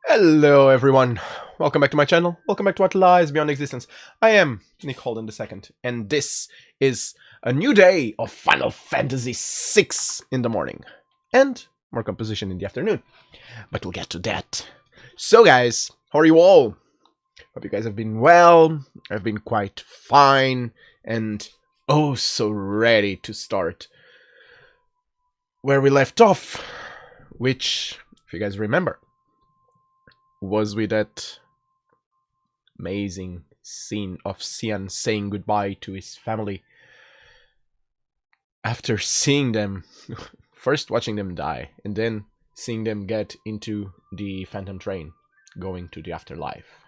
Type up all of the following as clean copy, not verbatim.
Hello everyone, welcome back to my channel, welcome back to What Lies Beyond Existence. I am Nick Holden II, and this is a new day of Final Fantasy VI in the morning, and more composition in the afternoon, but we'll get to that. So guys, how are you all? Hope you guys have been well. I've been quite fine, and oh so ready to start where we left off, which, if you guys remember, was with that amazing scene of Cian saying goodbye to his family after seeing them, first watching them die, and then seeing them get into the Phantom Train, going to the afterlife.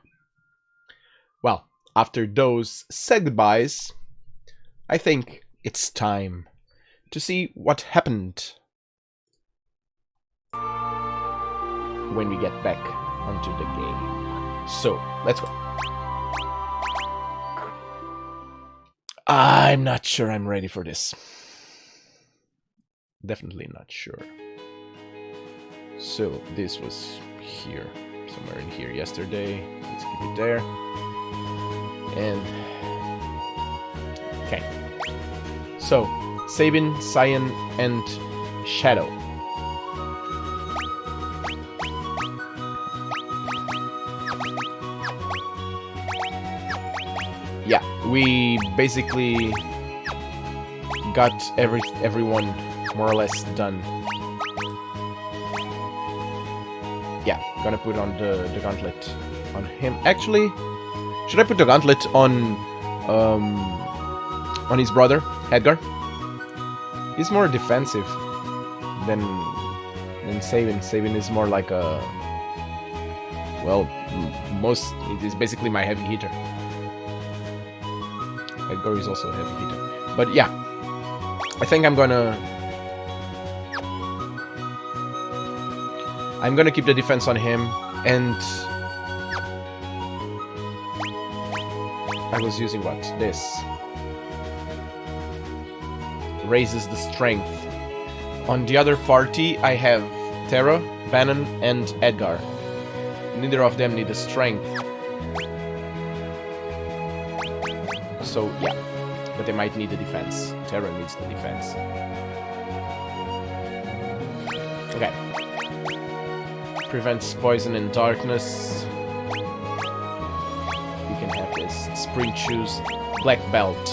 Well, after those said goodbyes, I think it's time to see what happened when we get back onto the game. So, let's go. I'm not sure I'm ready for this. Definitely not sure. So, this was here. Somewhere in here yesterday. Let's keep it there. And... okay. So, Sabin, Cyan, and Shadow. Yeah, we basically got everyone more or less done. Yeah, gonna put on the gauntlet on him. Actually, should I put the gauntlet on his brother, Edgar? He's more defensive than Sabin. Sabin is more like a, well, it is basically my heavy hitter. Edgar is also a heavy hitter. But yeah, I think I'm gonna keep the defense on him, and I was using what? This. Raises the strength. On the other party, I have Terra, Bannon, and Edgar. Neither of them need the strength. So, yeah. But they might need the defense. Terra needs the defense. Okay. Prevents poison and darkness. You can have this. Sprint shoes. Black belt.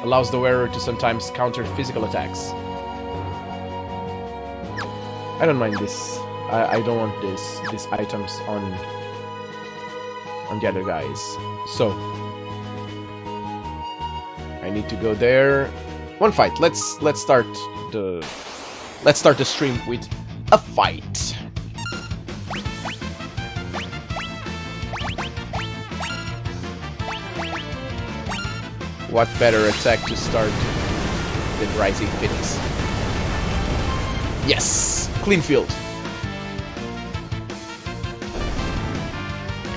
Allows the wearer to sometimes counter physical attacks. I don't mind this. I don't want these items on the other guys. So I need to go there. One fight. Let's start the stream with a fight. What better attack to start than Rising Phoenix? Yes! Clean field.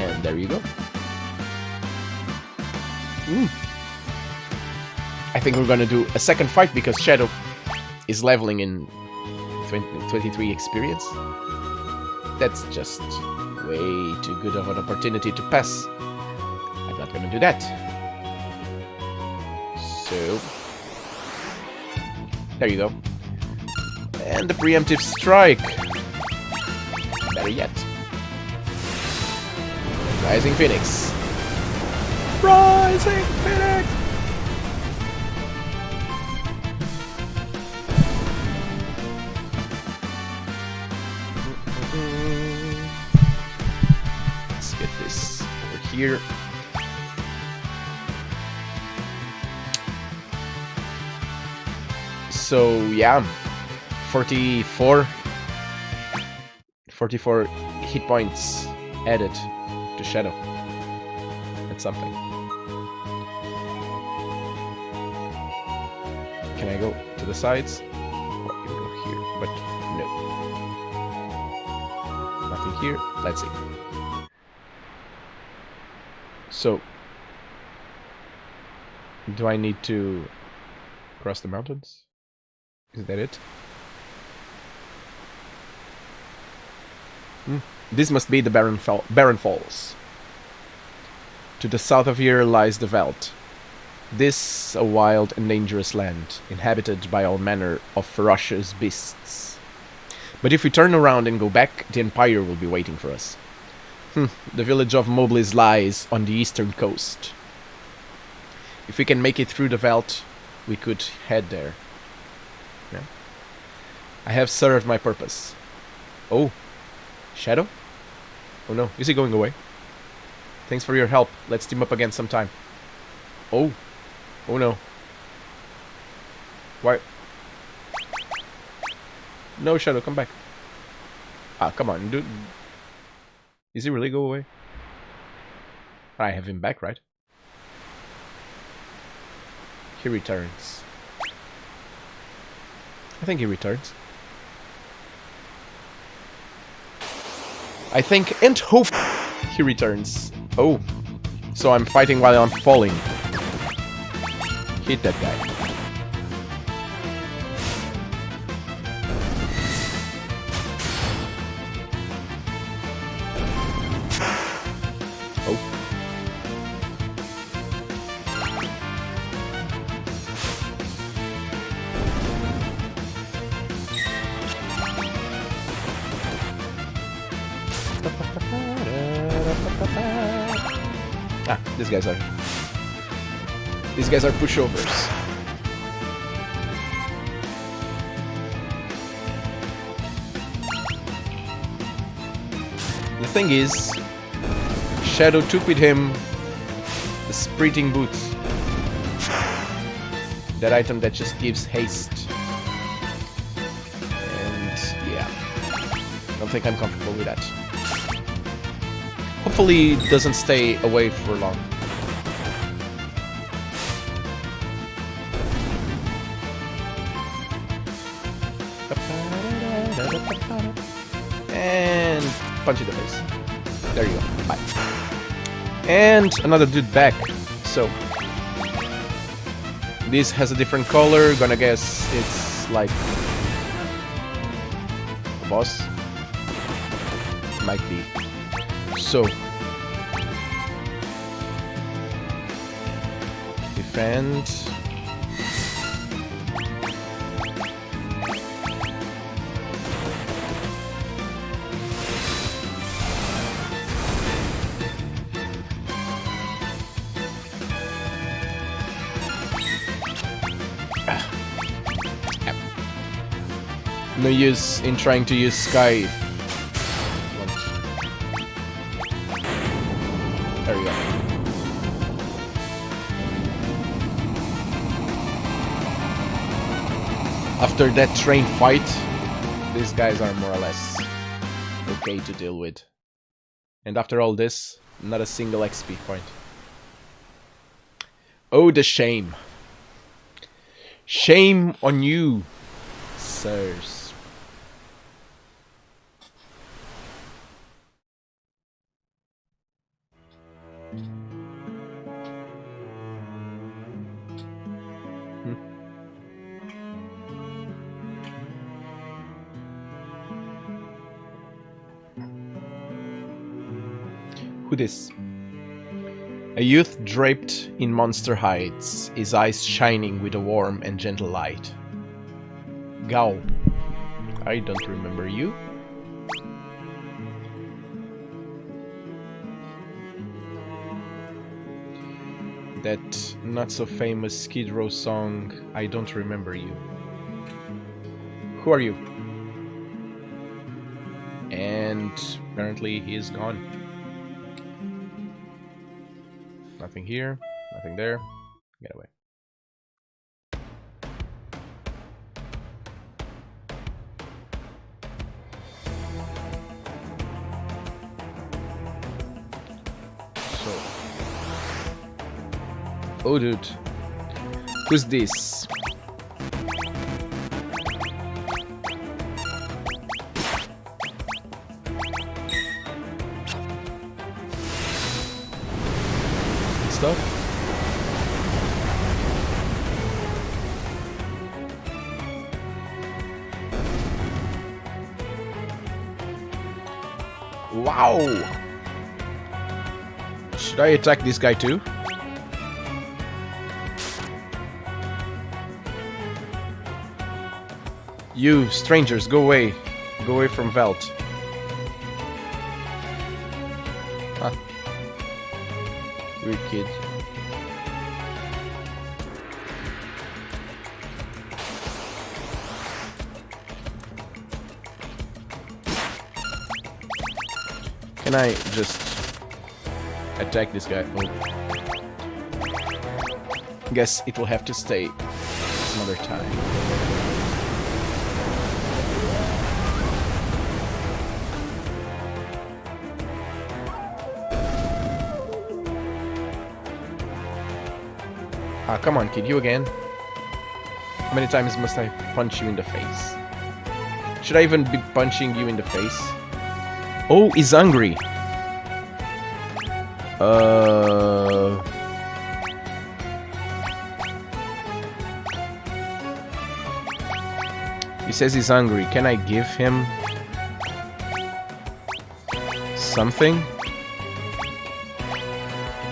And there you go. I think we're gonna do a second fight because Shadow is leveling in 23 experience. That's just way too good of an opportunity to pass. I'm not gonna do that. So, there you go. And the preemptive strike. Better yet. Rising Phoenix. Rising Phoenix! Let's get this over here. So yeah, 44 hit points added to Shadow. That's something. Can I go to the sides? Well, you can go here, but no. Nothing here. Let's see. So, do I need to cross the mountains? Is that it? This must be the Barren Falls. To the south of here lies the Veldt. This a wild and dangerous land, inhabited by all manner of ferocious beasts. But if we turn around and go back, the Empire will be waiting for us. The village of Moblis lies on the eastern coast. If we can make it through the Veldt, we could head there. Yeah. I have served my purpose. Oh, Shadow? Oh no, is he going away? Thanks for your help. Let's team up again sometime. Oh. Oh no. Why? No, Shadow, come back. Ah, come on, dude. Is he really go away? I have him back, right? He returns. I think he returns. I think and hope he returns. Oh. So I'm fighting while I'm falling. Hit that guy. Oh. Ah, these guys are pushovers. The thing is, Shadow took with him the sprinting boots. That item that just gives haste. And yeah, I don't think I'm comfortable with that. Hopefully it doesn't stay away for long. And punch in the face. There you go. Bye. And another dude back. So this has a different color. Gonna guess it's like a boss. Might be. So defend. No use in trying to use Sky. There we go. After that train fight, these guys are more or less okay to deal with. And after all this, not a single XP point. Oh, the shame. Shame on you, sirs. Who this? A youth draped in monster hides, his eyes shining with a warm and gentle light. Gao. I don't remember you. That not so famous Skid Row song, I don't remember you. Who are you? And apparently he is gone. Nothing here, nothing there. Get away. So. Oh, dude. Who's this? Stuff. Ow! Should I attack this guy too? You strangers, go away. Go away from Velt. Huh. Weird kid. Can I just attack this guy? Oh. Guess it will have to stay some other time. Ah, come on, kid, you again? How many times must I punch you in the face? Should I even be punching you in the face? Oh, he's hungry. He says he's hungry. Can I give him something?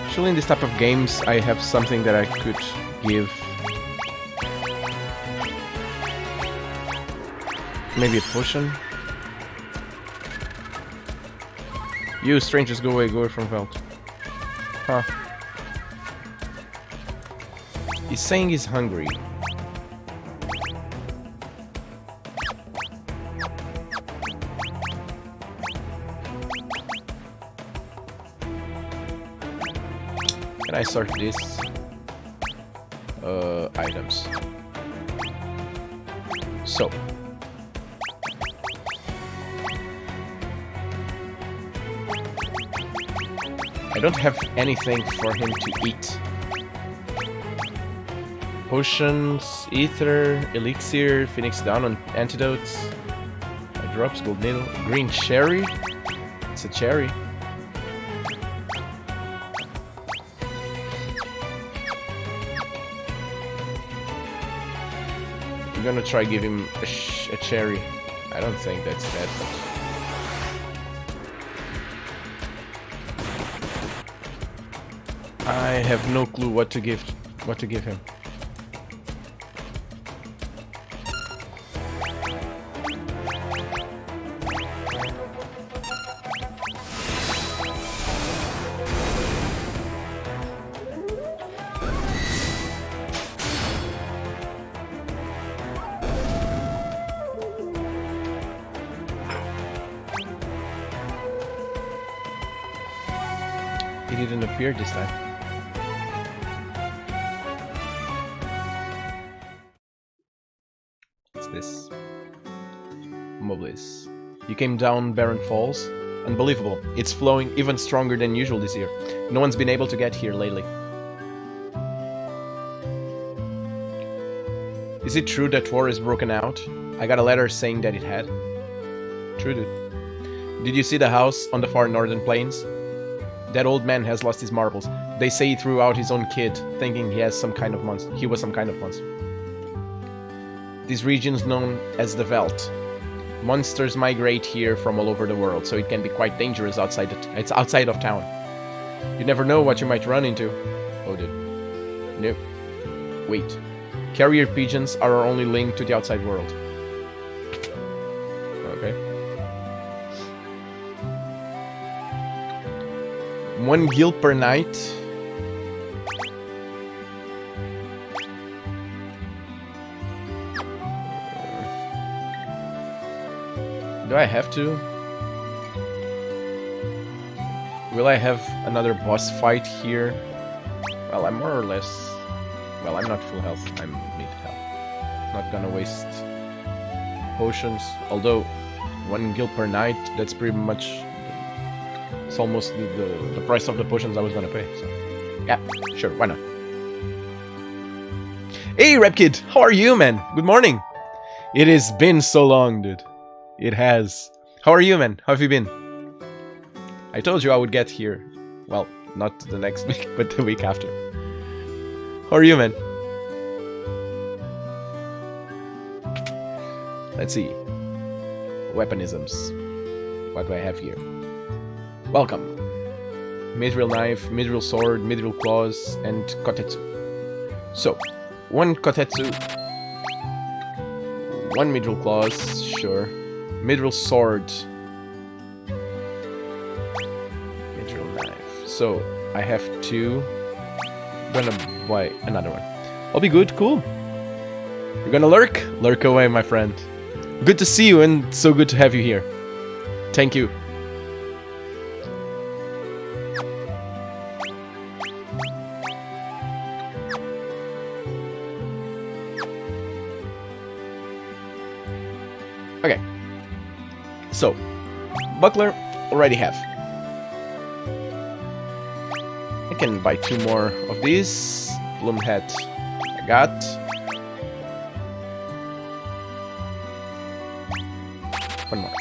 Actually, in this type of games, I have something that I could give. Maybe a potion? You strangers, go away from Velt. Huh. He's saying he's hungry. Can I sort this? Items. So. I don't have anything for him to eat. Potions, ether, elixir, phoenix down on antidotes. Drops, gold needle, green cherry. It's a cherry. I'm gonna try give him a cherry. I don't think that's bad, but I have no clue what to give him. He didn't appear this time. What's this? Mobliz. You came down Barren Falls? Unbelievable. It's flowing even stronger than usual this year. No one's been able to get here lately. Is it true that war is broken out? I got a letter saying that it had. True, dude. Did you see the house on the far northern plains? That old man has lost his marbles. They say he threw out his own kid, thinking he was some kind of monster. This region is known as the Velt. Monsters migrate here from all over the world, so it can be quite dangerous outside. It's outside of town. You never know what you might run into. Oh, dude. Nope. Wait. Carrier pigeons are our only link to the outside world. Okay. 1 gil per night. Do I have to? Will I have another boss fight here? Well, I'm more or less... Well, I'm not full health. I'm mid health. Not gonna waste potions. Although, 1 gil per night, that's pretty much... It's almost the price of the potions I was gonna pay, so... Yeah, sure, why not? Hey, Repkid! How are you, man? Good morning! It has been so long, dude. It has. How are you, man? How have you been? I told you I would get here. Well, not the next week, but the week after. How are you, man? Let's see. Weaponisms. What do I have here? Welcome. Mithril knife, mithril sword, mithril claws, and kotetsu. So, 1 kotetsu, 1 mithril claws, sure. Mithril sword. Mithril knife. So, I have 2. I'm gonna buy another one. I'll be good, cool. You're gonna lurk? Lurk away, my friend. Good to see you and so good to have you here. Thank you. Okay. So, buckler, already have. I can buy 2 more of these. Bloom hat, I got. One more.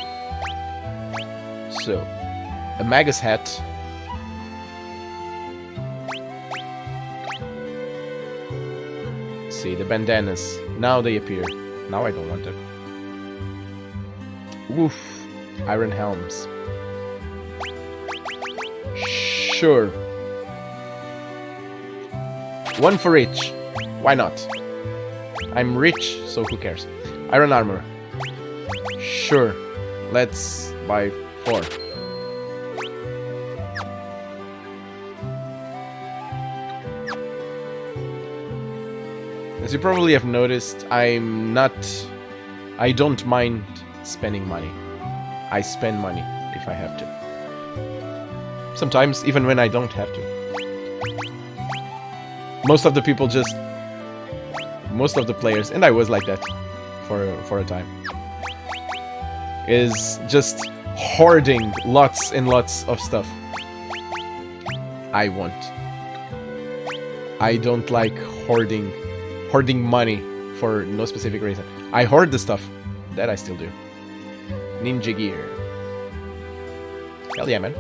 So, a Magus hat. See, the bandanas. Now they appear. Now I don't want them. Woof. Iron helms. Sure. 1 for each. Why not? I'm rich, so who cares? Iron armor. Sure. Let's buy 4. As you probably have noticed, I don't mind spending money. I spend money if I have to. Sometimes, even when I don't have to. Most of the players, and I was like that for a time, is just hoarding lots and lots of stuff. I won't. I don't like hoarding money for no specific reason. I hoard the stuff. That I still do. Ninja gear. Hell yeah, man.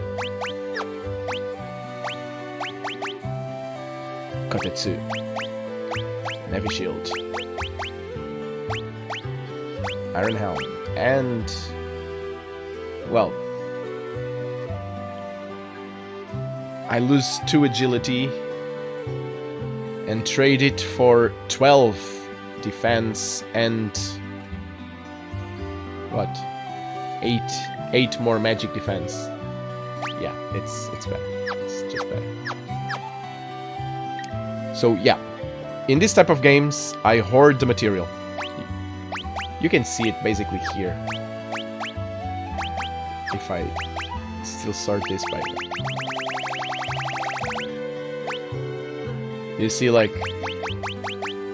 Kotetsu. Navy shield. Iron helm. And... well... I lose 2 agility and trade it for 12 defense and... what? 8 more magic defense. Yeah, it's better. It's just better. So yeah, in this type of games, I hoard the material. You can see it basically here. If I still sort this by... you see like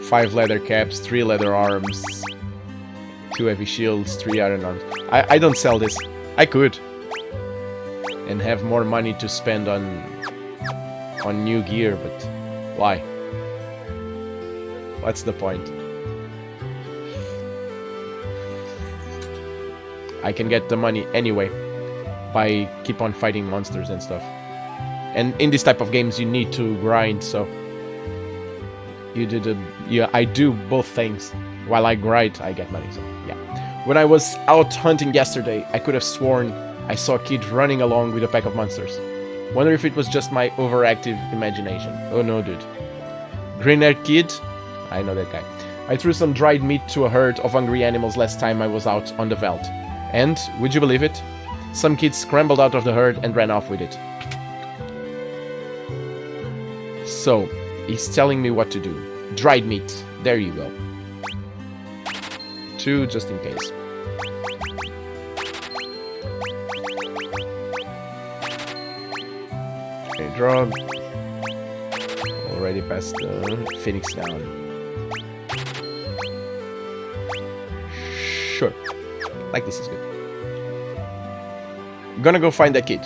5 leather caps, 3 leather arms, 2 heavy shields, 3 iron arms. I don't sell this. I could. And have more money to spend on new gear, but why? What's the point? I can get the money anyway by keep on fighting monsters and stuff. And in this type of games you need to grind, so I do both things. While I grind, I get money, so yeah. When I was out hunting yesterday, I could have sworn I saw a kid running along with a pack of monsters. Wonder if it was just my overactive imagination. Oh no, dude. Green-haired kid? I know that guy. I threw some dried meat to a herd of hungry animals last time I was out on the veldt. And, would you believe it? Some kids scrambled out of the herd and ran off with it. So, he's telling me what to do. Dried meat. There you go. 2 just in case. Okay, draw. Already passed the Phoenix down. Sure. Like this is good. I'm gonna go find that kid.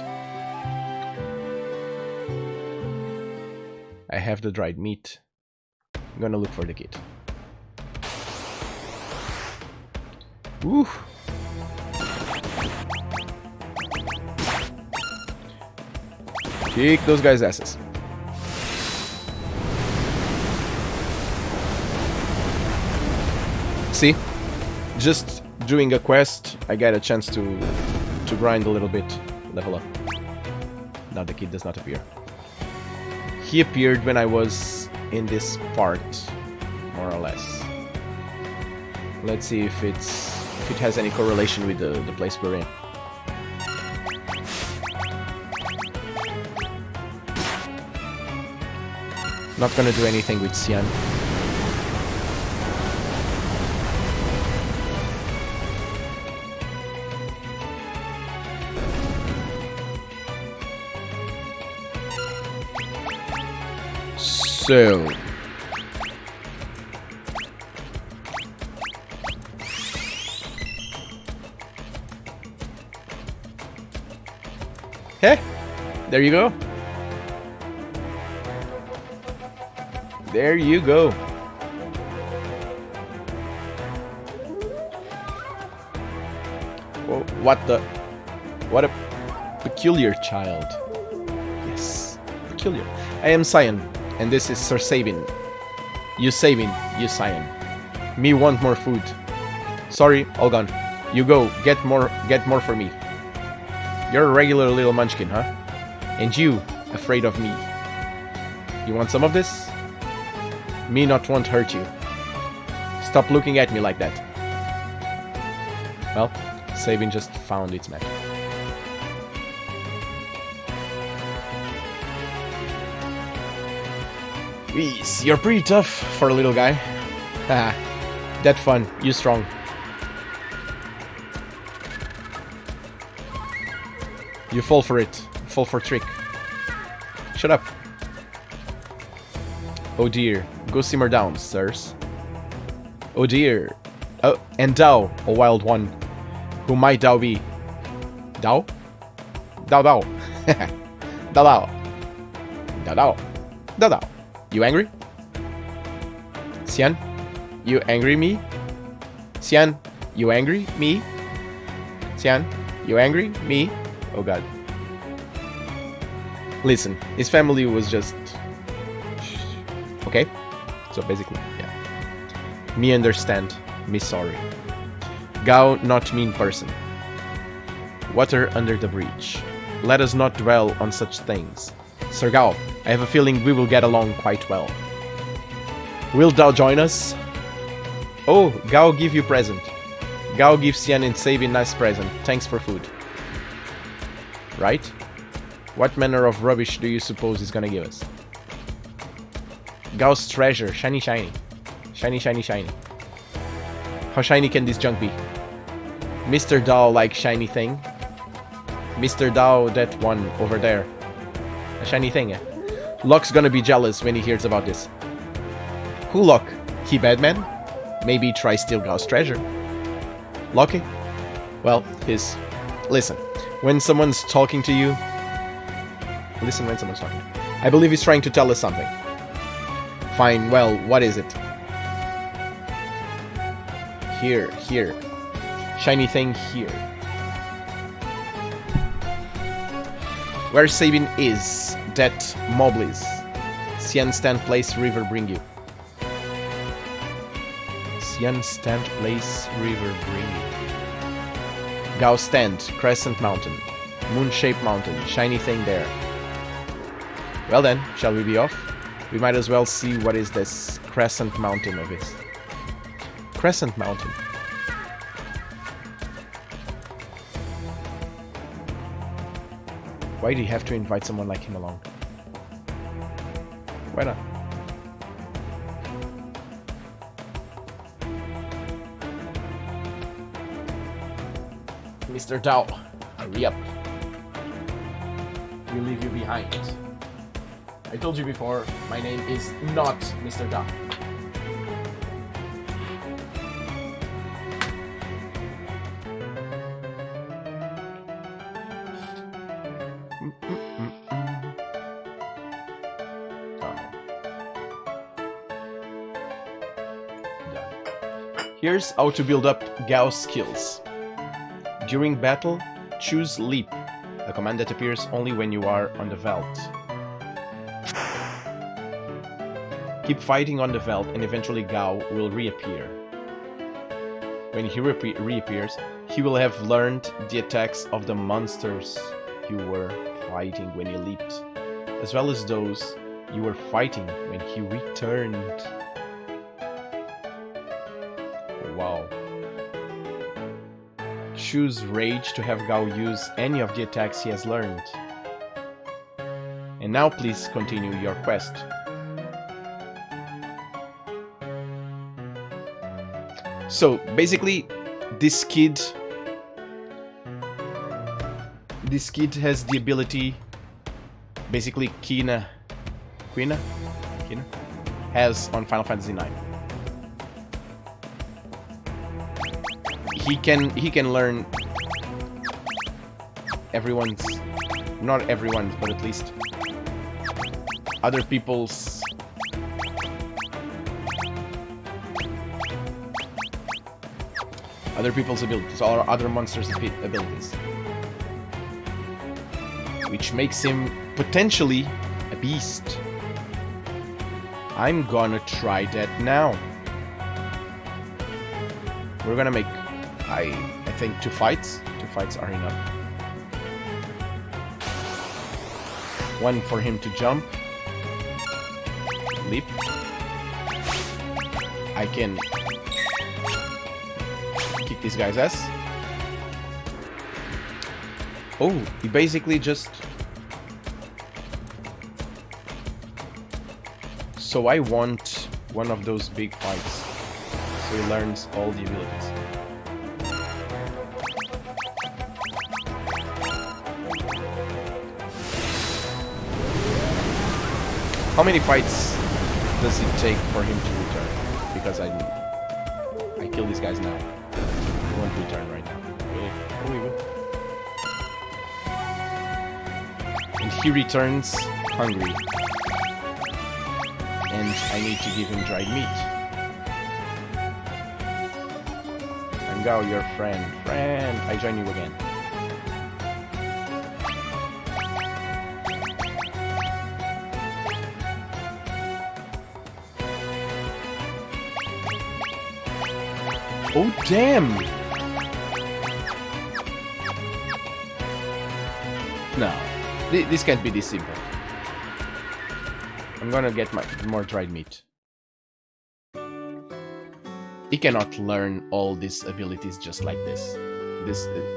I have the dried meat. I'm gonna look for the kid. Woo! Kick those guys' asses. See? Just doing a quest, I get a chance to grind a little bit, level up. No, the kid does not appear. He appeared when I was in this part, more or less. Let's see if it has any correlation with the place we're in. Not gonna do anything with Xian. So hey, there you go. There you go. Whoa, what a peculiar child. Yes, peculiar. I am Cyan, and this is Sir Sabin. You Sabin, you Cyan. Me want more food. Sorry, all gone. You go, get more for me. You're a regular little munchkin, huh? And you, afraid of me. You want some of this? Me not won't hurt you. Stop looking at me like that. Well, Sabin just found its match. Whis, you're pretty tough for a little guy. Haha, that fun, you strong. You fall for it, fall for trick. Shut up. Oh dear, go simmer down, sirs. Oh dear. Oh, and thou, O wild one, who might thou be? Thou? Thou. Thou. Thou. Thou. Thou. Thou. Thou. You angry? Xian? You angry me? Xian? You angry me? Xian? You angry me? Oh god. Listen, his family was just... Okay? So basically, yeah. Me understand. Me sorry. Gao not mean person. Water under the bridge. Let us not dwell on such things. Sir Gao, I have a feeling we will get along quite well. Wilt thou join us? Oh, Gao give you present. Gao gives Xian and Sabin nice present. Thanks for food. Right? What manner of rubbish do you suppose he's gonna give us? Gao's treasure. Shiny, shiny. Shiny, shiny, shiny. How shiny can this junk be? Mr. Dao like shiny thing? Mr. Dao, that one over there. A shiny thing, eh? Locke's gonna be jealous when he hears about this. Who Locke? He bad man? Maybe try steal Gao's treasure. Locke? Well, his... Listen, when someone's talking to you... Listen when someone's talking. I believe he's trying to tell us something. Fine, well, what is it? Here, here. Shiny thing here. Where Sabin is, that Moblies. Xian stand place river bring you. Xian stand place river bring you. Gao stand, crescent mountain. Moon-shaped mountain, shiny thing there. Well then, shall we be off? We might as well see what is this crescent mountain of his. Crescent mountain. Why do you have to invite someone like him along? Why not? Mr. Dao, hurry up. We'll leave you behind. I told you before, my name is not Mr. Dao. Here's how to build up Gao's skills. During battle, choose Leap, a command that appears only when you are on the veldt. Keep fighting on the veldt and eventually Gao will reappear. When he reappears, he will have learned the attacks of the monsters you were fighting when he leaped, as well as those you were fighting when he returned. Wow. Choose Rage to have Gao use any of the attacks he has learned. And now please continue your quest. So basically, this kid has the ability, basically Quina has on Final Fantasy IX. He can learn everyone's, not everyone's, but at least other people's abilities, or other monsters' abilities, which makes him potentially a beast. I'm gonna try that now. We're gonna make, I think, 2 fights. 2 fights are enough. One for him to jump, leap. I can kick this guy's ass. Oh, he basically just... So I want one of those big fights, so he learns all the abilities. How many fights does it take for him to return? Because I kill these guys now. He won't return right now. Really? Oh, he will. And he returns hungry. And I need to give him dried meat. And Gao, your friend. Friend, I join you again. Oh, damn! No, this can't be this simple. I'm gonna get more dried meat. He cannot learn all these abilities just like this.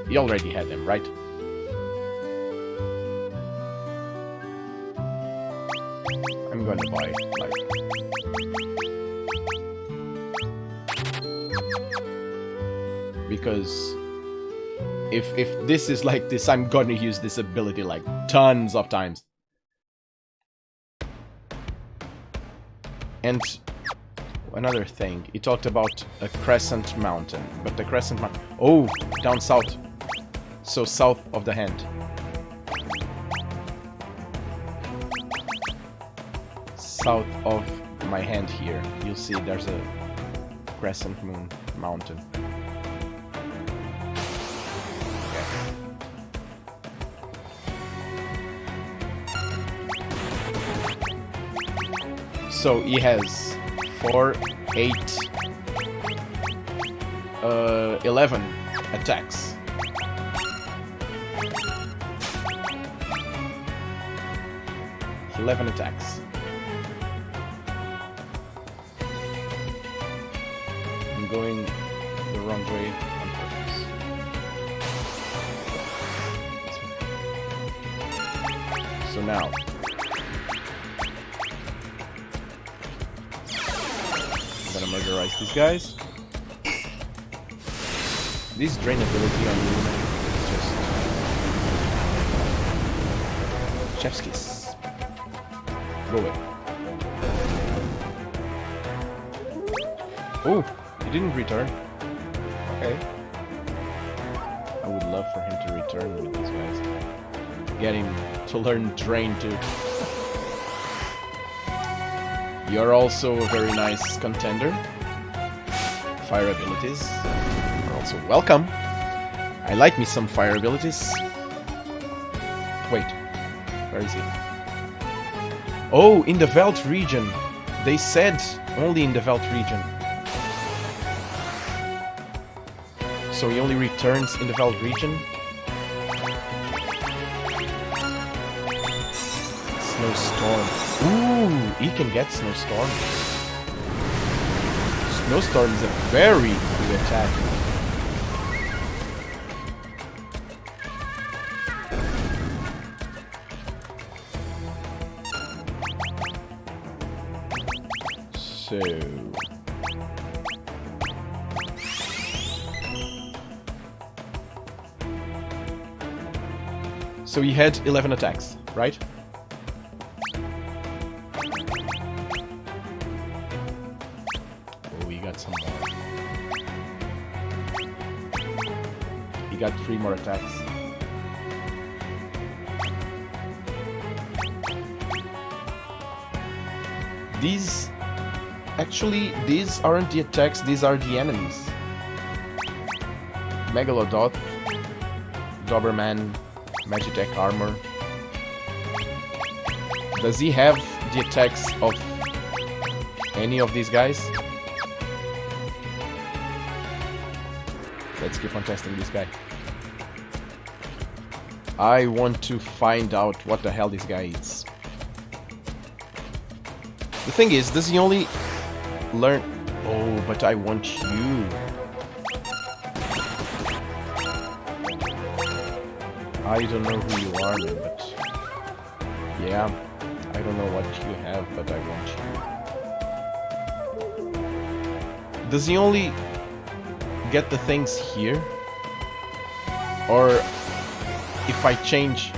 He already had them, right? I'm gonna buy, like... Because if this is like this, I'm gonna use this ability like tons of times. And another thing, he talked about a crescent mountain, but the crescent mountain... Oh, down south. So south of the hand. South of my hand here, you'll see there's a crescent moon mountain. So he has 4, 8, 11 attacks. I'm going the wrong way on purpose. So now, I'm gonna murderize these guys. This drain ability on Luna is just chef's kiss. Go away. Oh, he didn't return. Okay. I would love for him to return with these guys. Get him to learn drain too. You're also a very nice contender. Fire abilities are also welcome. I like me some fire abilities. Wait, where is he? Oh, in the Veld region. They said only in the Veld region. So he only returns in the Veld region? Snowstorm. Ooh, he can get Snowstorm. Snowstorm is a very good attack. So he had 11 attacks, right? Oh, he got some more. He got 3 more attacks. These... Actually, these aren't the attacks, these are the enemies. Megalodoth, Doberman, Magitech Armor. Does he have the attacks of any of these guys? Let's keep on testing this guy. I want to find out what the hell this guy is. The thing is, does he only learn... Oh, but I want you. I don't know who you are, man, but... Yeah, I don't know what you have, but I want you. Does he only get the things here? Or if I change...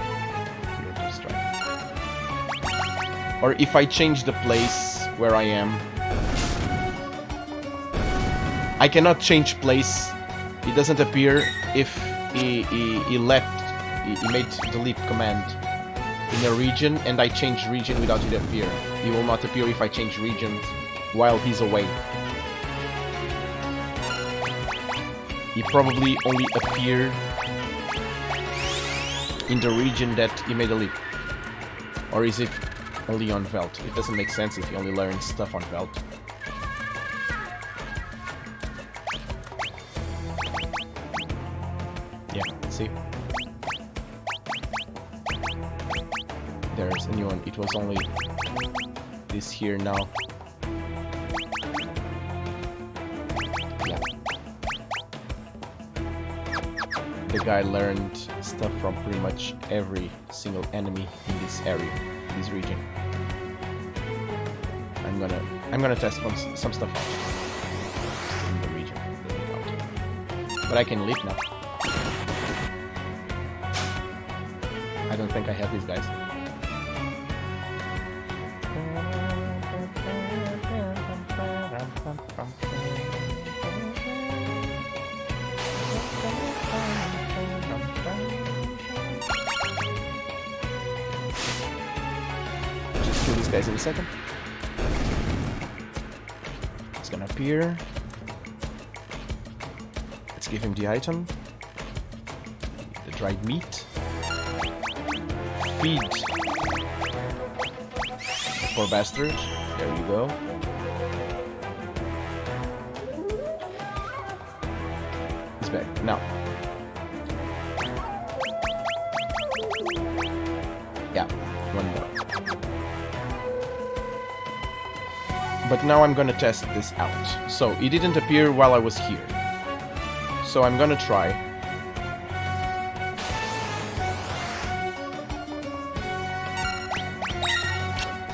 Or if I change the place where I am... I cannot change place. It doesn't appear if he made the leap command in a region and I change region without it appear. He will not appear if I change region while he's away. He probably only appeared in the region that he made a leap. Or is it only on Veld? It doesn't make sense if he only learns stuff on Veld. Yeah, see? There's a new one. It was only this here now. Yeah. The guy learned stuff from pretty much every single enemy in this area, this region. I'm gonna test some stuff out in the region. But I can leap now. I don't think I have these guys. Just kill these guys in a second. It's gonna appear. Let's give him the item. The dried meat. Feed. Poor bastard. There you go. He's back. Now. Yeah, one more. But now I'm gonna test this out. So, it didn't appear while I was here. So I'm gonna try.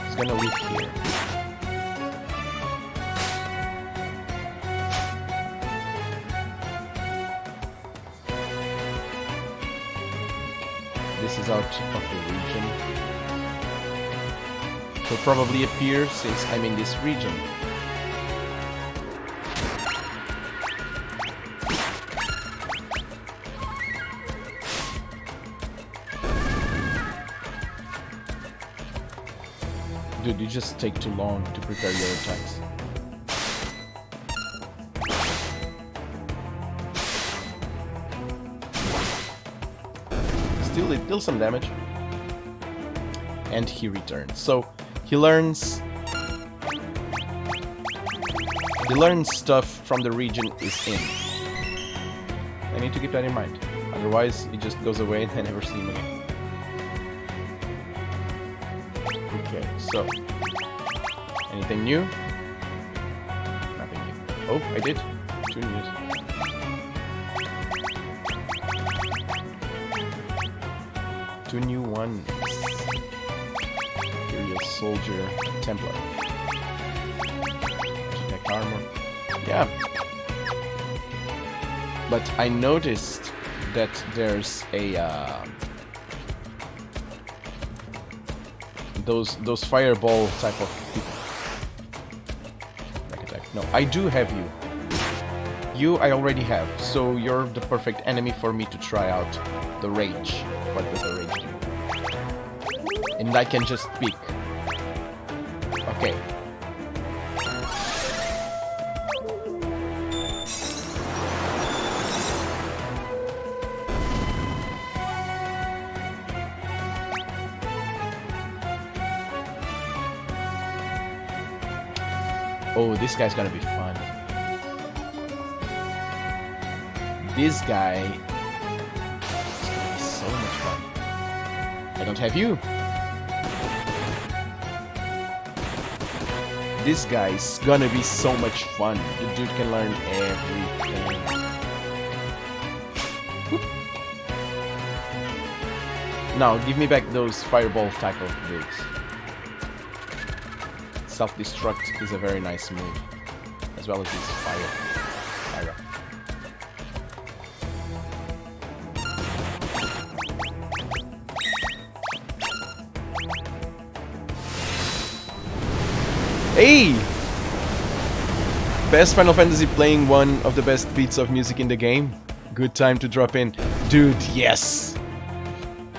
He's gonna leave here. This is out of the region. He'll probably appear since I'm in this region. Dude, you just take too long to prepare your attacks. Still, it deals some damage. And he returns. So, he learns stuff from the region is in. I need to keep that in mind. Otherwise, it just goes away and I never see him again. Okay, so anything new? Nothing new. Oh, I did. 2 news. Two new ones. Imperial Soldier, Templar. Architect Armor. Yeah. But I noticed that there's a those fireball type of attack. No, I do have you. You I already have, so you're the perfect enemy for me to try out the rage. What does the rage do? And I can just pick. Okay. Oh, this guy's gonna be fun. This guy is gonna be so much fun. I don't have you. This guy's gonna be so much fun. The dude can learn everything. Whoop. Now, give me back those fireball type of dudes. Self-destruct is a very nice move, as well as this fire. Hey! Best Final Fantasy playing one of the best beats of music in the game. Good time to drop in. Dude, yes!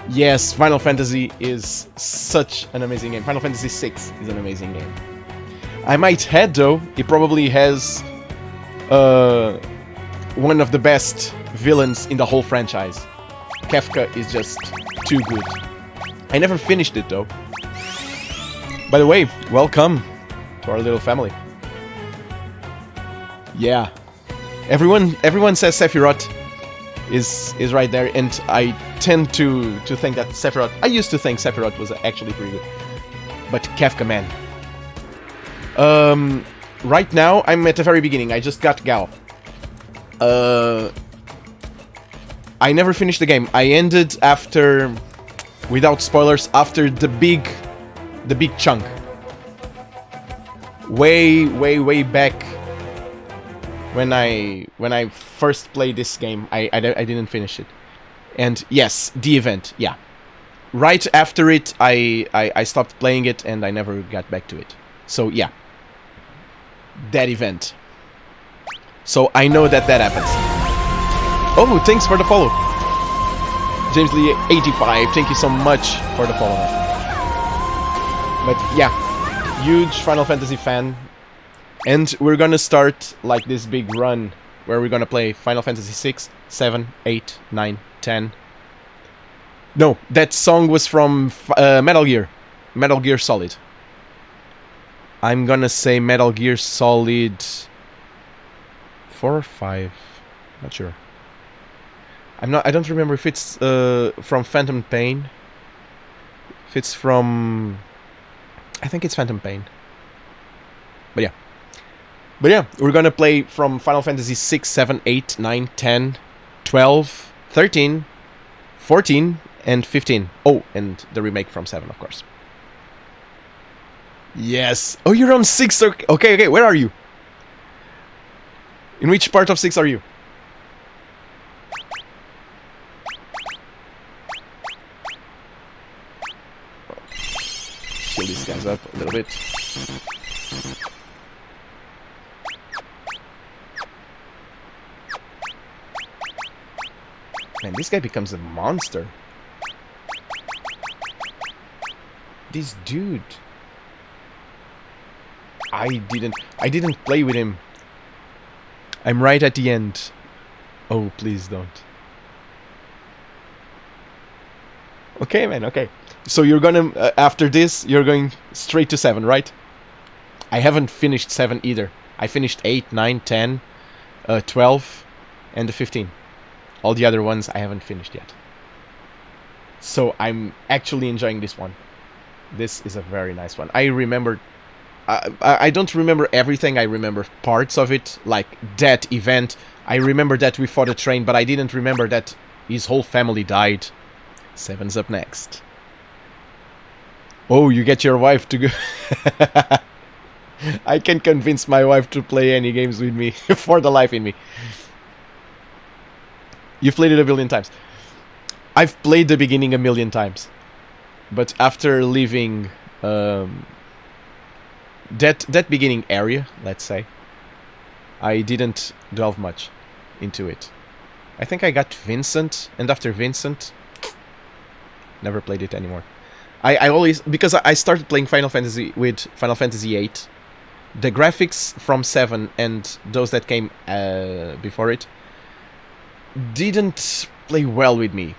Yes, Final Fantasy is such an amazing game. Final Fantasy VI is an amazing game. I might add though, it probably has one of the best villains in the whole franchise. Kefka is just too good. I never finished it though. By the way, welcome to our little family. Yeah. Everyone says Sephiroth is right there, and I tend to think that Sephiroth... I used to think Sephiroth was actually pretty good. But Kefka, man. Right now, I'm at the very beginning. I just got Gal. I never finished the game. I ended after... Without spoilers, after the big chunk. Way back when I first played this game, I didn't finish it. And yes, the event, yeah. Right after it, I stopped playing it and I never got back to it. So yeah, that event. So I know that happens. Oh, thanks for the follow. James Lee 85, thank you so much for the follow. But yeah, huge Final Fantasy fan. And we're gonna start like this big run where we're gonna play Final Fantasy 6, 7, 8, 9, 10. No, that song was from Metal Gear. Metal Gear Solid. I'm gonna say Metal Gear Solid 4 or 5. Not sure. I don't remember if it's from Phantom Pain. If it's from... I think it's Phantom Pain. But yeah, we're gonna play from Final Fantasy 6, 7, 8, 9, 10, 12, 13, 14, and 15. Oh, and the remake from 7, of course. Yes. Oh, you're on 6. Okay, where are you? In which part of 6 are you? Kill these guys up a little bit. Man, this guy becomes a monster. This dude. I didn't play with him. I'm right at the end. Oh, please don't. Okay, man, okay. So you're gonna, after this, you're going straight to 7, right? I haven't finished 7 either. I finished 8, 9, 10, 12, and the 15. All the other ones I haven't finished yet. So I'm actually enjoying this one. This is a very nice one. I remember... I don't remember everything. I remember parts of it, like that event. I remember that we fought a train, but I didn't remember that his whole family died. 7's up next. Oh, you get your wife to go... I can convince my wife to play any games with me, for the life in me. You've played it a billion times. I've played the beginning a million times. But after leaving that beginning area, let's say, I didn't delve much into it. I think I got Vincent, and after Vincent, never played it anymore. I always, because I started playing Final Fantasy with Final Fantasy VIII, the graphics from 7 and those that came before it didn't play well with me.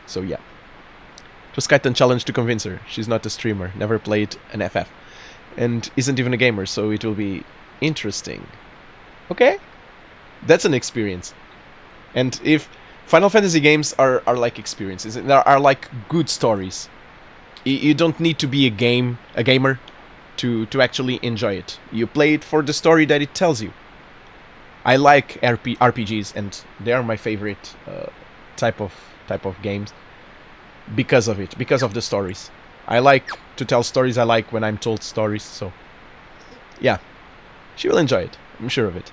So yeah. It was quite a challenge to convince her. She's not a streamer, never played an FF, and isn't even a gamer, so it will be interesting. Okay? That's an experience. And if Final Fantasy games are like experiences, are like good stories. You don't need to be a gamer to actually enjoy it. You play it for the story that it tells you. I like RPGs, and they are my favorite type of games because of it, because of the stories. I like to tell stories. I like when I'm told stories. So yeah, she will enjoy it. I'm sure of it.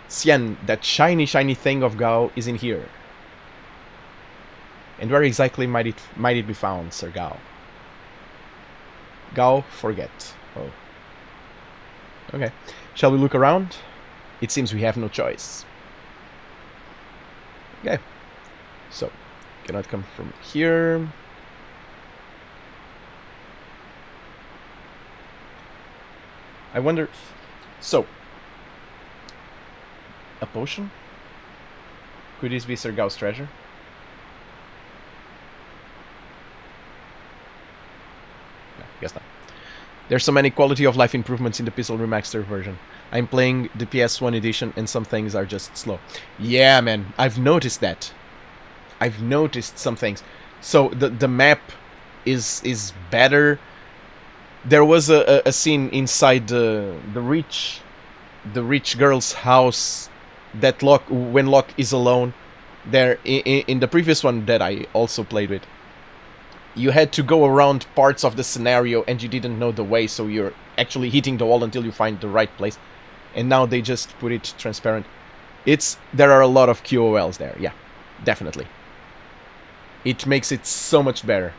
Xian, that shiny thing of Gao is in here. And where exactly might it be found, Sir Gao? Gao, forget. Oh. Okay. Shall we look around? It seems we have no choice. Okay. So, cannot come from here. I wonder... So... A potion? Could this be Sir Gao's treasure? No, guess not. There's so many quality of life improvements in the Pixel Remastered version. I'm playing the PS1 edition and some things are just slow. Yeah, man, I've noticed that. I've noticed some things. So the map is better. There was a scene inside the rich girl's house that when Locke is alone. There in the previous one that I also played with, you had to go around parts of the scenario and you didn't know the way, so you're actually hitting the wall until you find the right place. And now they just put it transparent. There are a lot of QOLs there, yeah, definitely. It makes it so much better.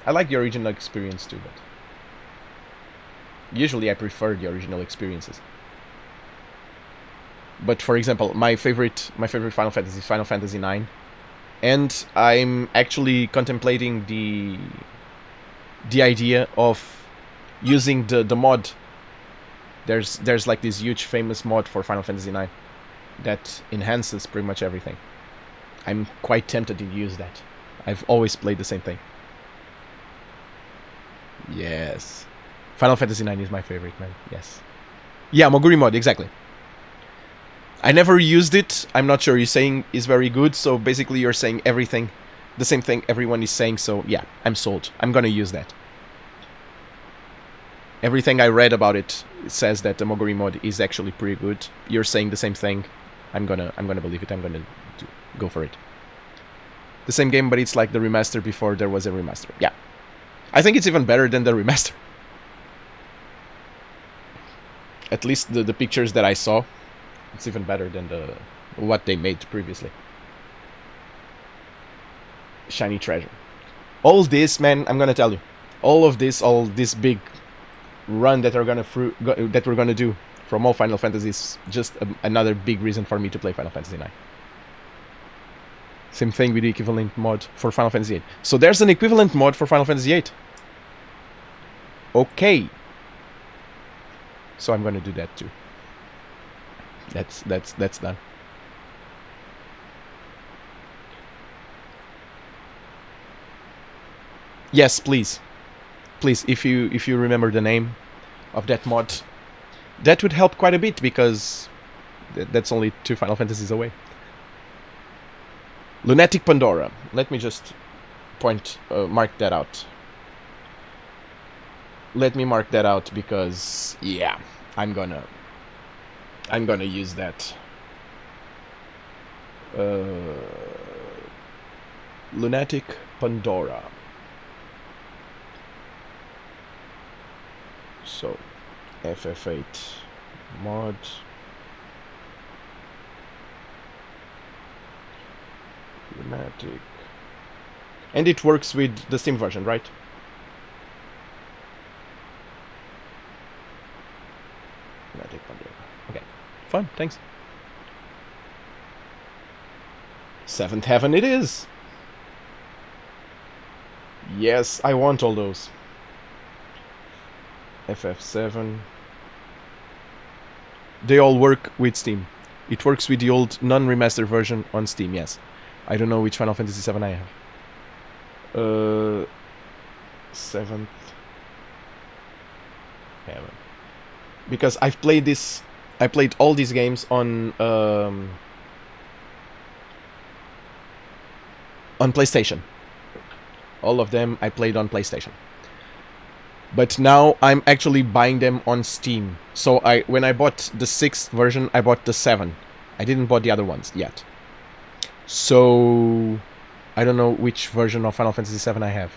I like the original experience too, but usually I prefer the original experiences. But for example, my favorite Final Fantasy is Final Fantasy IX, and I'm actually contemplating the idea of using the mod. There's like this huge famous mod for Final Fantasy IX that enhances pretty much everything. I'm quite tempted to use that. I've always played the same thing. Yes. Final Fantasy IX is my favorite, man. Yes. Yeah, Moguri mod, exactly. I never used it. I'm not sure. You're saying is very good, so basically you're saying everything, the same thing everyone is saying, so yeah, I'm sold. I'm gonna use that. Everything I read about it says that the Moguri mod is actually pretty good. You're saying the same thing. I'm gonna believe it. I'm gonna go for it. The same game, but it's like the remaster before there was a remaster. Yeah. I think it's even better than the remaster. At least the pictures that I saw. It's even better than what they made previously. Shiny treasure. All this, man, I'm gonna tell you. All this big run that we're gonna do from all Final Fantasy is just another big reason for me to play Final Fantasy IX. Same thing with the equivalent mod for Final Fantasy VIII. So there's an equivalent mod for Final Fantasy VIII. Okay. So I'm gonna do that too. That's done. Yes, please. Please, if you remember the name of that mod, That would help quite a bit, because that's only 2 Final Fantasies away. Lunatic Pandora. Let me just mark that out. Let me mark that out, because yeah, I'm gonna use that. Lunatic Pandora. So FF8 mod. Lunatic. And it works with the Steam version, right? Lunatic Pandora. Okay. Fun, thanks. 7th Heaven it is! Yes, I want all those. FF7. They all work with Steam. It works with the old non-remastered version on Steam, yes. I don't know which Final Fantasy VII I have. 7th Heaven. Because I've played this... I played all these games on PlayStation. All of them I played on PlayStation. But now I'm actually buying them on Steam. So when I bought the 6th version, I bought the 7. I didn't bought the other ones yet. So I don't know which version of Final Fantasy VII I have.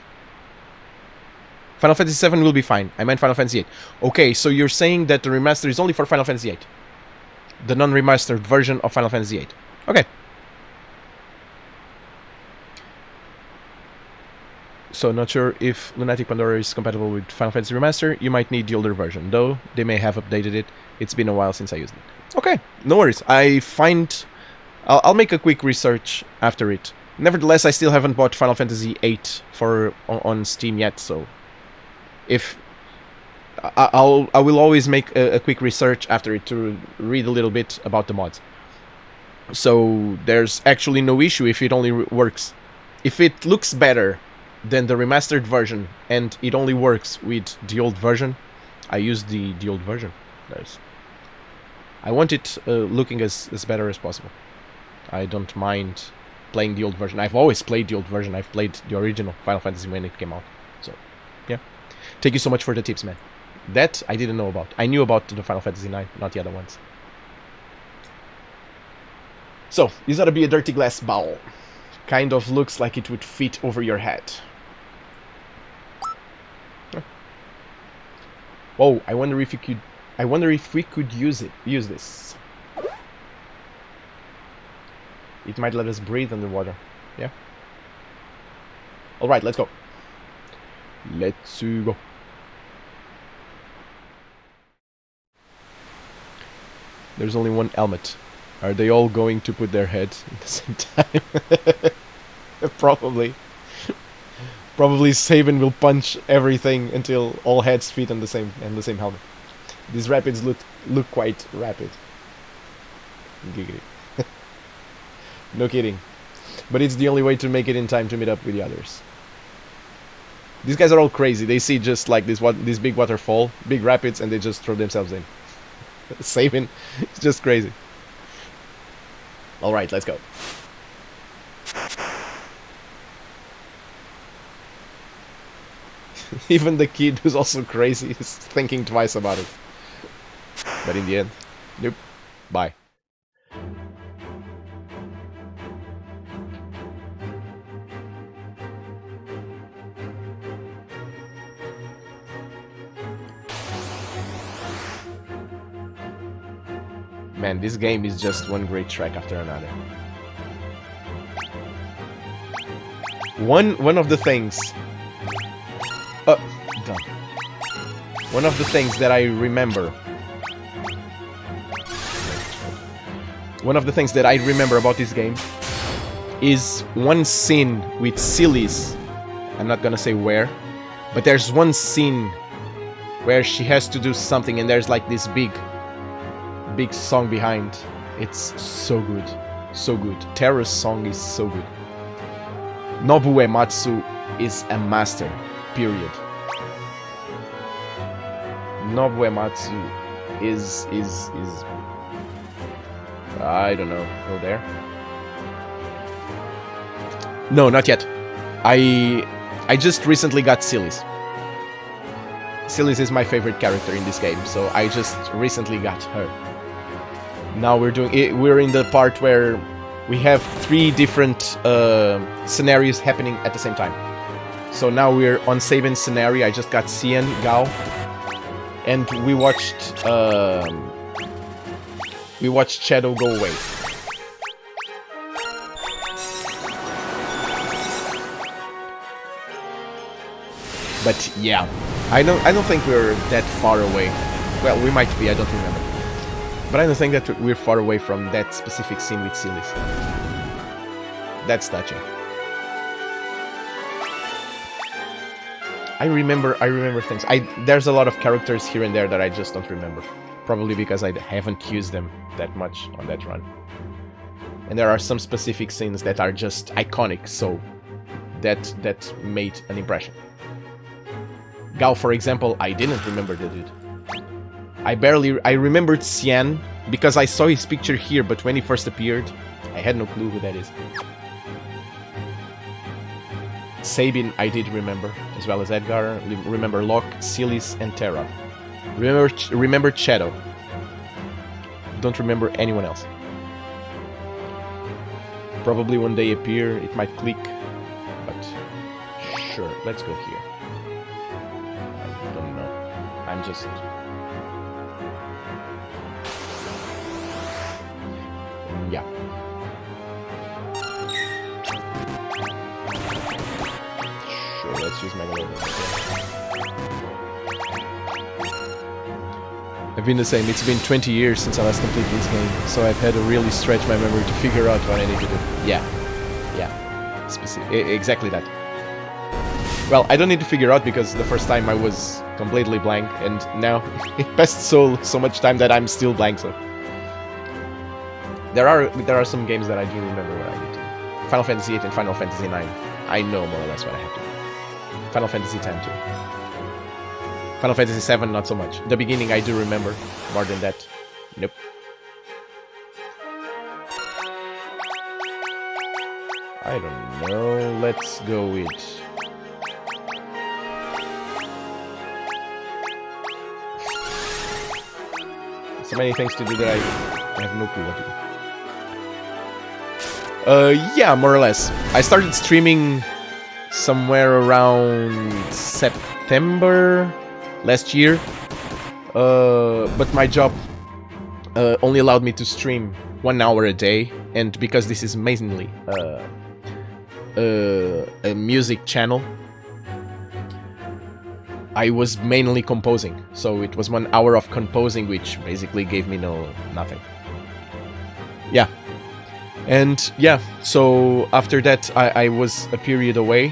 Final Fantasy VII will be fine. I meant Final Fantasy VIII. Okay, so you're saying that the remaster is only for Final Fantasy VIII. The non-remastered version of Final Fantasy VIII. Okay. So not sure if Lunatic Pandora is compatible with Final Fantasy Remaster. You might need the older version, though they may have updated it. It's been a while since I used it. Okay, no worries. I'll make a quick research after it. Nevertheless, I still haven't bought Final Fantasy VIII on Steam yet, so if I will always make a quick research after it to read a little bit about the mods. So there's actually no issue if it only works. If it looks better than the remastered version and it only works with the old version, I use the old version. I want it looking as better as possible. I don't mind playing the old version. I've always played the old version. I've played the original Final Fantasy when it came out. So, yeah. Thank you so much for the tips, man. That I didn't know about. I knew about the Final Fantasy IX, not the other ones. So, this ought to be a dirty glass bowl. Kind of looks like it would fit over your head. Whoa, I wonder if we could use this. It might let us breathe underwater. Yeah. Alright, let's go. Let's go. There's only one helmet. Are they all going to put their heads at the same time? Probably. Probably Sabin will punch everything until all heads fit on the same helmet. These rapids look quite rapid. Giggity. No kidding. But it's the only way to make it in time to meet up with the others. These guys are all crazy. They see just like this big waterfall, big rapids, and they just throw themselves in. Sabin, it's just crazy. Alright, let's go. Even the kid who's also crazy is thinking twice about it. But in the end, nope. Bye. Man, this game is just one great track after another. One of the things... done. One of the things that I remember... One of the things that I remember about this game is one scene with Cillies. I'm not gonna say where, but there's one scene where she has to do something and there's like this big song behind. It's so good. So good. Terra's song is so good. Nobuo Uematsu is a master. Period. Nobuo Uematsu is I don't know. Go there. No, not yet. I just recently got Sillies. Sillies is my favorite character in this game, so I just recently got her. Now we're in the part where we have 3 different scenarios happening at the same time. So now we're on Saban's scenario. I just got Cien, Gao, and we watched Shadow go away. But yeah, I don't think we're that far away. Well, we might be, I don't remember. But I don't think that we're far away from that specific scene with Sillies. That's touching. I remember things. There's a lot of characters here and there that I just don't remember. Probably because I haven't used them that much on that run. And there are some specific scenes that are just iconic, so that made an impression. Gao, for example, I didn't remember the dude. I remembered Cien because I saw his picture here, but when he first appeared, I had no clue who that is. Sabin I did remember, as well as Edgar. Remember Locke, Sillies, and Terra. Remember Shadow. Don't remember anyone else. Probably when they appear, it might click, but sure, let's go here. I don't know. I'm just... yeah. Sure, let's use Megalodon. I've been the same. It's been 20 years since I last completed this game, so I've had to really stretch my memory to figure out what I need to do. Yeah. Exactly that. Well, I don't need to figure out because the first time I was completely blank, and now it passed so much time that I'm still blank, so... There are some games that I do remember what I need to do. Final Fantasy VIII and Final Fantasy IX. I know more or less what I have to do. Final Fantasy X too. Final Fantasy VII not so much. The beginning I do remember. More than that, nope. I don't know. Let's go with... so many things to do that I have no clue what to do. Yeah, more or less. I started streaming somewhere around September last year, but my job only allowed me to stream 1 hour a day, and because this is mainly a music channel, I was mainly composing, so it was 1 hour of composing, which basically gave me nothing. Yeah. And yeah, so after that I was a period away,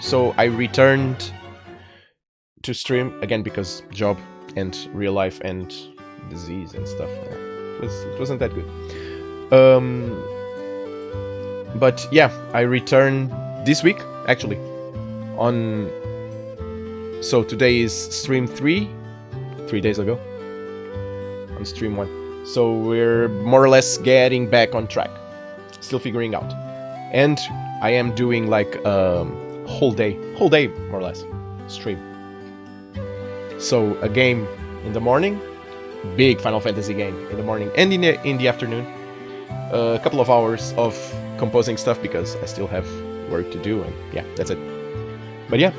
so I returned to stream again because job and real life and disease and stuff. It wasn't that good. But yeah, I returned this week actually. So today is stream 3 days ago. On stream 1. So we're more or less getting back on track. Still figuring out. And I am doing like whole day more or less stream. So a game in the morning, big Final Fantasy game in the morning and in the afternoon. A couple of hours of composing stuff because I still have work to do, and yeah, that's it. But yeah,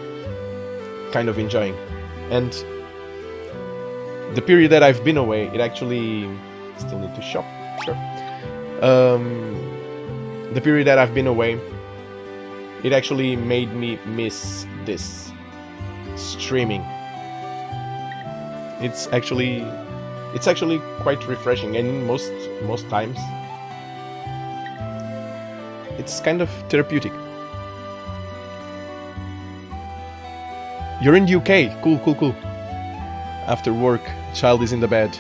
kind of enjoying. And the period that I've been away, it actually... Still need to shop, sure. The period that I've been away, it actually made me miss this streaming. It's actually quite refreshing, and most times it's kind of therapeutic. You're in the UK, cool. After work, child is in the bed.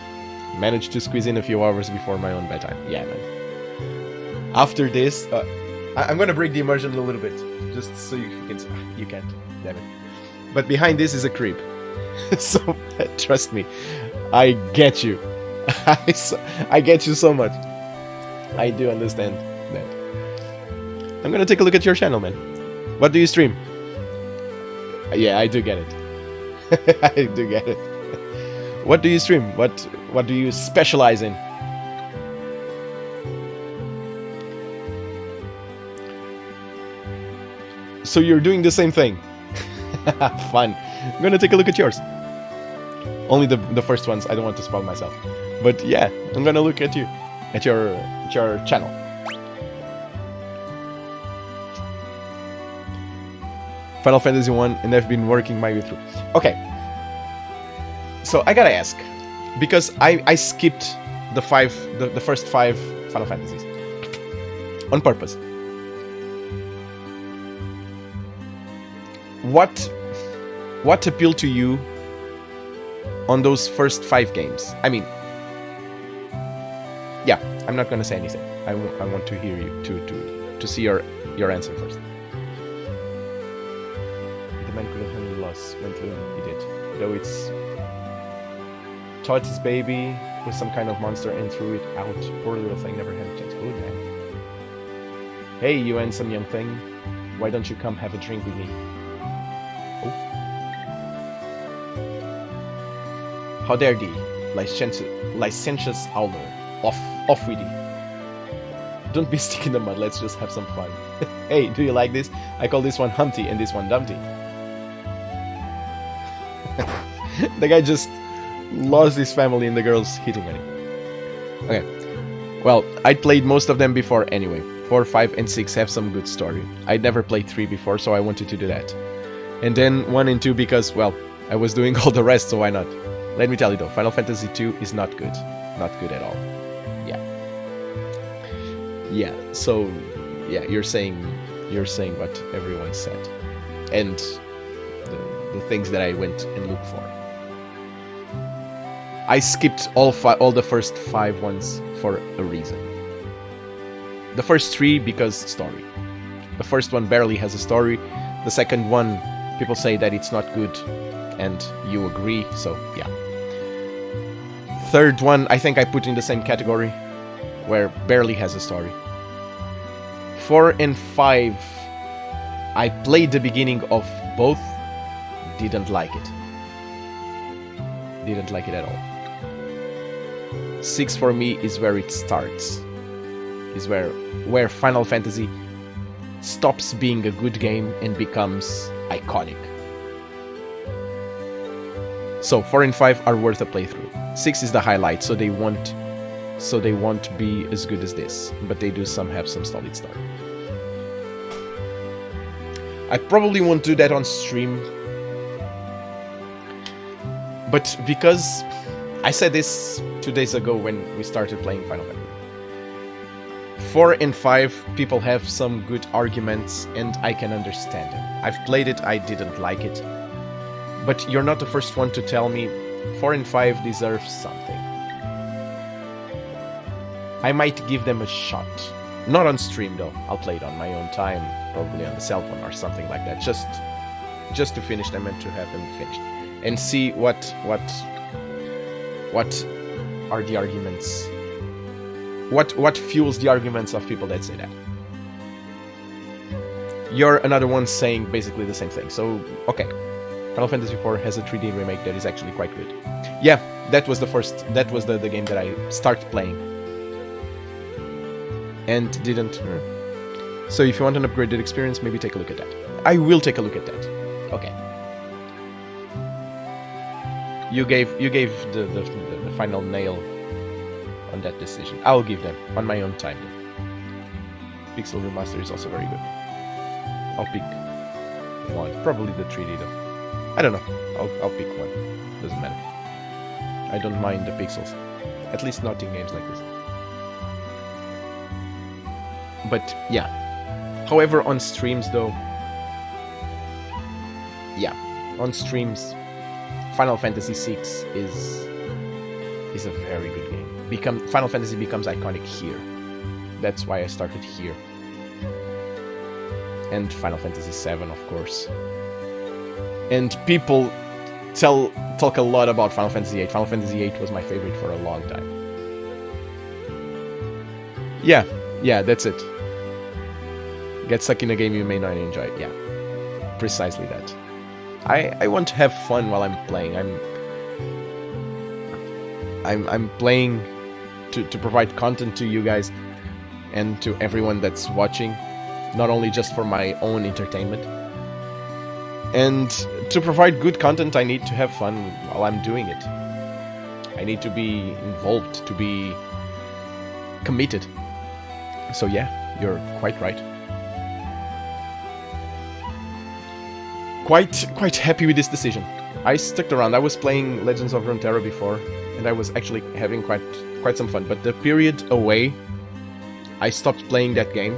Managed to squeeze in a few hours before my own bedtime. Yeah, man. After this, I'm gonna break the immersion a little bit, just so you can. You can't, damn it. But behind this is a crib, so trust me, I get you. I get you so much. I do understand that. I'm gonna take a look at your channel, man. What do you stream? Yeah, I do get it. I do get it. What do you stream? What do you specialize in? So you're doing the same thing. Fun. I'm gonna take a look at yours. Only the first ones. I don't want to spoil myself. But yeah, I'm gonna look at you, at your channel. Final Fantasy 1, and I've been working my way through. Okay. So I gotta ask, because I skipped the first 5 Final Fantasies on purpose. What appealed to you on those first 5 games? I mean, yeah, I'm not gonna say anything. I want to hear you to see your answer first. The man could have handled loss when he did, though it's taught his baby was some kind of monster and threw it out. Poor little thing never had a chance. Good man. Hey, you handsome young thing, why don't you come have a drink with me? Oh. How dare thee, licentious howler. Off with thee. Don't be stick in the mud, let's just have some fun. Hey, do you like this? I call this one Humpty and this one Dumpty. The guy just lost his family and the girl's hitting on him. Okay. Well, I played most of them before anyway. 4, 5, and 6 have some good story. I'd never played 3 before, so I wanted to do that. And then 1 and 2 because, well, I was doing all the rest, so why not? Let me tell you though, Final Fantasy 2 is not good. Not good at all. Yeah. Yeah, so, yeah, you're saying what everyone said. And the things that I went and looked for. I skipped all the first 5 ones for a reason. The first 3 because story. The first one barely has a story. The second one, people say that it's not good, and you agree, so yeah. Third one, I think I put in the same category, where barely has a story. 4 and 5, I played the beginning of both, didn't like it. Didn't like it at all. 6 for me is where it starts. Is where Final Fantasy stops being a good game and becomes iconic. So 4 and 5 are worth a playthrough. 6 is the highlight, so they won't be as good as this, but they do have some solid start. I probably won't do that on stream, but because I said this 2 days ago when we started playing Final Fantasy. 4 and 5, people have some good arguments, and I can understand them. I've played it, I didn't like it. But you're not the first one to tell me 4 and 5 deserve something. I might give them a shot. Not on stream though, I'll play it on my own time, probably on the cell phone or something like that, just to finish them and to have them finished. And see what are the arguments. What fuels the arguments of people that say that? You're another one saying basically the same thing. So, okay. Final Fantasy IV has a 3D remake that is actually quite good. Yeah, that was the game that I started playing. And didn't... So if you want an upgraded experience, maybe take a look at that. I will take a look at that. Okay. You gave the final nail on that decision. I'll give them on my own time. Pixel Remaster is also very good. I'll pick one. Probably the 3D though. I don't know. I'll pick one. Doesn't matter. I don't mind the pixels. At least not in games like this. But yeah. However, on streams though... Yeah. On streams, Final Fantasy VI is a very good game. Final Fantasy becomes iconic here. That's why I started here. And Final Fantasy VII, of course. And people talk a lot about Final Fantasy VIII. Final Fantasy VIII was my favorite for a long time. Yeah, that's it. Get stuck in a game you may not enjoy. Yeah, precisely that. I want to have fun while I'm playing. I'm playing to provide content to you guys and to everyone that's watching, not only just for my own entertainment. And to provide good content, I need to have fun while I'm doing it. I need to be involved, to be committed. So yeah, you're quite right. Quite happy with this decision. I stuck around. I was playing Legends of Runeterra before, and I was actually having quite some fun. But the period away, I stopped playing that game,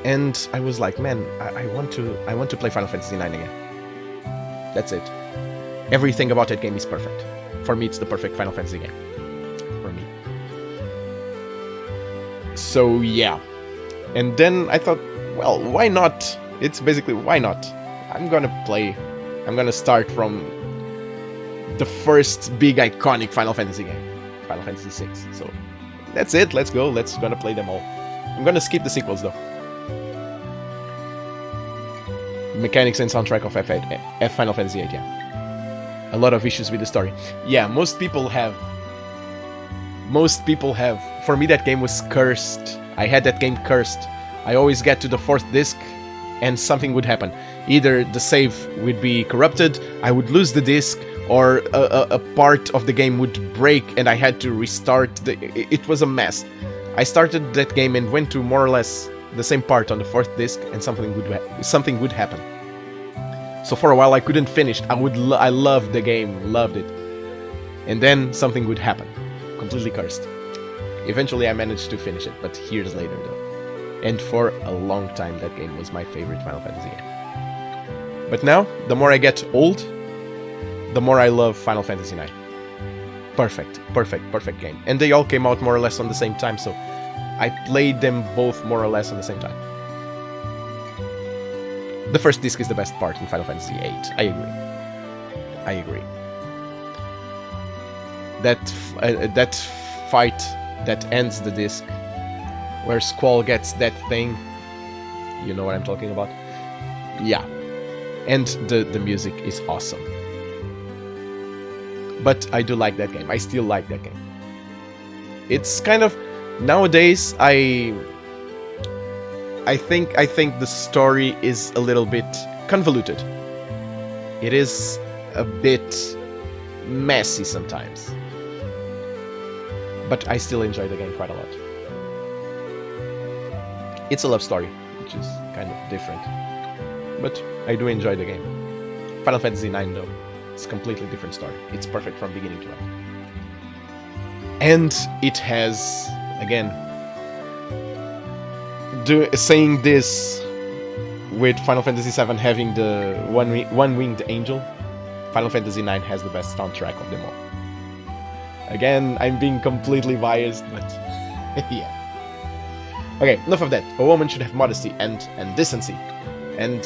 and I was like, man, I want to play Final Fantasy IX again. That's it. Everything about that game is perfect. For me, it's the perfect Final Fantasy game. For me. So yeah, and then I thought, well, why not? It's basically, why not? I'm gonna start from the first big iconic Final Fantasy game, Final Fantasy VI. So that's it, let's go, gonna play them all. I'm gonna skip the sequels though. Mechanics and soundtrack of Final Fantasy VIII, yeah. A lot of issues with the story. Yeah, most people have. For me, that game was cursed. I had that game cursed. I always get to the 4th disc, and something would happen. Either the save would be corrupted, I would lose the disc, or a part of the game would break and I had to restart. It was a mess. I started that game and went to more or less the same part on the 4th disc, and something would happen. So for a while I couldn't finish. I loved the game, loved it. And then something would happen. Completely cursed. Eventually I managed to finish it, but years later though. And for a long time, that game was my favorite Final Fantasy game. But now, the more I get old, the more I love Final Fantasy IX. Perfect game. And they all came out more or less on the same time, so I played them both more or less on the same time. The first disc is the best part in Final Fantasy VIII. I agree. That fight that ends the disc, where Squall gets that thing, you know what I'm talking about? Yeah. And the music is awesome. But I do like that game. I still like that game. It's kind of, nowadays I think the story is a little bit convoluted. It is a bit messy sometimes. But I still enjoy the game quite a lot. It's a love story, which is kind of different. But I do enjoy the game. Final Fantasy IX though, it's a completely different story. It's perfect from beginning to end. And it has, again, saying this with Final Fantasy VII having the one-winged angel, Final Fantasy IX has the best soundtrack of them all. Again, I'm being completely biased, but yeah. Okay, enough of that. A woman should have modesty and decency. And...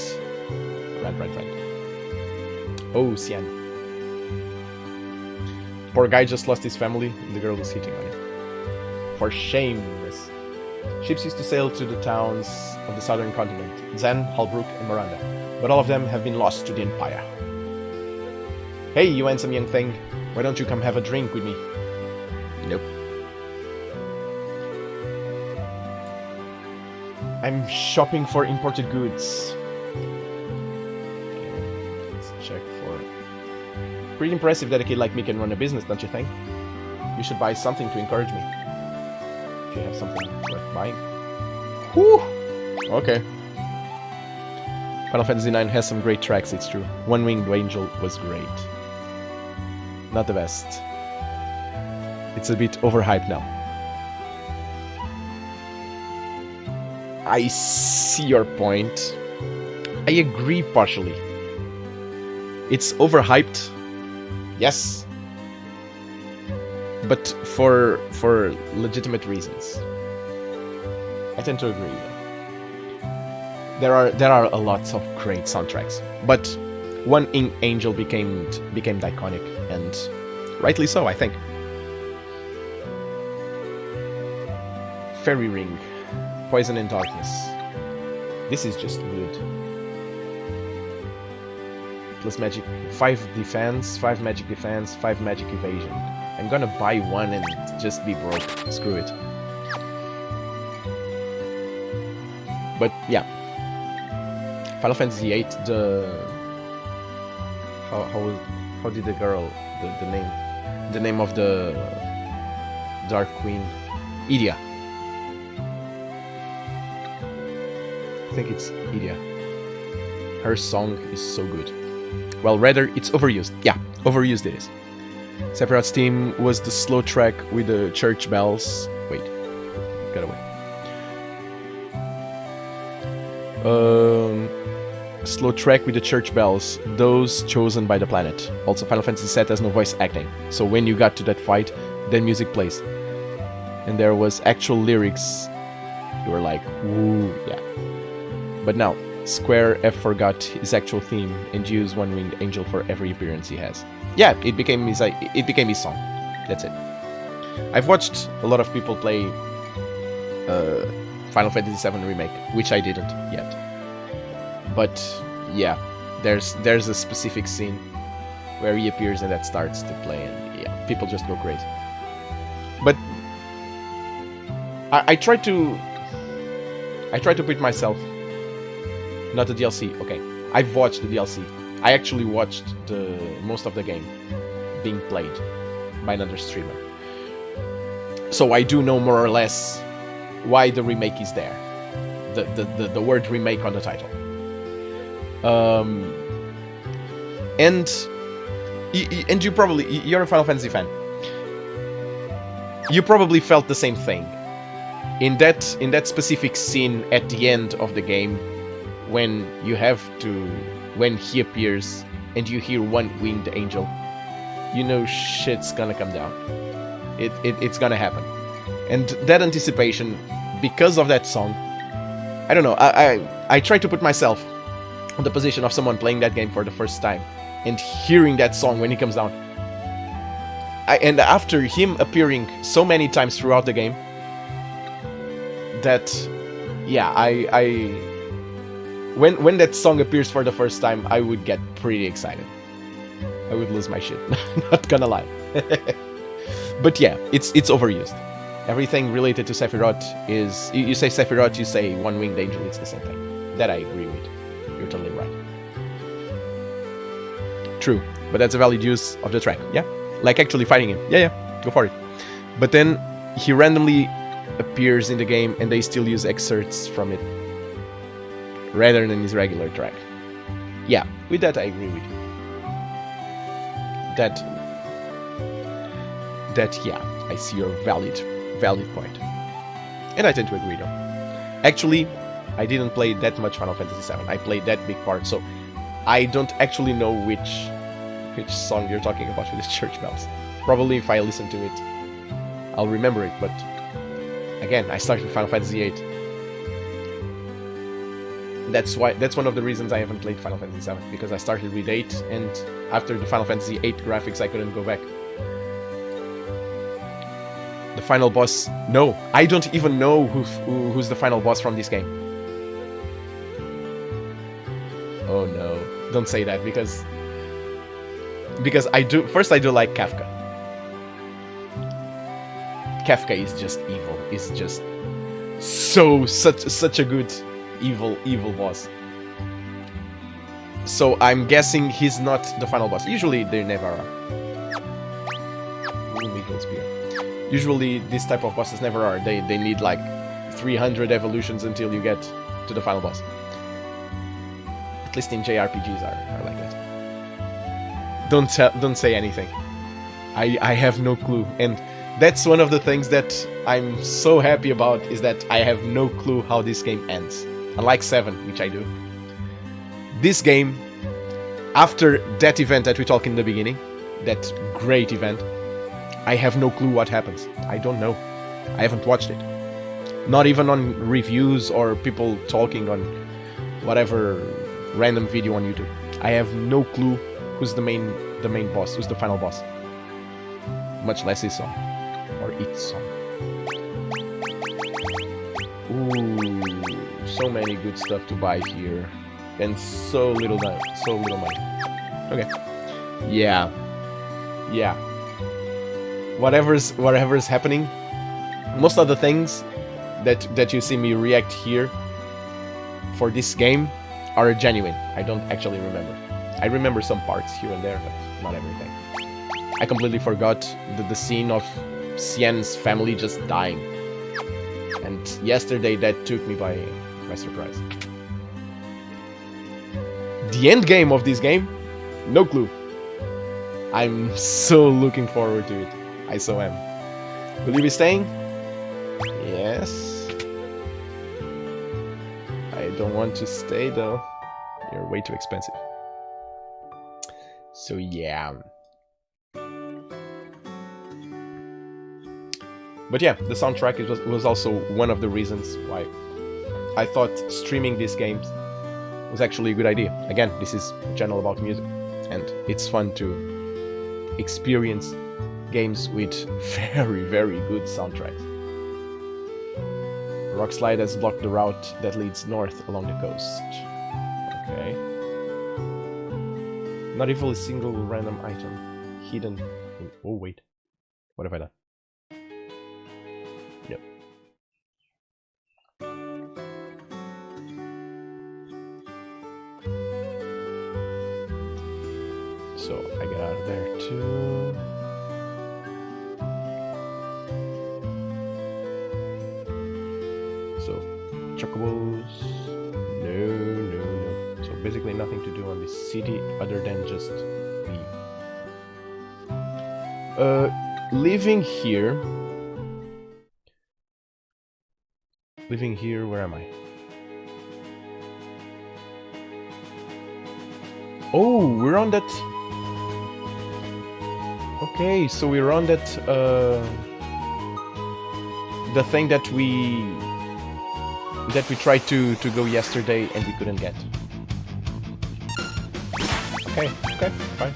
Right. Oh, Cian. Poor guy just lost his family, and the girl was hitting on him. For shame, miss. Ships used to sail to the towns of the southern continent, Zen, Halbrook, and Miranda, but all of them have been lost to the Empire. Hey, you handsome young thing, why don't you come have a drink with me? Nope. I'm shopping for imported goods. Let's check for... Pretty impressive that a kid like me can run a business, don't you think? You should buy something to encourage me. If you have something worth buying. Whew! Okay. Final Fantasy IX has some great tracks, it's true. One Winged Angel was great. Not the best. It's a bit overhyped now. I see your point. I agree partially. It's overhyped, yes, but for legitimate reasons. I tend to agree. There are a lot of great soundtracks, but Angel became iconic, and rightly so, I think. Fairy Ring, Poison and Darkness. This is just good. Plus magic, 5 defense, 5 magic defense, 5 magic evasion. I'm gonna buy one and just be broke. Screw it. But yeah, Final Fantasy VIII. How did the girl the name of the Dark Queen? Idia. I think it's Idia. Her song is so good. Well, rather, it's overused. Yeah, overused it is. Sephiroth's theme was the slow track with the church bells. Wait, got away. Slow track with the church bells, those chosen by the planet. Also, Final Fantasy VII has no voice acting, so when you got to that fight, then music plays. And there was actual lyrics. You were like, ooh, yeah. But now, Square F forgot his actual theme and used One Winged Angel for every appearance he has. Yeah, it became his song. That's it. I've watched a lot of people play Final Fantasy VII Remake, which I didn't yet. But yeah, there's a specific scene where he appears and that starts to play, and yeah, people just go crazy. But I try to put myself. Not the DLC, okay. I've watched the DLC. I actually watched most of the game being played by another streamer. So I do know more or less why the remake is there. The word remake on the title. And you're a Final Fantasy fan. You probably felt the same thing. In that specific scene at the end of the game, when he appears and you hear One Winged Angel, you know shit's gonna come down. It's gonna happen. And that anticipation, because of that song, I don't know, I try to put myself in the position of someone playing that game for the first time and hearing that song when he comes down. And after him appearing so many times throughout the game, that, yeah, when that song appears for the first time, I would get pretty excited. I would lose my shit. Not gonna lie. But yeah, it's overused. Everything related to Sephiroth is... You say Sephiroth, you say One Winged Angel, it's the same thing. That I agree with. You're totally right. True, but that's a valid use of the track, yeah? Like actually fighting him. Yeah, go for it. But then he randomly appears in the game and they still use excerpts from it rather than his regular track. Yeah, with that I agree with you. That yeah, I see your valid point. And I tend to agree though. Actually, I didn't play that much Final Fantasy VII. I played that big part, so I don't actually know which song you're talking about with the church bells. Probably if I listen to it, I'll remember it, but again, I started with Final Fantasy VIII. That's one of the reasons I haven't played Final Fantasy VII, because I started with 8, and after the Final Fantasy VIII graphics, I couldn't go back. The final boss... No, I don't even know who's the final boss from this game. Oh no, don't say that, because I do... First, I do like Kafka. Kafka is just evil. Is just such a good evil boss. So I'm guessing he's not the final boss. Usually they never are. Usually these type of bosses never are. They need like 300 evolutions until you get to the final boss. At least in JRPGs are like that. Don't say anything. I have no clue, and that's one of the things that I'm so happy about, is that I have no clue how this game ends. Unlike 7, which I do. This game, after that event that we talked in the beginning, that great event, I have no clue what happens. I don't know. I haven't watched it. Not even on reviews or people talking on whatever random video on YouTube. I have no clue who's the main boss, who's the final boss. Much less his song. Or its song. Ooh, so many good stuff to buy here. And so little money. Okay. Yeah. Yeah. Whatever's happening, most of the things that you see me react here for this game are genuine. I don't actually remember. I remember some parts here and there, but not everything. I completely forgot the scene of Cien's family just dying. And yesterday that took me by surprise. The end game of this game? No clue. I'm so looking forward to it. I so am. Will you be staying? Yes. I don't want to stay though. You're way too expensive. So yeah. But yeah, the soundtrack was also one of the reasons why I thought streaming these games was actually a good idea. Again, this is a channel about music, and it's fun to experience games with very, very good soundtracks. Rockslide has blocked the route that leads north along the coast. Okay. Not even a single random item hidden in... Oh, wait. What have I done? Yep. So, I get out of there too. So, chocobos. No. So basically nothing to do on this city other than just leave. Living here, where am I? Oh, we're on that... Okay, so we're on that, the thing that we tried to go yesterday and we couldn't get. Okay, fine.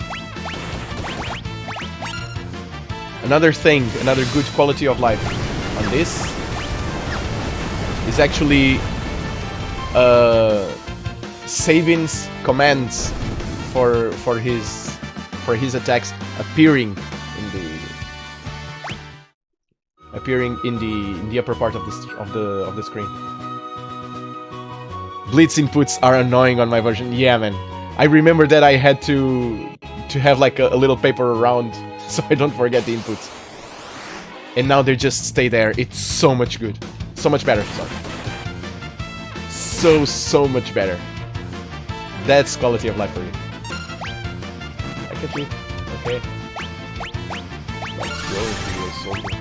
Another thing, another good quality of life on this is actually Sabin's commands for his attacks appearing in the upper part of the screen. Blitz inputs are annoying on my version. Yeah, man. I remember that I had to have like a little paper around so I don't forget the inputs. And now they just stay there. It's so much good. So much better, sorry. So much better. That's quality of life for you. I get you. Okay. Let's go to your soldier.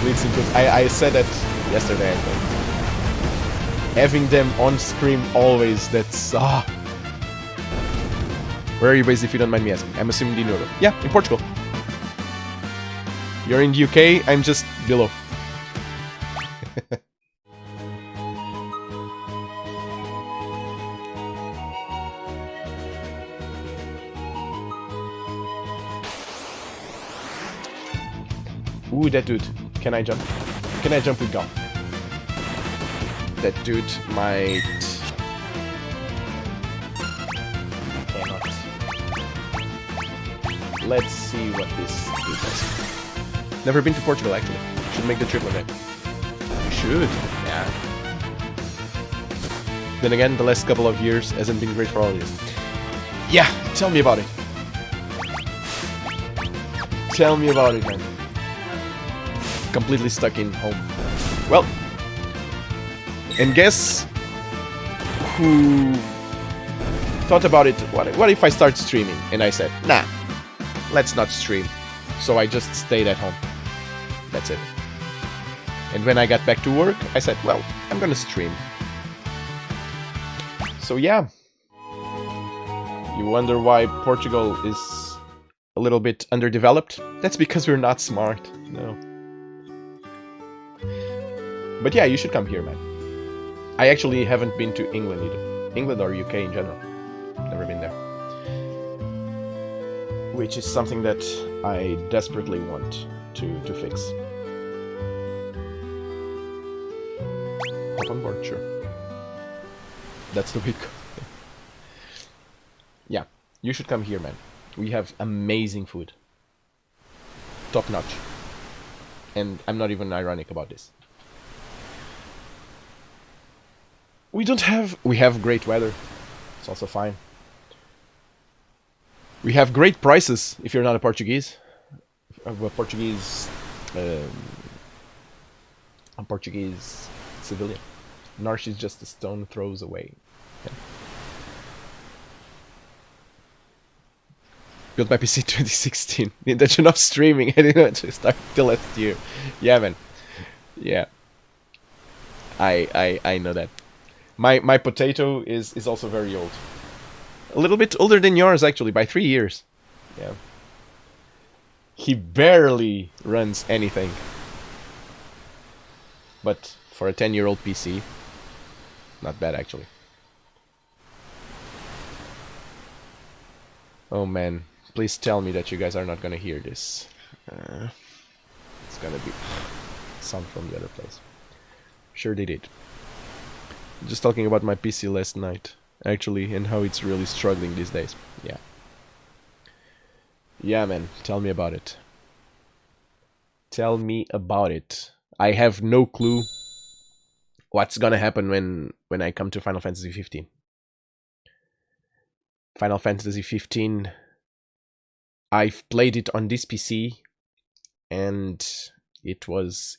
Blitz inputs. I said that yesterday, I think. Having them on screen always, that's... Where are you based if you don't mind me asking? I'm assuming the Euro. Yeah, in Portugal. You're in the UK, I'm just below. Ooh, that dude. Can I jump? Can I jump with Gal? That dude might... Cannot. Let's see what this dude does. Never been to Portugal, actually. Should make the trip one day. You should. Yeah. Then again, the last couple of years hasn't been great for all of you. Yeah, tell me about it. Tell me about it, man. Completely stuck in home. Well, and guess who thought about it? What if I start streaming? And I said, nah, let's not stream. So I just stayed at home. That's it. And when I got back to work, I said, well, I'm gonna stream. So yeah. You wonder why Portugal is a little bit underdeveloped? That's because we're not smart. No. But yeah, you should come here, man. I actually haven't been to England either. England or UK in general. Never been there. Which is something that I desperately want to fix. Hop on board, sure. That's the week. Yeah, you should come here, man. We have amazing food. Top notch. And I'm not even ironic about this. We have great weather. It's also fine. We have great prices if you're not a Portuguese. A Portuguese civilian. Narsh is just a stone throws away. Yeah. Built my PC 2016. The intention of streaming. I didn't want to start till last year. Yeah, man. Yeah. I know that. My potato is also very old. A little bit older than yours, actually, by 3 years. Yeah. He barely runs anything. But for a 10-year-old PC, not bad, actually. Oh, man. Please tell me that you guys are not gonna hear this. It's gonna be sound from the other place. Sure they did. Just talking about my PC last night, actually, and how it's really struggling these days. Yeah. Yeah, man. Tell me about it. Tell me about it. I have no clue what's gonna happen when I come to Final Fantasy 15. Final Fantasy 15, I've played it on this PC, and it was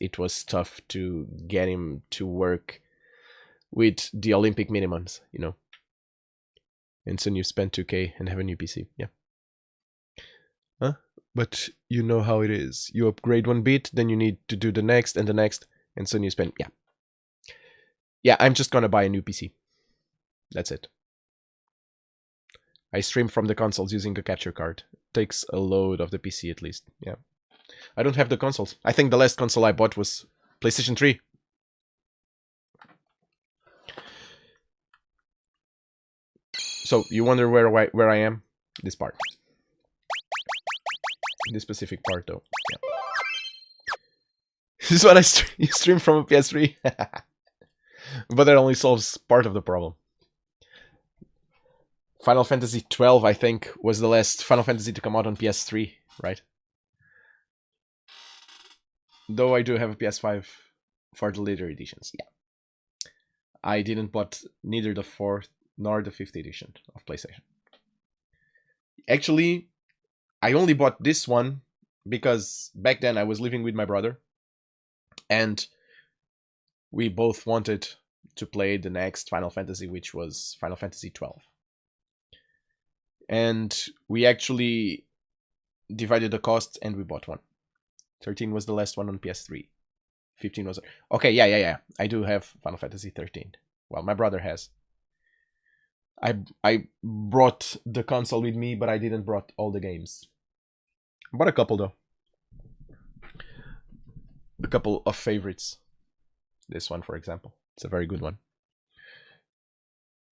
tough to get him to work with the Olympic minimums, you know. And soon you spend 2K and have a new PC. Yeah. Huh? But you know how it is. You upgrade one bit, then you need to do the next, and soon you spend... Yeah. Yeah, I'm just gonna buy a new PC. That's it. I stream from the consoles using a capture card. Takes a load of the PC at least. Yeah. I don't have the consoles. I think the last console I bought was PlayStation 3. So, you wonder where I am? This part. This specific part, though. Yeah. This is what I stream from a PS3. But that only solves part of the problem. Final Fantasy 12, I think, was the last Final Fantasy to come out on PS3, right? Though I do have a PS5 for the later editions, yeah. I didn't bought neither the 4th nor the 5th edition of PlayStation. Actually, I only bought this one because back then I was living with my brother, and we both wanted to play the next Final Fantasy, which was Final Fantasy 12. And we actually divided the costs and we bought one. 13 was the last one on PS3. 15 was... Okay, yeah. I do have Final Fantasy 13. Well, my brother has. I brought the console with me, but I didn't brought all the games. Bought a couple, though. A couple of favorites. This one, for example. It's a very good one.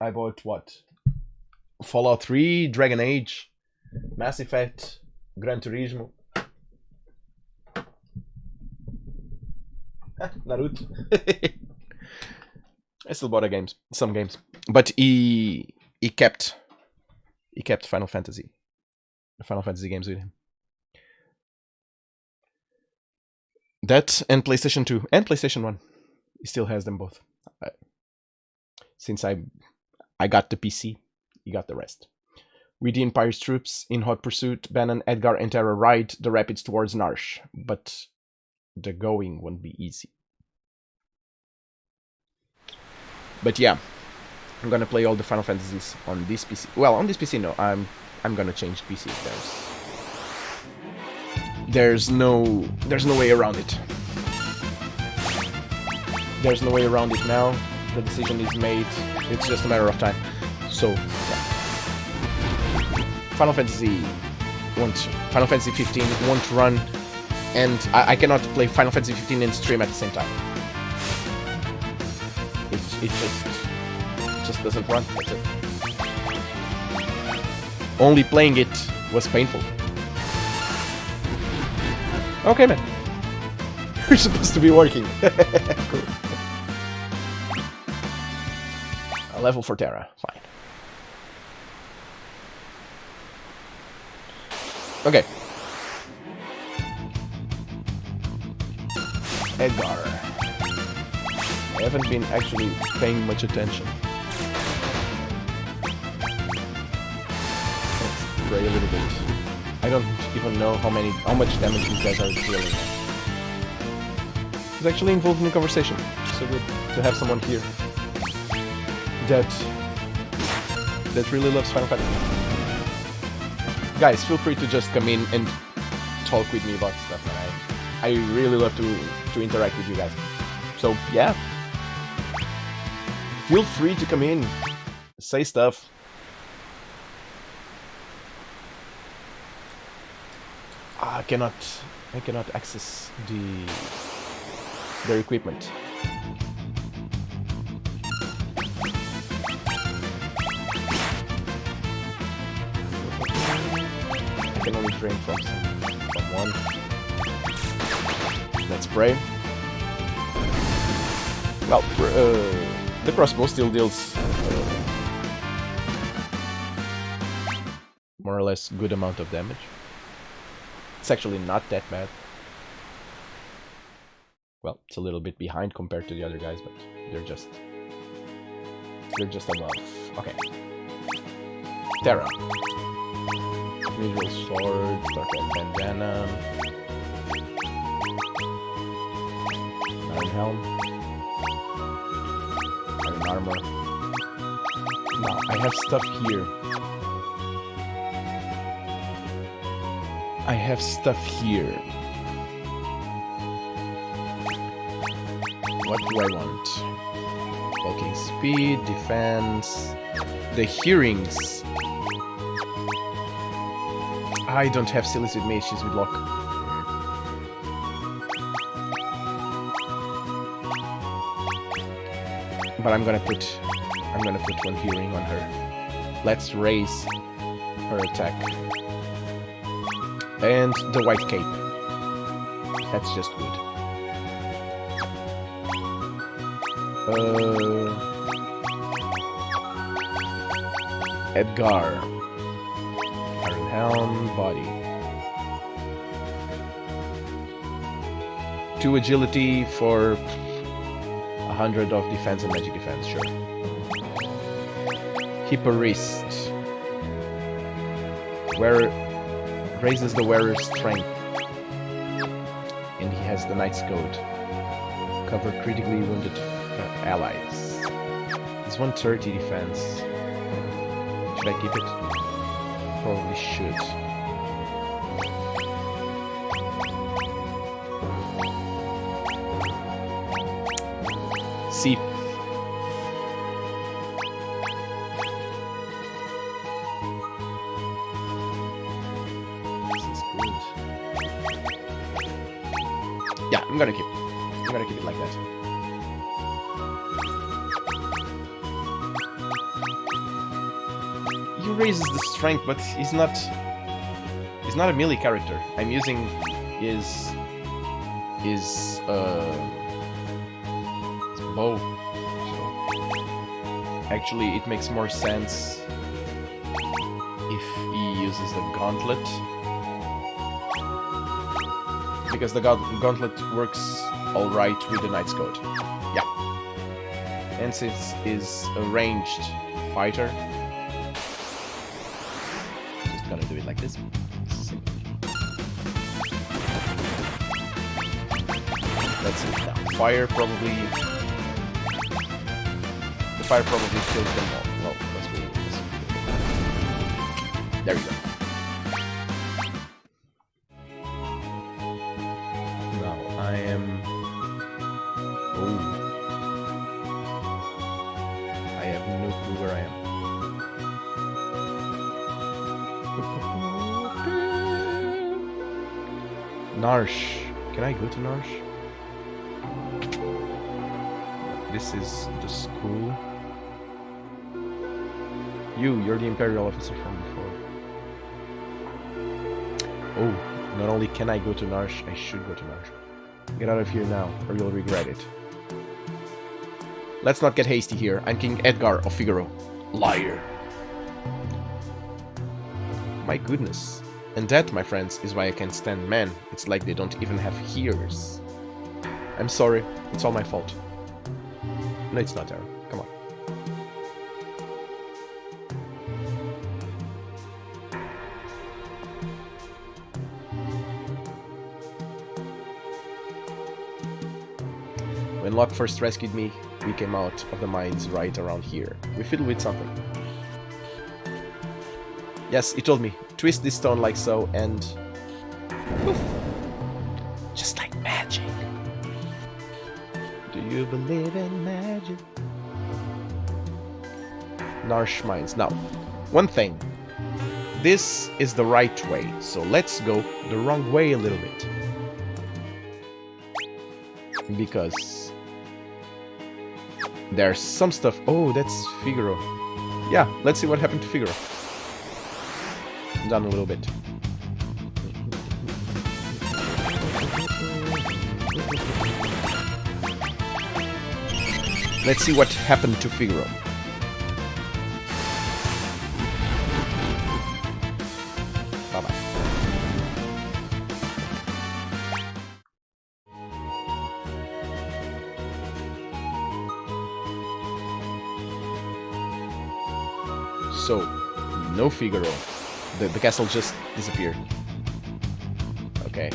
I bought what? Fallout 3, Dragon Age, Mass Effect, Gran Turismo. Naruto. I still bought some games. But he kept Final Fantasy. The Final Fantasy games with him. That and PlayStation 2 and PlayStation 1. He still has them both. Since I got the PC, he got the rest. With the Empire's troops in hot pursuit, Bannon, Edgar, and Terra ride the rapids towards Narsh, but the going won't be easy. But yeah, I'm gonna play all the Final Fantasies on this PC. Well, on this PC, no, I'm gonna change PC. There's no way around it. There's no way around it now. The decision is made. It's just a matter of time. So, yeah. Final Fantasy 15 won't run, and I cannot play Final Fantasy 15 and stream at the same time. it just doesn't run. That's it. Only playing it was painful. Okay, man. You're supposed to be working. Cool. A level for Terra. Fine. Okay. Edgar. I haven't been actually paying much attention. Let's pray a little bit. I don't even know how much damage these guys are dealing. It's actually involved in the conversation. So good to have someone here that really loves Final Fantasy. Guys, feel free to just come in and talk with me about stuff, man. I really love to interact with you guys. So yeah, feel free to come in, say stuff. I cannot access their equipment. I can only drain from one. Let's pray. Well, the crossbow still deals more or less good amount of damage. It's actually not that bad. Well, it's a little bit behind compared to the other guys, but they're just above. Okay. Terra. Visual sword, Starcraft bandana. Iron helm. Iron armor. Now, I have stuff here. What do I want? Walking speed, defense, the hearings. I don't have Sillicid Mages with lock. But I'm gonna put one hearing on her. Let's raise her attack. And the white cape. That's just good. Edgar. Iron helm, body. 2 agility for 100 of defense and magic defense, sure. Hipperist. Raises the wearer's strength. And he has the Knight's Code. Cover critically wounded allies. It's 130 defense. Should I keep it? Probably should. See. This is good. Yeah, I'm gonna keep it like that. He raises the strength, but he's not a melee character. I'm using his bow. So actually it makes more sense if he uses the gauntlet, because the gauntlet works alright with the Knight's Code. Yeah. And since he's a ranged fighter, just gonna do it like this. Let's see now. Fire probably kills them all. Well, let's go. There we go. Now I am. Oh, I have no clue where I am. Narsh. Can I go to Narsh? this is the school. You're the Imperial officer from before. Oh, not only can I go to Narsh, I should go to Narsh. Get out of here now, or you'll regret it. Let's not get hasty here. I'm King Edgar of Figaro. Liar. My goodness. And that, my friends, is why I can't stand men. It's like they don't even have ears. I'm sorry. It's all my fault. No, it's not, Aaron. Come on. When Locke first rescued me, we came out of the mines right around here. We fiddled with something. Yes, he told me. Twist this stone like so and... Poof. Just like magic. Do you believe in magic? Narsh mines. Now, one thing. This is the right way, so let's go the wrong way a little bit. Because there's some stuff... Oh, that's Figaro. Yeah, let's see what happened to Figaro. Down a little bit. Let's see what happened to Figaro. Bye-bye. So, no Figaro. The castle just disappeared. Okay.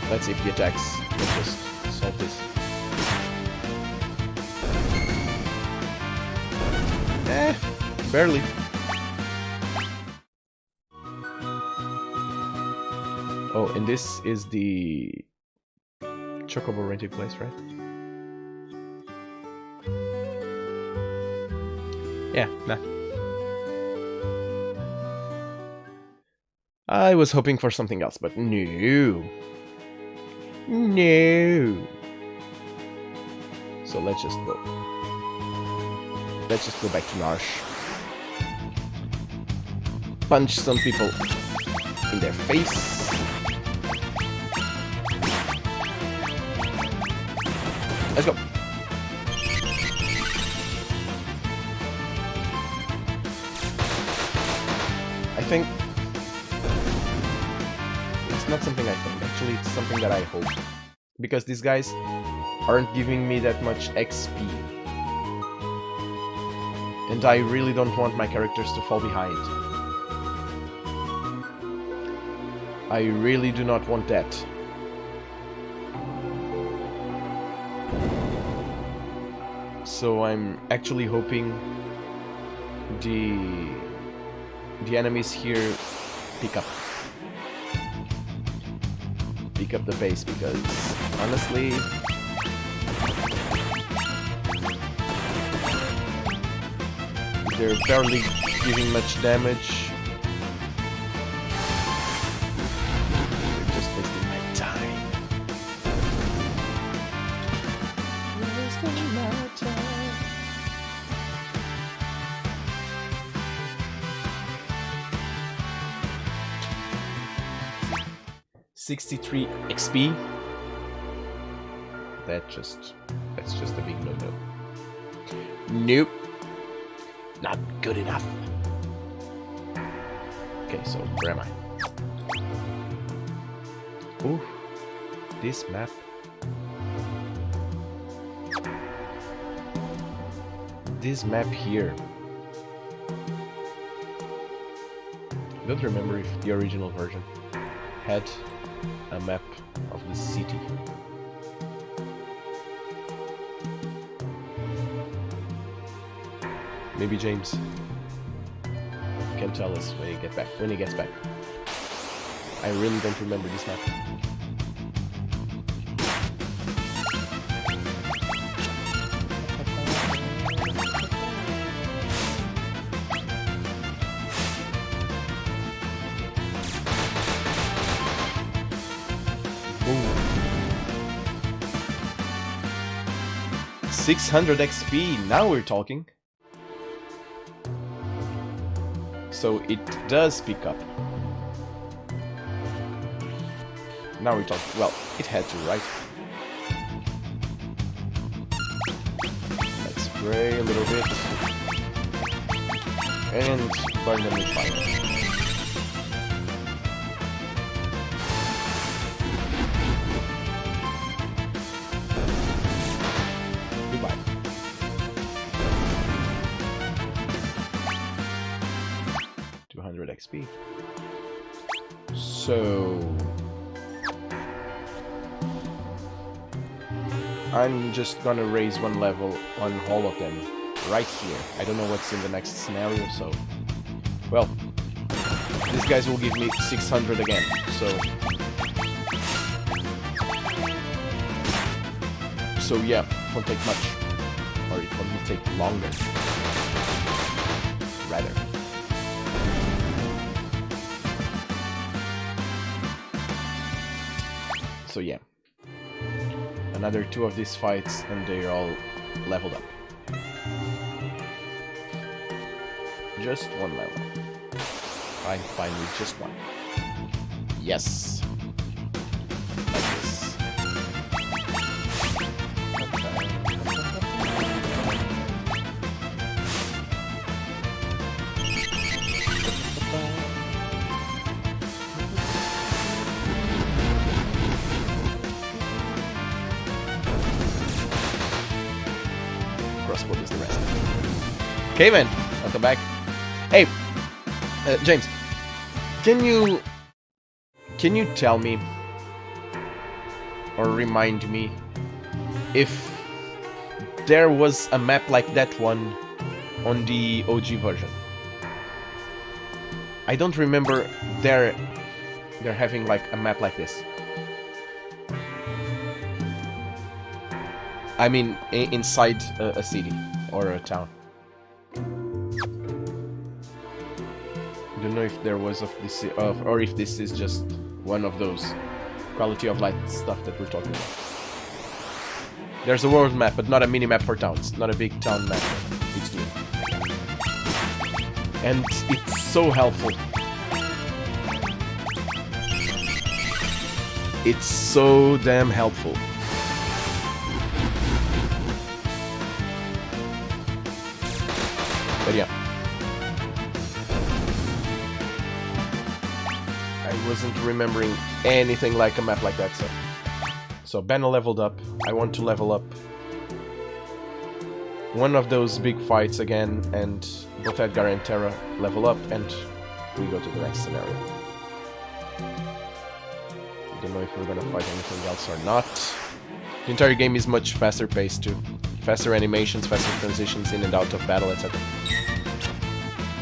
Let's see if the attacks will just solve this. Barely. Oh, and this is the Chocobo rented place, right? Yeah, nah. I was hoping for something else, but no. No. So let's just go. Let's just go back to Narsh. Punch some people in their face. Let's go. I think it's not something I think. Actually, it's something that I hope. Because these guys aren't giving me that much XP. And I really don't want my characters to fall behind. I really do not want that. So I'm actually hoping the enemies here pick up the pace, because honestly they're barely giving much damage. They're just wasting my time. Wasting my time. 63 XP. That's just a big no-no. Nope. Not good enough. Okay, so where am I? Ooh, this map. This map here. I don't remember if the original version had a map of the city. Maybe James can tell us when he gets back. I really don't remember this map. 600 XP, now we're talking. So it does pick up. Now we're talking. Well, it had to, right? Let's spray a little bit. And burn them with fire. Goodbye. XP. So I'm just gonna raise one level on all of them right here. I don't know what's in the next scenario, so well, these guys will give me 600 again, so yeah, it won't take much, or it won't take longer rather. So yeah, another 2 of these fights and they're all leveled up. Just 1 level. I'm fine with just 1. Yes. Like this. Crossbow is the rest. Okay, man. Welcome back. Hey, James, can you tell me or remind me if there was a map like that one on the OG version? I don't remember they're having like a map like this. I mean, inside a city or a town. I don't know if there was of this, or if this is just one of those quality of life stuff that we're talking about. There's a world map, but not a mini map for towns, not a big town map. It's new, and it's so helpful. It's so damn helpful. But yeah. I wasn't remembering anything like a map like that, so Banner leveled up. I want to level up one of those big fights again, and both Edgar and Terra level up, and we go to the next scenario. I don't know if we're gonna fight anything else or not. The entire game is much faster paced too. Faster animations, faster transitions in and out of battle, etc.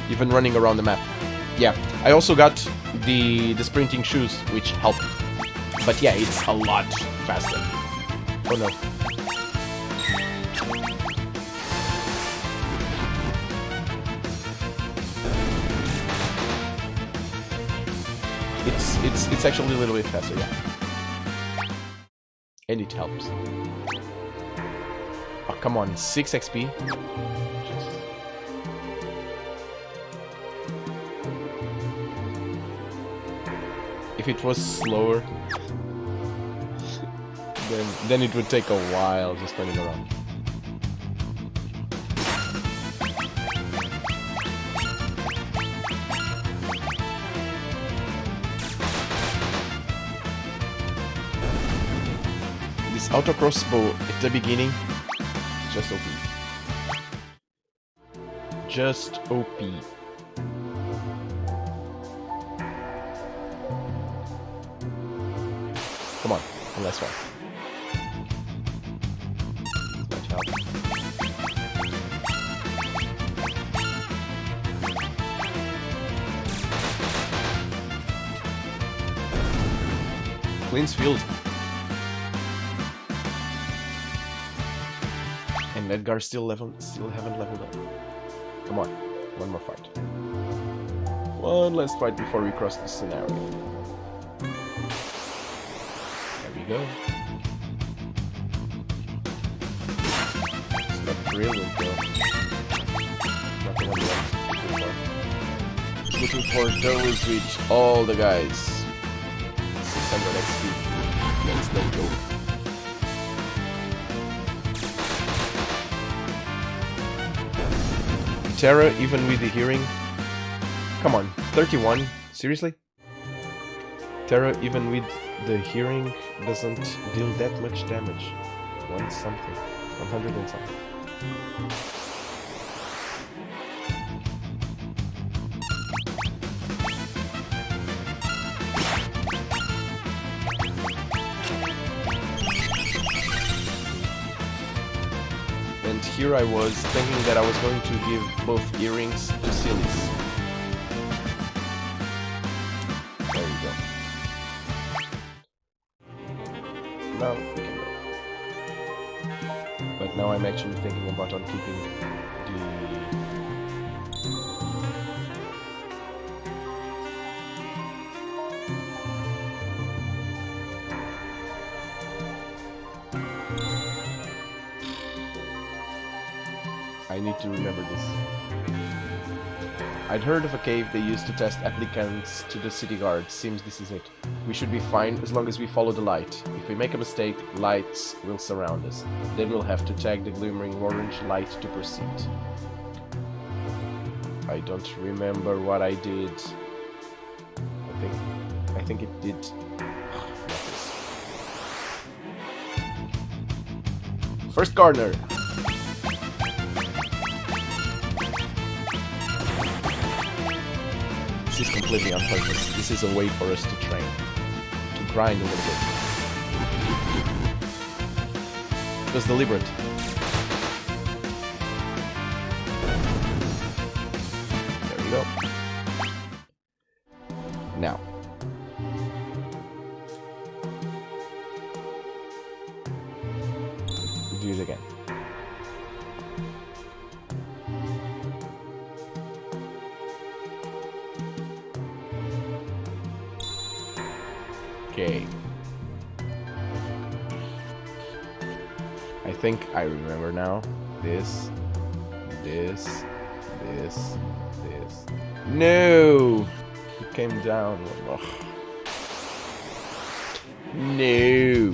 Even running around the map. Yeah, I also got the sprinting shoes, which help. But yeah, it's a lot faster. Oh no. It's actually a little bit faster, yeah. And it helps. Oh, come on, 6 XP? If it was slower, then it would take a while just running around. This auto crossbow at the beginning, just OP. Just OP. Come on, one last one. That helps. Cleans field. And Edgar still haven't leveled up. Come on, one more fight. One last fight before we cross this scenario. There we go. brilliant though. Nothing I'm looking for those with all the guys. 600 XP. Let's let go. Terra, even with the hearing? Come on, 31? Seriously? Terra, even with the hearing, doesn't deal that much damage. 1 something. 100 and something. And here I was thinking that I was going to give both earrings to Sillies. There we go. Now we can go. But now I'm actually thinking about on keeping the... I need to remember this. I'd heard of a cave they used to test applicants to the city guard. Seems this is it. We should be fine as long as we follow the light. If we make a mistake, lights will surround us. Then we'll have to tag the glimmering orange light to proceed. I don't remember what I did. I think it did. First gardener. This is completely on purpose. This is a way for us to train. To grind a little bit. It was deliberate. There we go. Now. Do it again. Okay. I think I remember now. This. No! It came down. Ugh. No!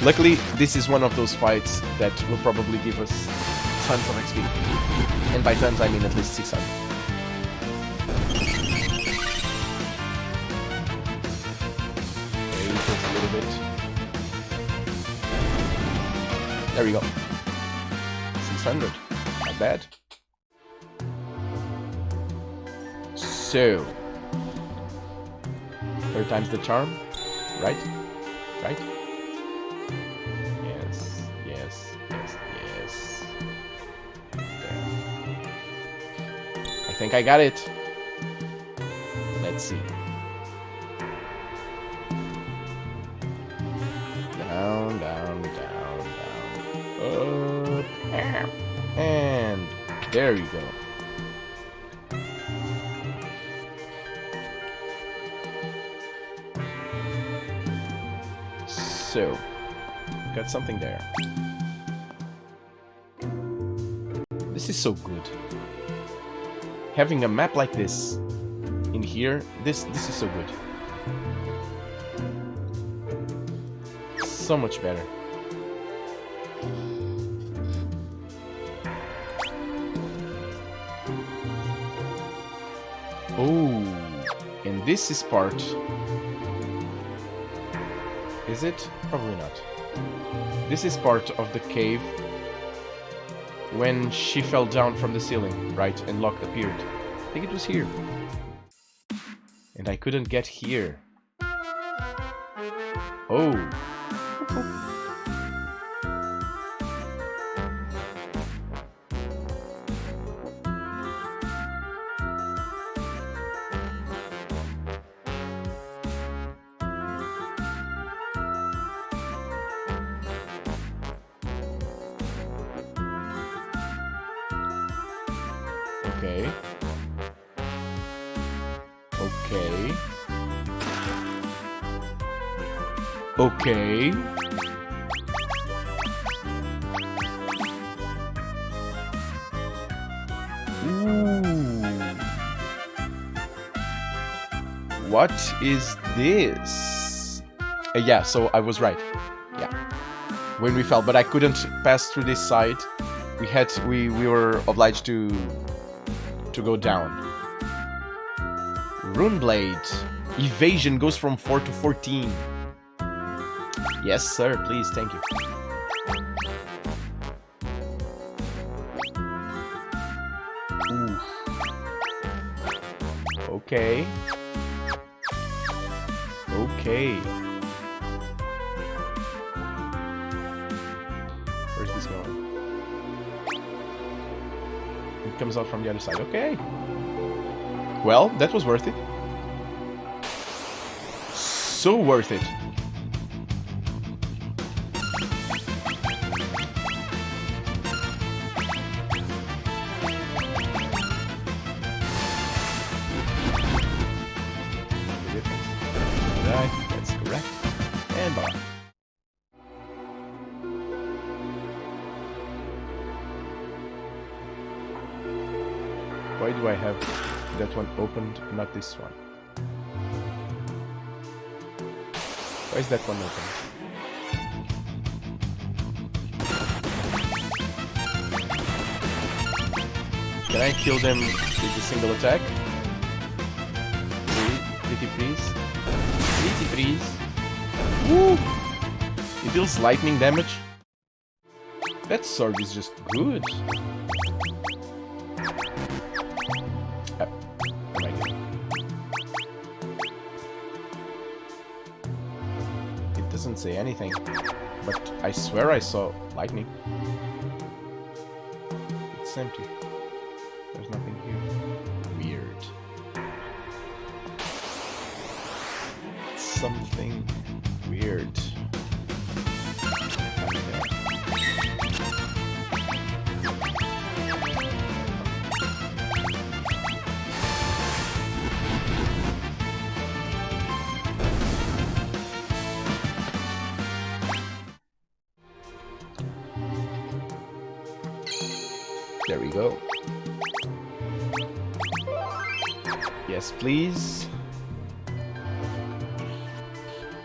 Luckily, this is one of those fights that will probably give us tons of XP. And by tons, I mean at least 600. Okay, just a little bit. There we go. 600. Not bad. So. 3rd time's the charm. Right? Right? Yes. I think I got it. Let's see. Down. Up. And there you go. So, got something there. This is so good. Having a map like this in here, this is so good. So much better. Oh, and this is part. Is it? Probably not. This is part of the cave when she fell down from the ceiling, right? And Locke appeared. I think it was here. And I couldn't get here. Oh. Okay. Okay. Ooh. What is this? Yeah, so I was right. Yeah. When we fell, but I couldn't pass through this side. We were obliged to go down. Runeblade. Evasion goes from 4 to 14. Yes, sir. Please, thank you. Ooh. Okay. Okay. Where's this going? It comes out from the other side. Okay. Well, that was worth it. So worth it. Right, that's correct. And bye. Why do I have that one opened, not this one? Why is that one open? Can I kill them with a single attack? Pretty please. Pretty please. Woo! It deals lightning damage. That sword is just good. What am I doing? It doesn't say anything, but I swear I saw lightning. It's empty. There's nothing here. Weird. Something weird. There we go. Yes, please.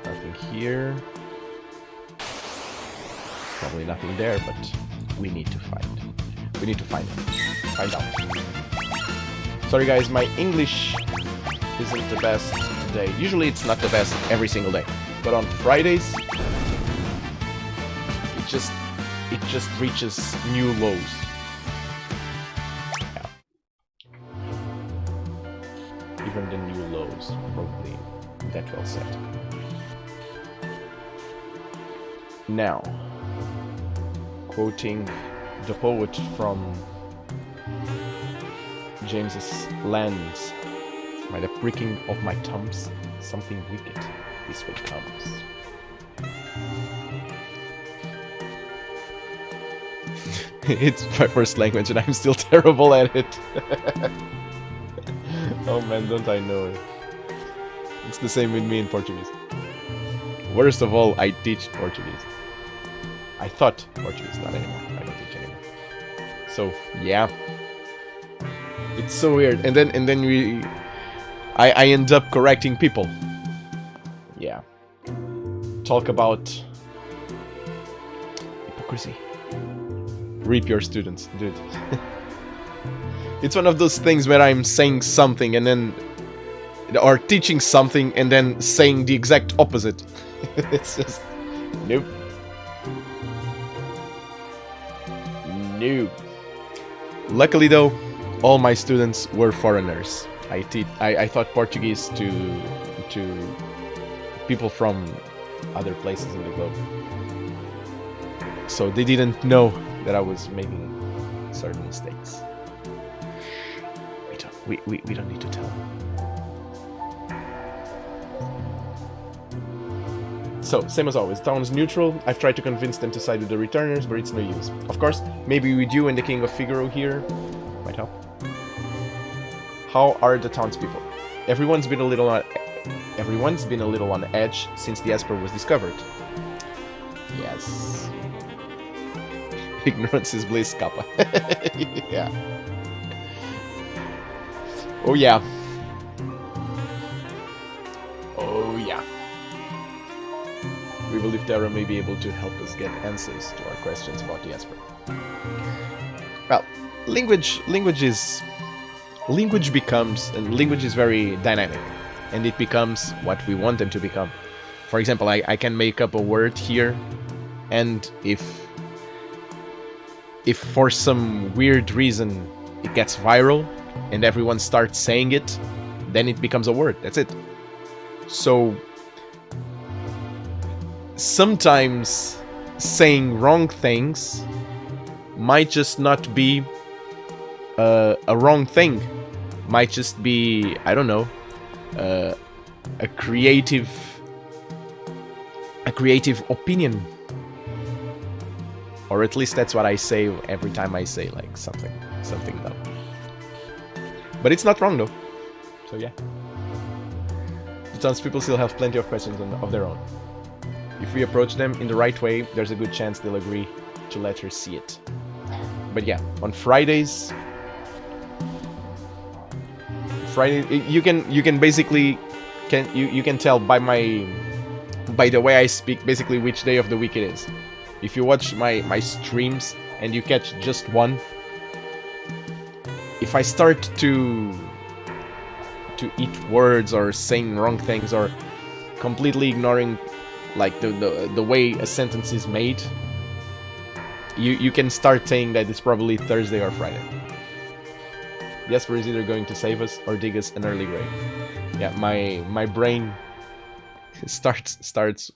Nothing here. Probably nothing there, but we need to find. We need to find it. Find out. Sorry guys, my English isn't the best today. Usually it's not the best every single day. But on Fridays, it just reaches new lows. Even the new lows, probably that well said. Now, quoting the poet from James's Lands, by the pricking of my thumbs, something wicked this way comes. It's my first language and I'm still terrible at it. Oh man, don't I know it. It's the same with me in Portuguese. Worst of all, I teach Portuguese. I thought Portuguese, not anymore. I don't teach anymore. So, yeah. It's so weird. And then I end up correcting people. Yeah. Talk about hypocrisy. Reap your students, dude. It's one of those things where I'm saying something and then... or teaching something and then saying the exact opposite. It's just... nope. Nope. Luckily though, all my students were foreigners. I taught Portuguese to people from other places in the globe. So they didn't know that I was making certain mistakes. We don't need to tell them. So, same as always, town's neutral. I've tried to convince them to side with the returners, but it's no use. Of course, maybe with you and the King of Figaro here might help. How are the townspeople? Everyone's been a little Everyone's been a little on edge since the Esper was discovered. Yes. Ignorance is bliss, Kappa. Yeah. Oh yeah. Oh yeah. We believe Terra may be able to help us get answers to our questions about the Esper. Well, language becomes, and language is very dynamic, and it becomes what we want them to become. For example, I can make up a word here, and if for some weird reason it gets viral and everyone starts saying it, then it becomes a word. That's it. So sometimes saying wrong things might just not be a wrong thing. Might just be, I don't know, a creative opinion. Or at least that's what I say every time I say like something dumb. But it's not wrong though. So yeah. The townspeople still have plenty of questions of their own. If we approach them in the right way, there's a good chance they'll agree to let her see it. But yeah, on Fridays, you can basically you can tell by the way I speak basically which day of the week it is. If you watch my streams and you catch just one, if I start to eat words or saying wrong things or completely ignoring like the way a sentence is made, you can start saying that it's probably Thursday or Friday. The Esper is either going to save us or dig us an early grave. Yeah, my brain starts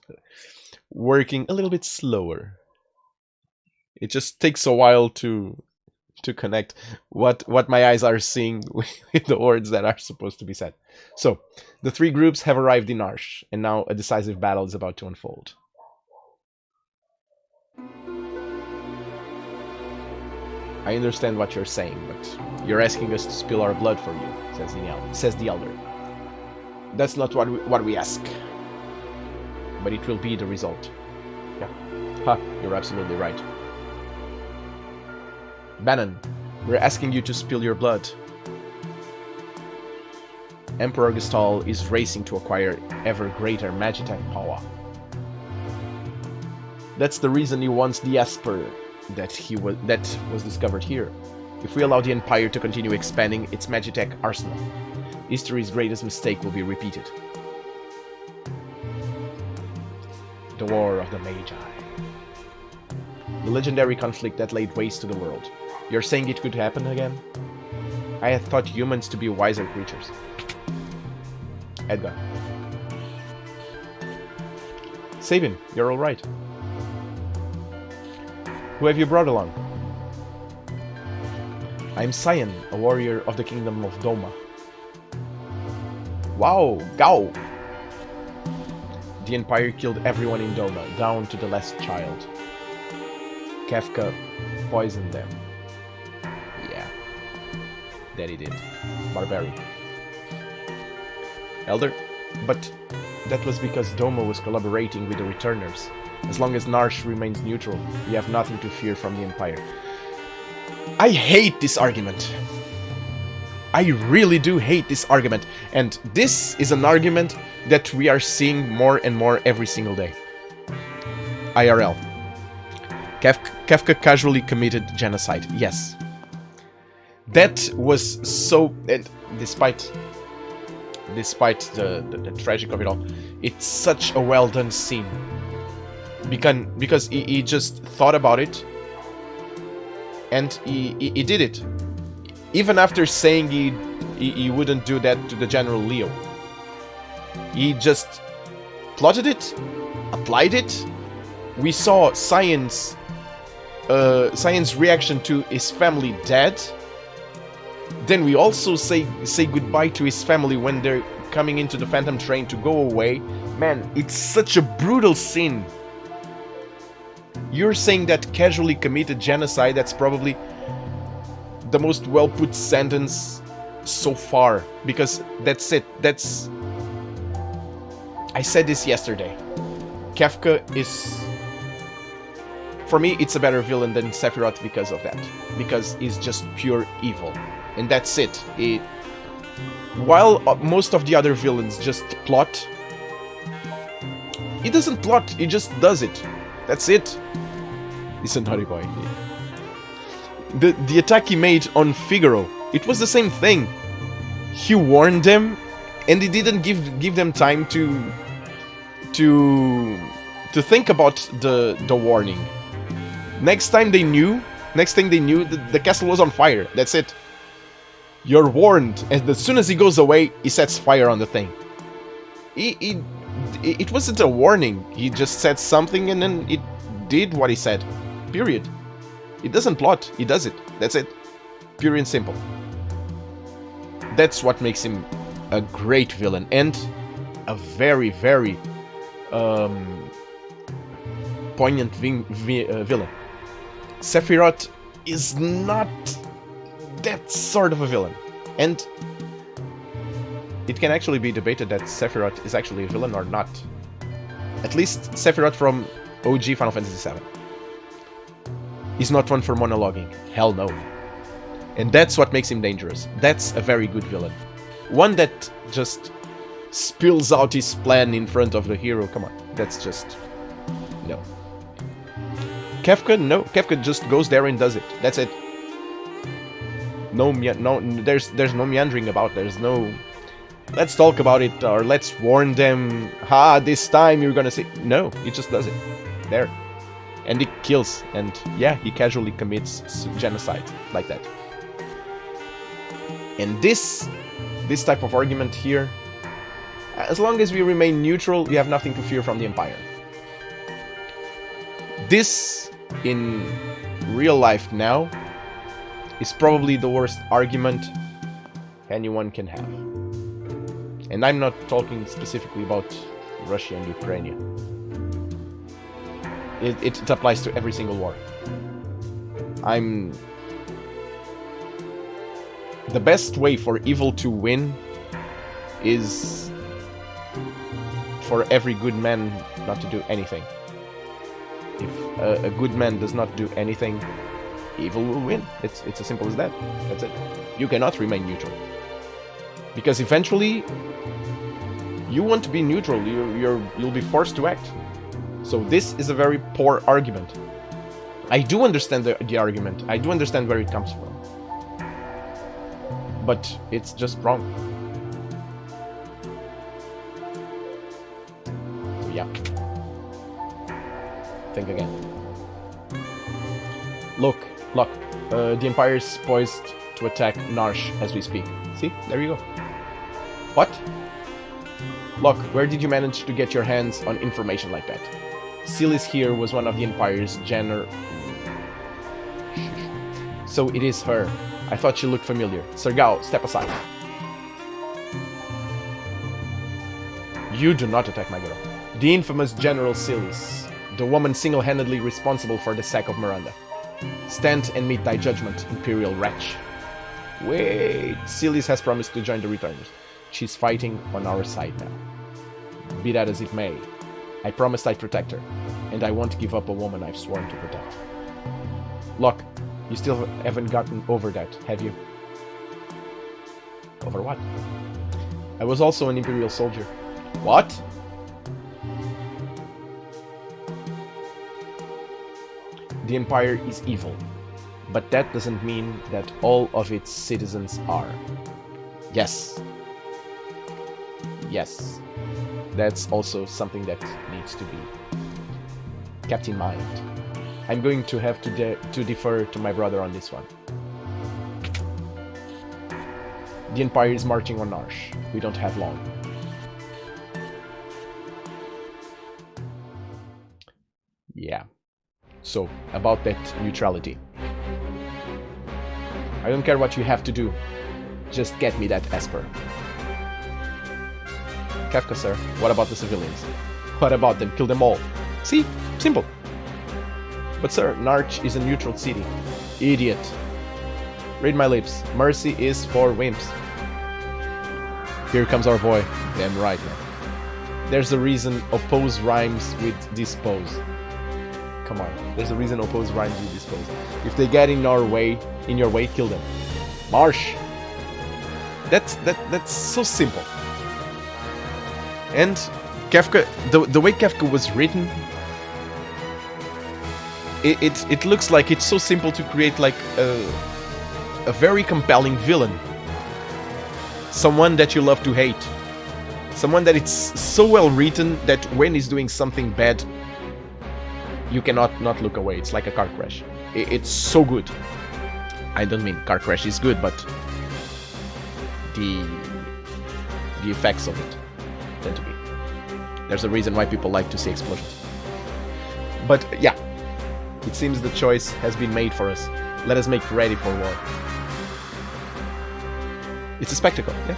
working a little bit slower. It just takes a while to connect what my eyes are seeing with the words that are supposed to be said. So, the three groups have arrived in Arsh, and now a decisive battle is about to unfold. I understand what you're saying, but you're asking us to spill our blood for you, says the Elder. That's not what we ask. But it will be the result. Yeah. Ha, you're absolutely right. Bannon, we're asking you to spill your blood. Emperor Gestal is racing to acquire ever greater Magitech power. That's the reason he wants the Esper that was discovered here. If we allow the Empire to continue expanding its Magitech arsenal, history's greatest mistake will be repeated. The War of the Magi. The legendary conflict that laid waste to the world. You're saying it could happen again? I had thought humans to be wiser creatures. Edgar. Sabin, you're alright. Who have you brought along? I'm Cyan, a warrior of the kingdom of Doma. Wow, Gao! The Empire killed everyone in Doma, down to the last child. Kefka poisoned them. Yeah, that he did. Barbarian. Elder, but that was because Doma was collaborating with the Returners. As long as Narsh remains neutral, we have nothing to fear from the Empire. I hate this argument. I really do hate this argument. And this is an argument that we are seeing more and more every single day. IRL. Kefka casually committed genocide. Yes. That was so... And despite the tragic of it all, it's such a well done scene. Because he just thought about it and he did it. Even after saying he wouldn't do that to the General Leo. He just plotted it, applied it. We saw Cyan's reaction to his family dead. Then we also say goodbye to his family when they're coming into the Phantom Train to go away. Man, it's such a brutal scene. You're saying that casually committed genocide, that's probably the most well-put sentence so far. Because that's it. That's I said this yesterday. Kefka is... For me, it's a better villain than Sephiroth because of that. Because he's just pure evil. And that's it. While most of the other villains just plot, he doesn't plot, he just does it. That's it. He's a naughty boy. The attack he made on Figaro, it was the same thing. He warned them, and he didn't give them time to think about the warning. Next thing they knew, the castle was on fire. That's it. You're warned, and as soon as he goes away, he sets fire on the thing. It wasn't a warning. He just said something, and then it did what he said. Period. It doesn't plot. He does it. That's it. Pure and simple. That's what makes him a great villain, and a very, very poignant villain. Sephiroth is not that sort of a villain, and it can actually be debated that Sephiroth is actually a villain or not. At least Sephiroth from OG Final Fantasy VII. He's not one for monologuing. Hell no. And that's what makes him dangerous. That's a very good villain. One that just spills out his plan in front of the hero. Come on. That's just... no. Kefka? No. Kefka just goes there and does it. That's it. No, there's no meandering about. There's no... let's talk about it, or let's warn them. This time you're gonna see... no, he just does it. There. And he kills. And yeah, he casually commits genocide. Like that. And this type of argument here, as long as we remain neutral, you have nothing to fear from the Empire. This, in real life now, is probably the worst argument anyone can have. And I'm not talking specifically about Russia and Ukraine. It applies to every single war. The best way for evil to win is for every good man not to do anything. If a good man does not do anything, evil will win. It's as simple as that. That's it. You cannot remain neutral. Because eventually, you want to be neutral. You'll be forced to act. So this is a very poor argument. I do understand the argument. I do understand where it comes from. But it's just wrong. So yeah. Think again. Look. The Empire is poised to attack Narsh as we speak. See? There you go. What? Look, where did you manage to get your hands on information like that? Celis here was one of the Empire's So it is her. I thought she looked familiar. Sergao, step aside. You do not attack my girl. The infamous General Celis, the woman single-handedly responsible for the sack of Miranda. Stand and meet thy judgment, Imperial wretch. Wait, Celis has promised to join the returners. She's fighting on our side now. Be that as it may, I promised I'd protect her, and I won't give up a woman I've sworn to protect. Look, you still haven't gotten over that, have you? Over what? I was also an Imperial soldier. What? The Empire is evil, but that doesn't mean that all of its citizens are. Yes. Yes. That's also something that needs to be kept in mind. I'm going to have to defer to my brother on this one. The Empire is marching on Narsh. We don't have long. Yeah. So, about that neutrality. I don't care what you have to do. Just get me that Esper. Kefka, sir. What about the civilians? What about them? Kill them all. See? Simple. But sir, Narch is a neutral city. Idiot. Read my lips. Mercy is for wimps. Here comes our boy. Damn right, man. There's a reason oppose rhymes with dispose. Come on. There's a reason oppose rhymes with dispose. If they get in your way, kill them. Marsh. That's so simple. And Kafka, the way Kafka was written, it looks like it's so simple to create like a very compelling villain. Someone that you love to hate. Someone that it's so well written that when he's doing something bad, you cannot not look away. It's like a car crash. It's so good. I don't mean car crash is good, but the effects of it tend to be. There's a reason why people like to see explosions. But yeah, it seems the choice has been made for us. Let us make ready for war. It's a spectacle, yeah.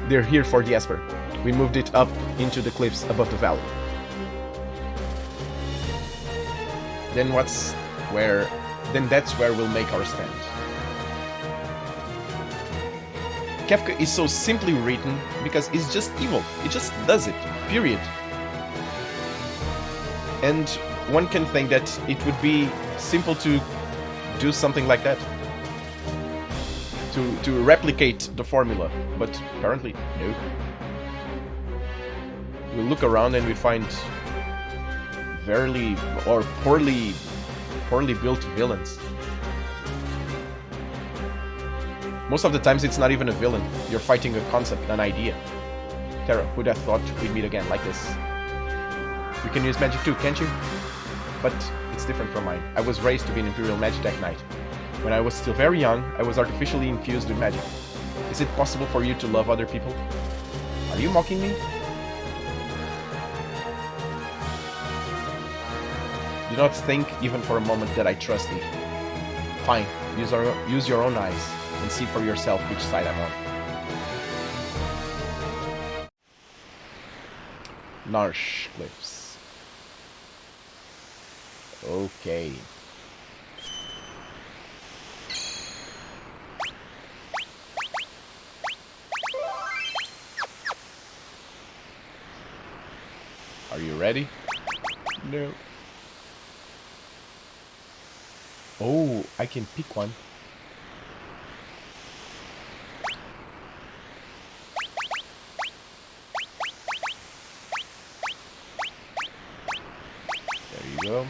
They're here for the Esper. We moved it up into the cliffs above the valley. Then that's where we'll make our stand. Kafka is so simply written because it's just evil. It just does it. Period. And one can think that it would be simple to do something like that. To replicate the formula, but apparently no. We look around and we find very or poorly built villains. Most of the times it's not even a villain. You're fighting a concept, an idea. Terra, who'd have thought we'd meet again like this? You can use magic too, can't you? But it's different from mine. I was raised to be an Imperial Magitek Knight. When I was still very young, I was artificially infused with magic. Is it possible for you to love other people? Are you mocking me? Do not think even for a moment that I trust thee. Fine, use your own eyes and see for yourself which side I'm on. Narsh Cliffs. Okay. Are you ready? No. Oh, I can pick one. There you go.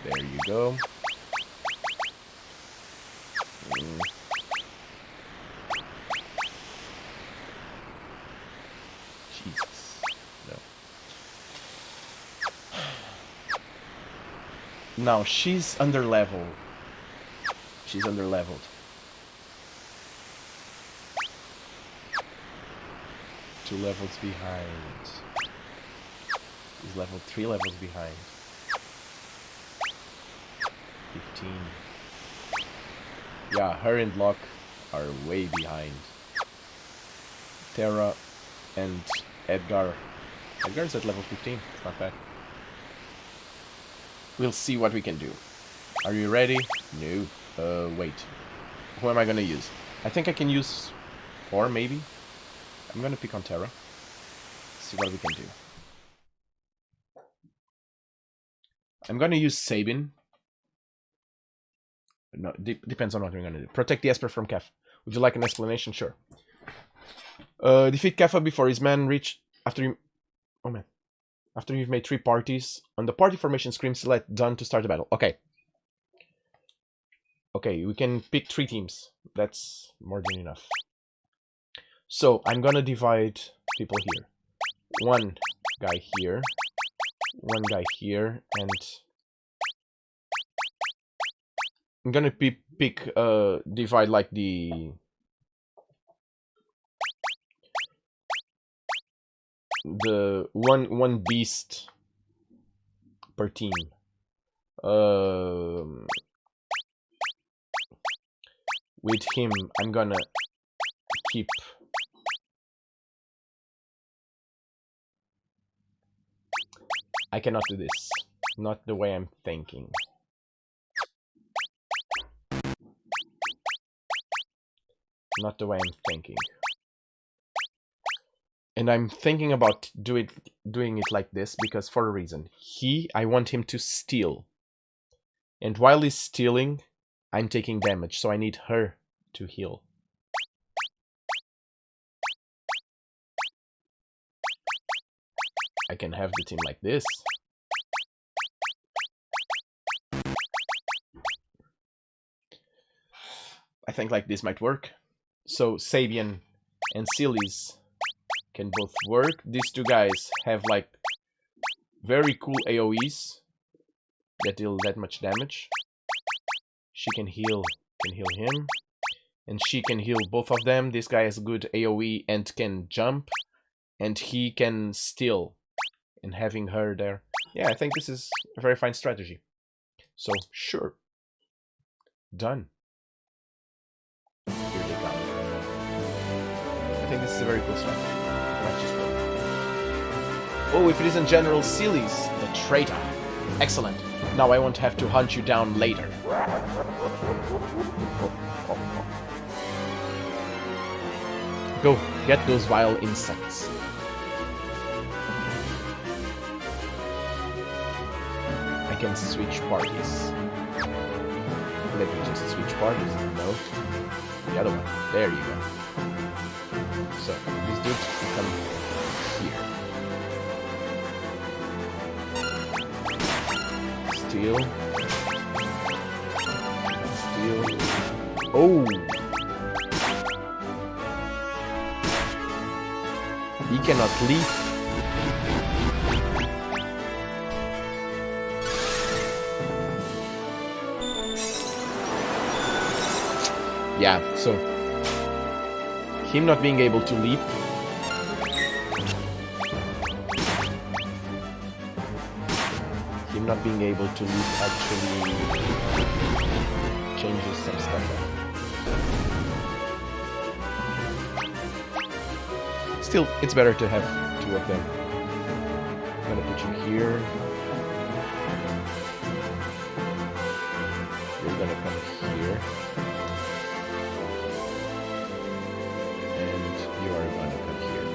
There you go. Jesus. No. Now, she's underleveled. She's underleveled. Two levels behind. He's level 3 levels behind. 15. Yeah, her and Locke are way behind. Terra and Edgar. Edgar's at level 15. It's not bad. We'll see what we can do. Are you ready? No. Wait. Who am I gonna use? I think I can use 4, maybe? I'm gonna pick on Terra. See what we can do. I'm gonna use Sabin. No, depends on what we're gonna do. Protect the Esper from Kef. Would you like an explanation? Sure. Defeat Keffa before his men reach... After you... Oh man. After you've made 3 parties, on the party formation screen, select done to start the battle. Okay. Okay, we can pick 3 teams. That's more than enough. So, I'm gonna divide people here. One guy here. One guy here. And... I'm gonna divide like the... one beast per team. With him, I'm gonna keep I cannot do this. Not the way I'm thinking. Not the way I'm thinking. And I'm thinking about doing it like this because for a reason. I want him to steal. And while he's stealing, I'm taking damage, so I need her to heal. I can have the team like this. I think like this might work. So Sabian and Silis can both work. These two guys have like very cool AoEs that deal that much damage. She can heal him. And she can heal both of them. This guy has good AoE and can jump. And he can steal. And having her there. Yeah, I think this is a very fine strategy. So, sure. Done. Here they come. I think this is a very cool strategy. Let's just work. Oh, if it isn't General Silis, the traitor. Excellent. Now I won't have to hunt you down later. Go, get those vile insects. I can switch parties. Let me just switch parties. No. The other one. There you go. So, this dude can come here. Steal. Steal. Oh! He cannot leave. Yeah, so him not being able to leap. Him not being able to leap actually changes some stuff. Still, it's better to have two of them. I'm gonna put you here. You're gonna come here. And you are gonna come here.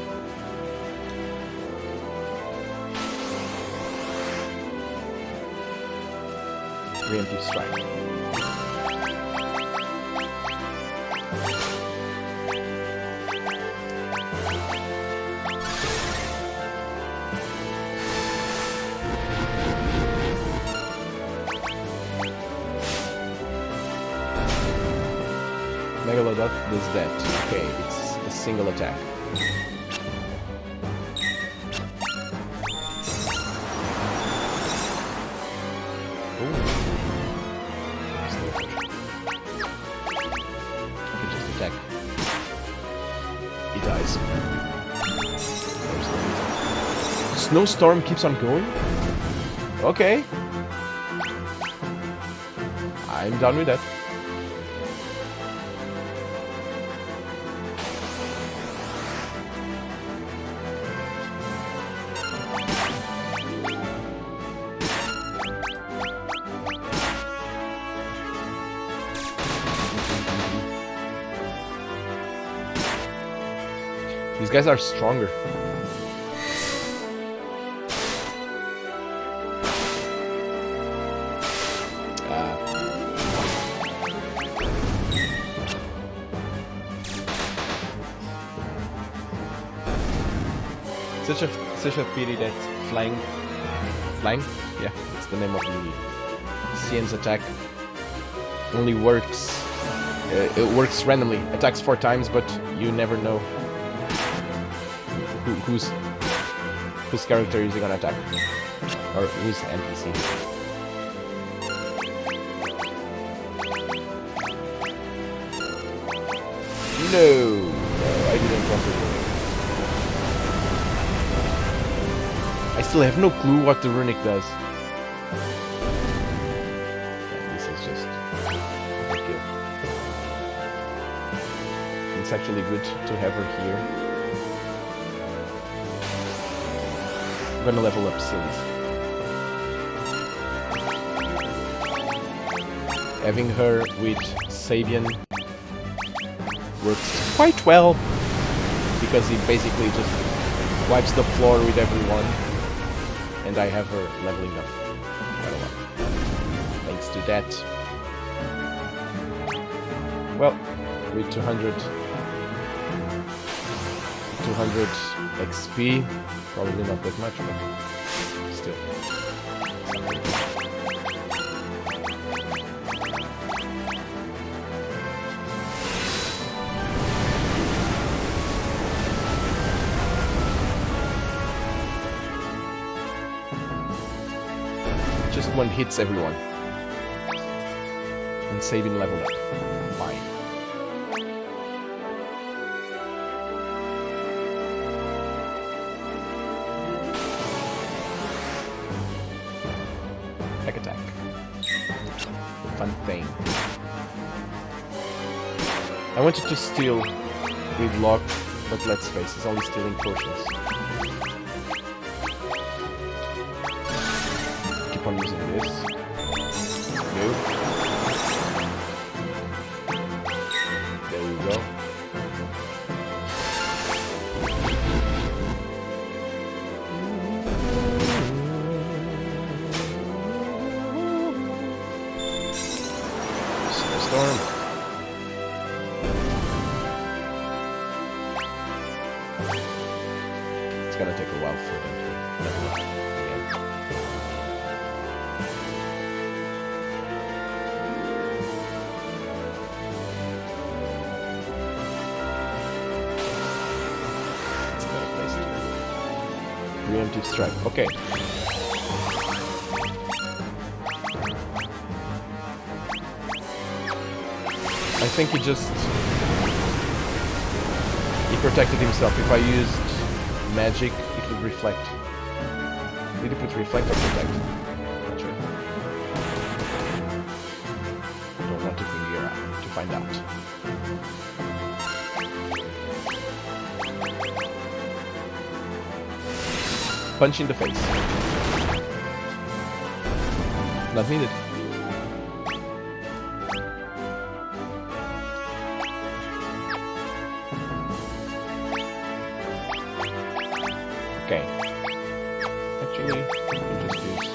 Preemptive strike. Megalodoth does that. Okay, it's a single attack. Ooh. I can just attack. He dies. Snowstorm keeps on going? Okay. I'm done with that. These guys are stronger. Such a pity that flying, yeah, it's the name of the Cian's attack. Only works. It works randomly. Attacks 4 times, but you never know whose character is he gonna attack, or whose NPC. No, I didn't want to. I still have no clue what the runic does. Yeah, this is just overkill. It's actually good to have her here. I'm gonna level up Silis. Having her with Sabian works quite well because he basically just Wipes the floor with everyone. And I have her leveling up quite a lot. Thanks to that. Well, with 200 XP, probably not that much, but still. Just one hits everyone. And saving level up. Fine. Back attack. Fun thing. I wanted to steal with lock, but let's face it, it's only stealing potions. Keep on using this. Nope. There you go. Snowstorm. It's gonna take a while for them to level up again. It's a better place to preemptive strike. Okay. I think he protected himself. If I used magic, it would reflect. Did he put reflect or protect? Not sure. Don't want to figure out, to find out. Punch in the face. Not needed. Okay. Actually, we can just use...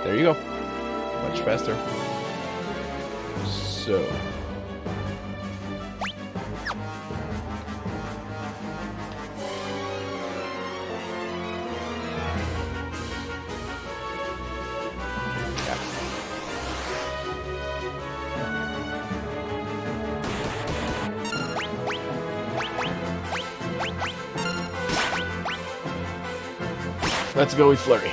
There you go. Much faster. So... Let's go with Flurry.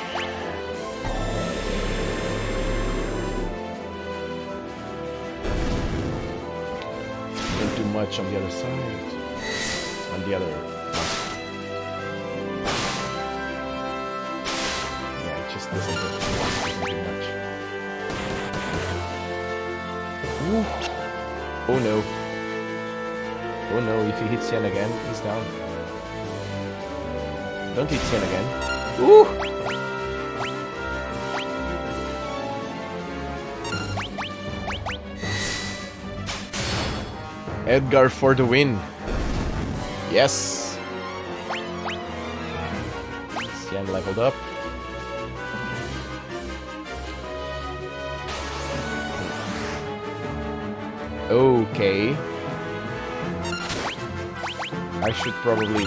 Don't do much on the other side. On the other... Yeah, it just doesn't do much. Ooh. Oh no. Oh no, if he hits Yen again, he's down. Don't hit Yen again. Ooh! Edgar for the win. Yes. Xian leveled up. Okay. I should probably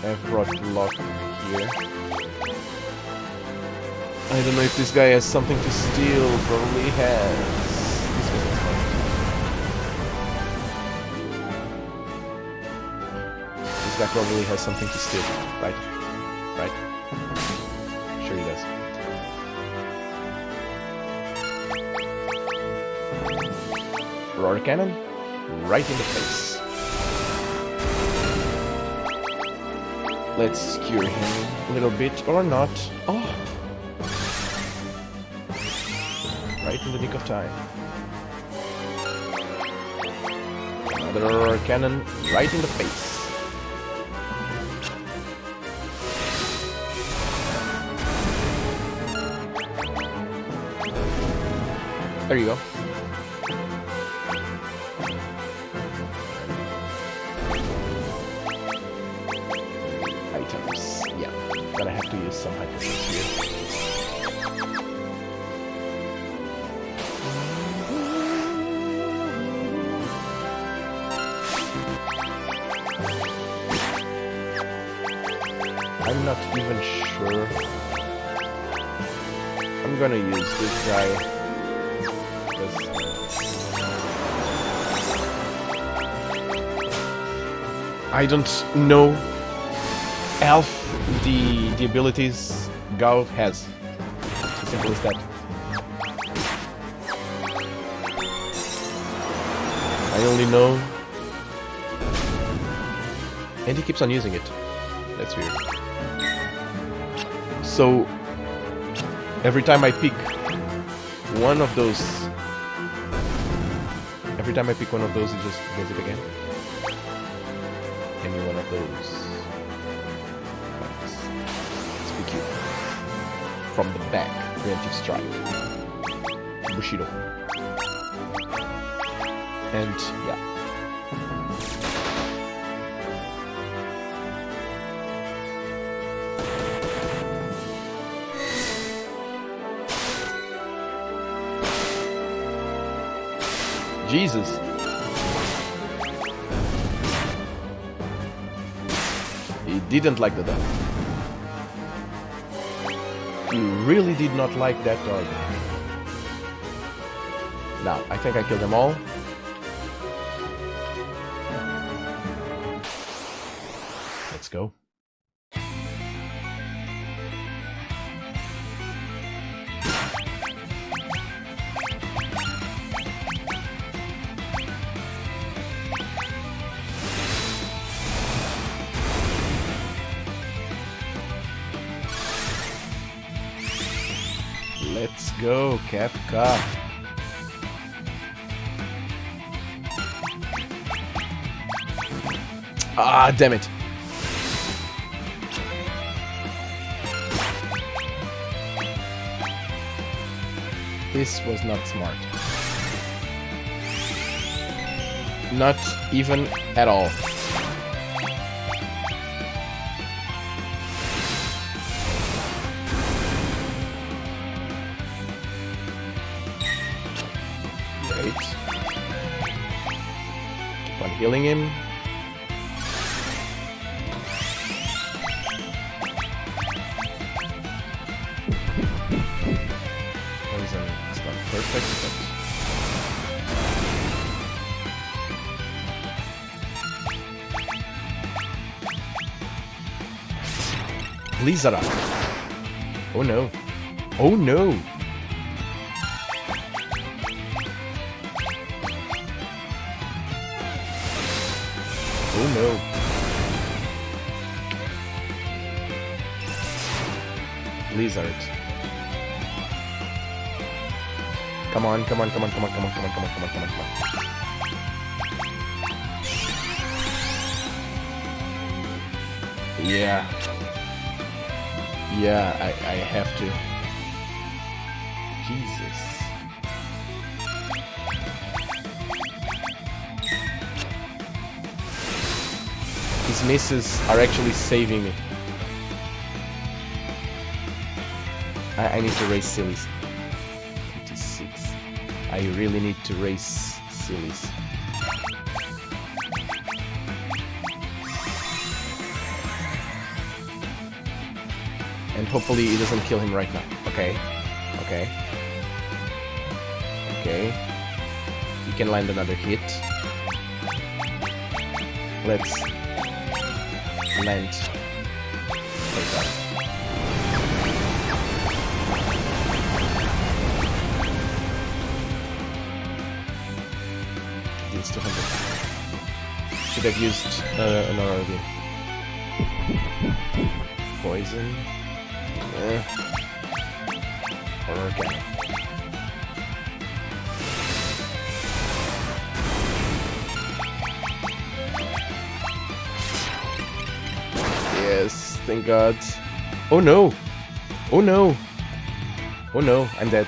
have brought Lock here. I don't know if this guy has something to steal. Probably has. This wasn't fun. This guy probably has something to steal, right? Right? Sure he does. Roar cannon, right in the face. Let's cure him a little bit, or not. Oh! Right in the nick of time. Another cannon right in the face. There you go. have to use some hypotions here. I'm not even sure. I'm gonna use this guy. I don't know Elf the abilities Gao has. As simple as that. I only know. And he keeps on using it. That's weird. So every time I pick one of those, it just does it again. Any one of those. Like this. Let's pick you. From the back. Preemptive strike. Bushido. And yeah. Jesus. He didn't like the dog. He really did not like that dog. Now, I think I killed them all. Let's go. Let's go, Kefka. Ah, damn it. This was not smart. Not even at all. Healing him. Poison is not perfect, but Blizzard. Oh no. Oh no. Oh no. Blizzard. Come on, come on, come on, come on, come on, come on, come on, come on, come on, come on. Yeah. Yeah, I have to. Jesus. His misses are actually saving me. I need to raise sillies. 86. I really need to raise sillies. And hopefully it doesn't kill him right now. Okay. Okay. Okay. He can land another hit. Let's land. It's 200. Should have used another again. Poison. Or organic. Yes, thank God. Oh no! Oh no! Oh no, I'm dead.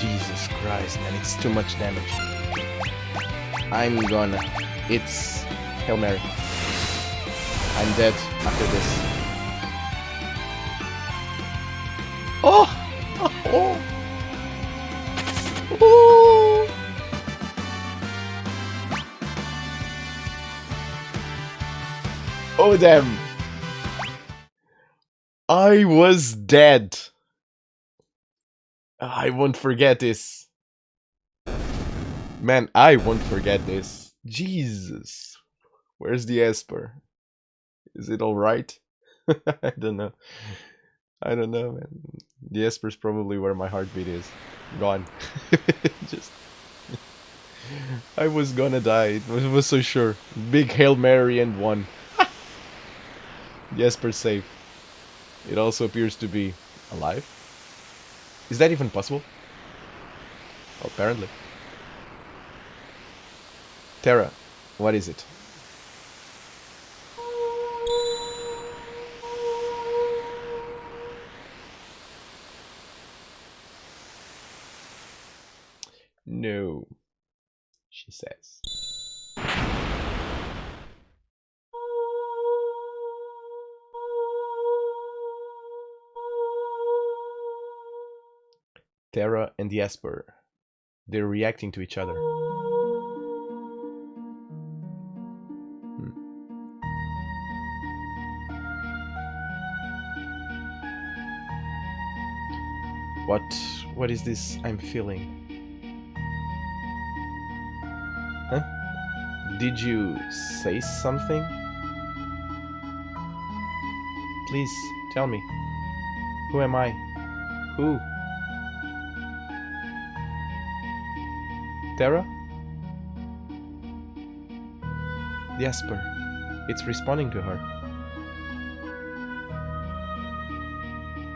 Jesus Christ, man, it's too much damage. It's Hail Mary. I'm dead after this. Oh! Oh! Oh! Oh, damn. I was dead. I won't forget this. Man, I won't forget this. Jesus. Where's the Esper? Is it alright? I don't know. I don't know, man. The Esper's probably where my heartbeat is. Gone. Just... I was gonna die. It was so sure. Big Hail Mary and one. The Esper's safe. It also appears to be alive. Is that even possible? Well, apparently. Terra, what is it? No, she says. Terra and the Esper. They're reacting to each other. What is this I'm feeling? Huh? Did you say something? Please, tell me. Who am I? Who? Terra? The Esper. It's responding to her.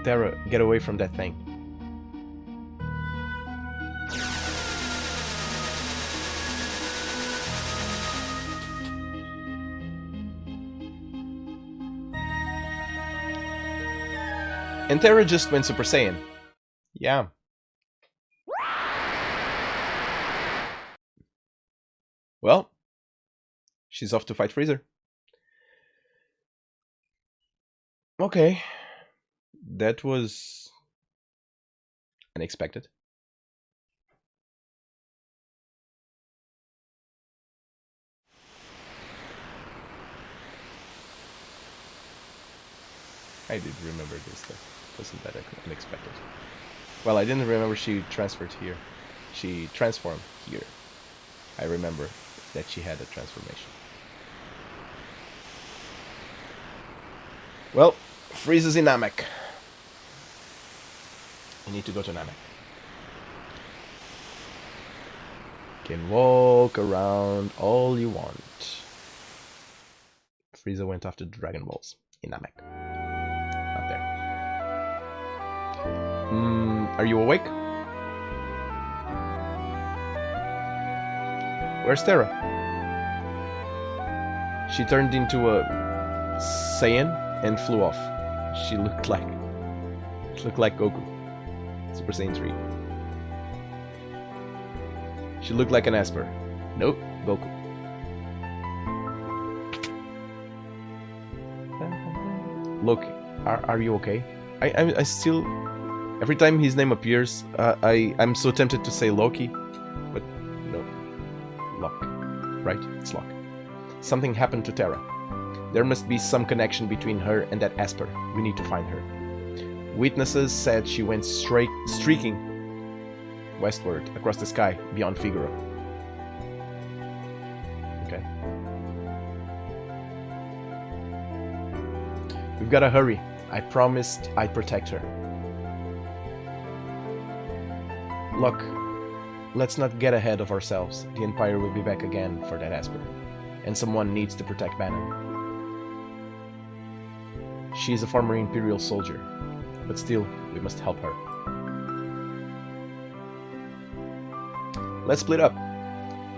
Terra, get away from that thing. And Terra just went Super Saiyan. Yeah. Well, she's off to fight Freezer. Okay. That was unexpected. I did remember this though. Wasn't that unexpected? Well, I didn't remember she transferred here. She transformed here. I remember that she had a transformation. Well, Frieza's in Namek. I need to go to Namek. Can walk around all you want. Frieza went after Dragon Balls in Namek. Not there. Are you awake? Where's Terra? She turned into a Saiyan and flew off. She looked like Goku. Super Saiyan 3. She looked like an Esper. Nope, Goku. Look, are you okay? I still... Every time his name appears, I'm so tempted to say Loki, but no. Locke. Right? It's Locke. Something happened to Terra. There must be some connection between her and that Esper. We need to find her. Witnesses said she went streaking westward across the sky beyond Figaro. Okay. We've gotta hurry. I promised I'd protect her. Look, let's not get ahead of ourselves. The Empire will be back again for that Esper. And someone needs to protect Bannon. She is a former Imperial soldier, but still, we must help her. Let's split up.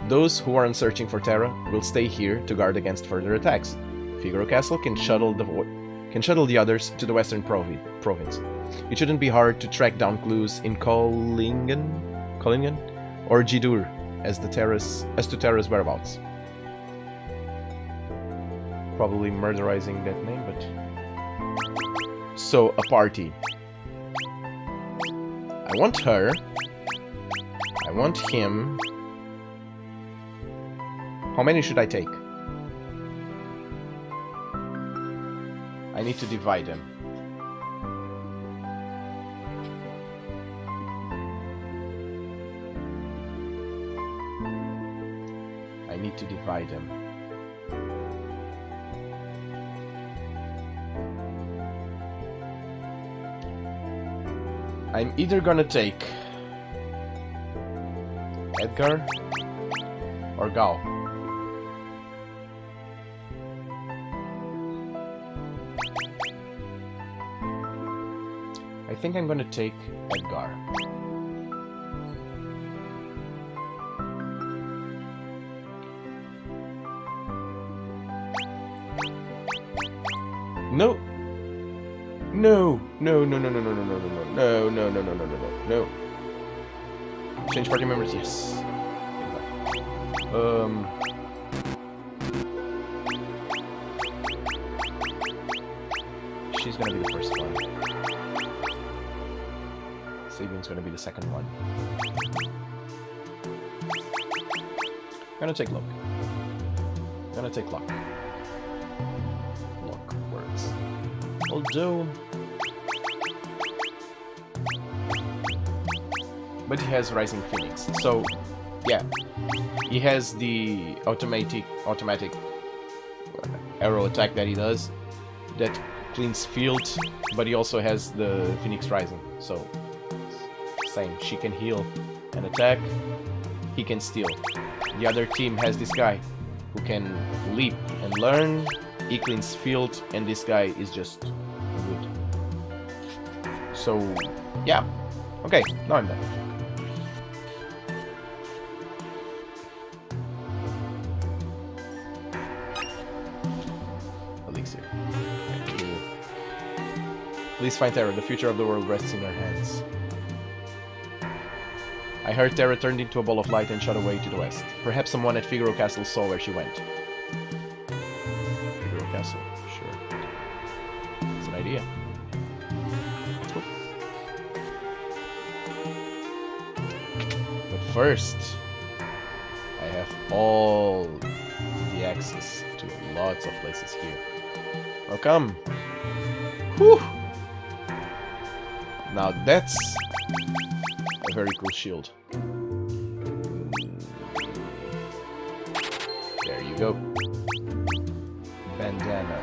Those who aren't searching for Terra will stay here to guard against further attacks. Figaro Castle can shuttle the others to the western province. It shouldn't be hard to track down clues in Kohlingen. Collingen, or Jidur as to Terra's whereabouts. Probably murderizing that name, but... So, a party. I want her. I want him. How many should I take? I need to divide them. I need to divide them. I'm either gonna take Edgar or Gal. I think I'm gonna take Edgar. No. No. No, no, no, no, no, no, no, no, no, no, no, no, no, no, no. Change party members, yes. She's gonna be the first one. Sabian's gonna be the second one. I'm gonna take luck. I'm gonna take luck. Luck works. Although... But he has Rising Phoenix, so... Yeah. He has the automatic arrow attack that he does. That cleans field, but he also has the Phoenix Rising, so... Same. She can heal and attack. He can steal. The other team has this guy who can leap and learn. He cleans field, and this guy is just good. So, yeah. Okay, now I'm done. Elixir. Thank you. Please find Terra. The future of the world rests in your hands. I heard Terra turned into a ball of light and shot away to the west. Perhaps someone at Figaro Castle saw where she went. Figaro Castle, sure. It's an idea. Let's go. But first, I have all the access to lots of places here. Welcome! Whew! Now that's a very cool shield. There you go. Bandana.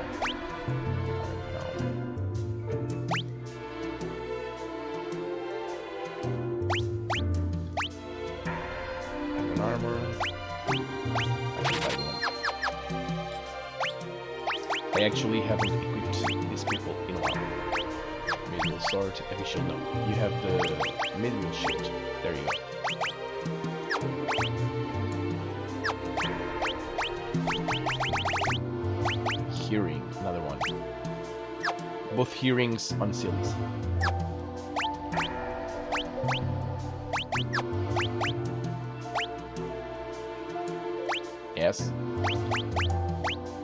An armor. I actually haven't equipped these people in a while. Medieval sword, heavy shield. No, you have the medieval shield. There you go. Hearing, another one. Both hearings on seals. Yes.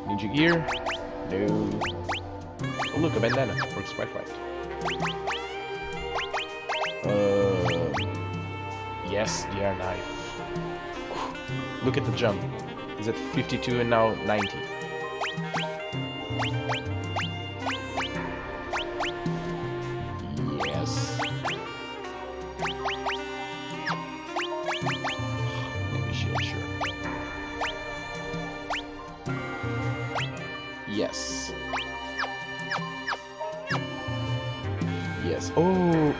Ninja gear. No. Oh look, a bandana. Works quite right. Yes, the air knife. Look at the jump. He's at 52 and now 90. Yes. Maybe shield, sure. Yes. Yes. Oh.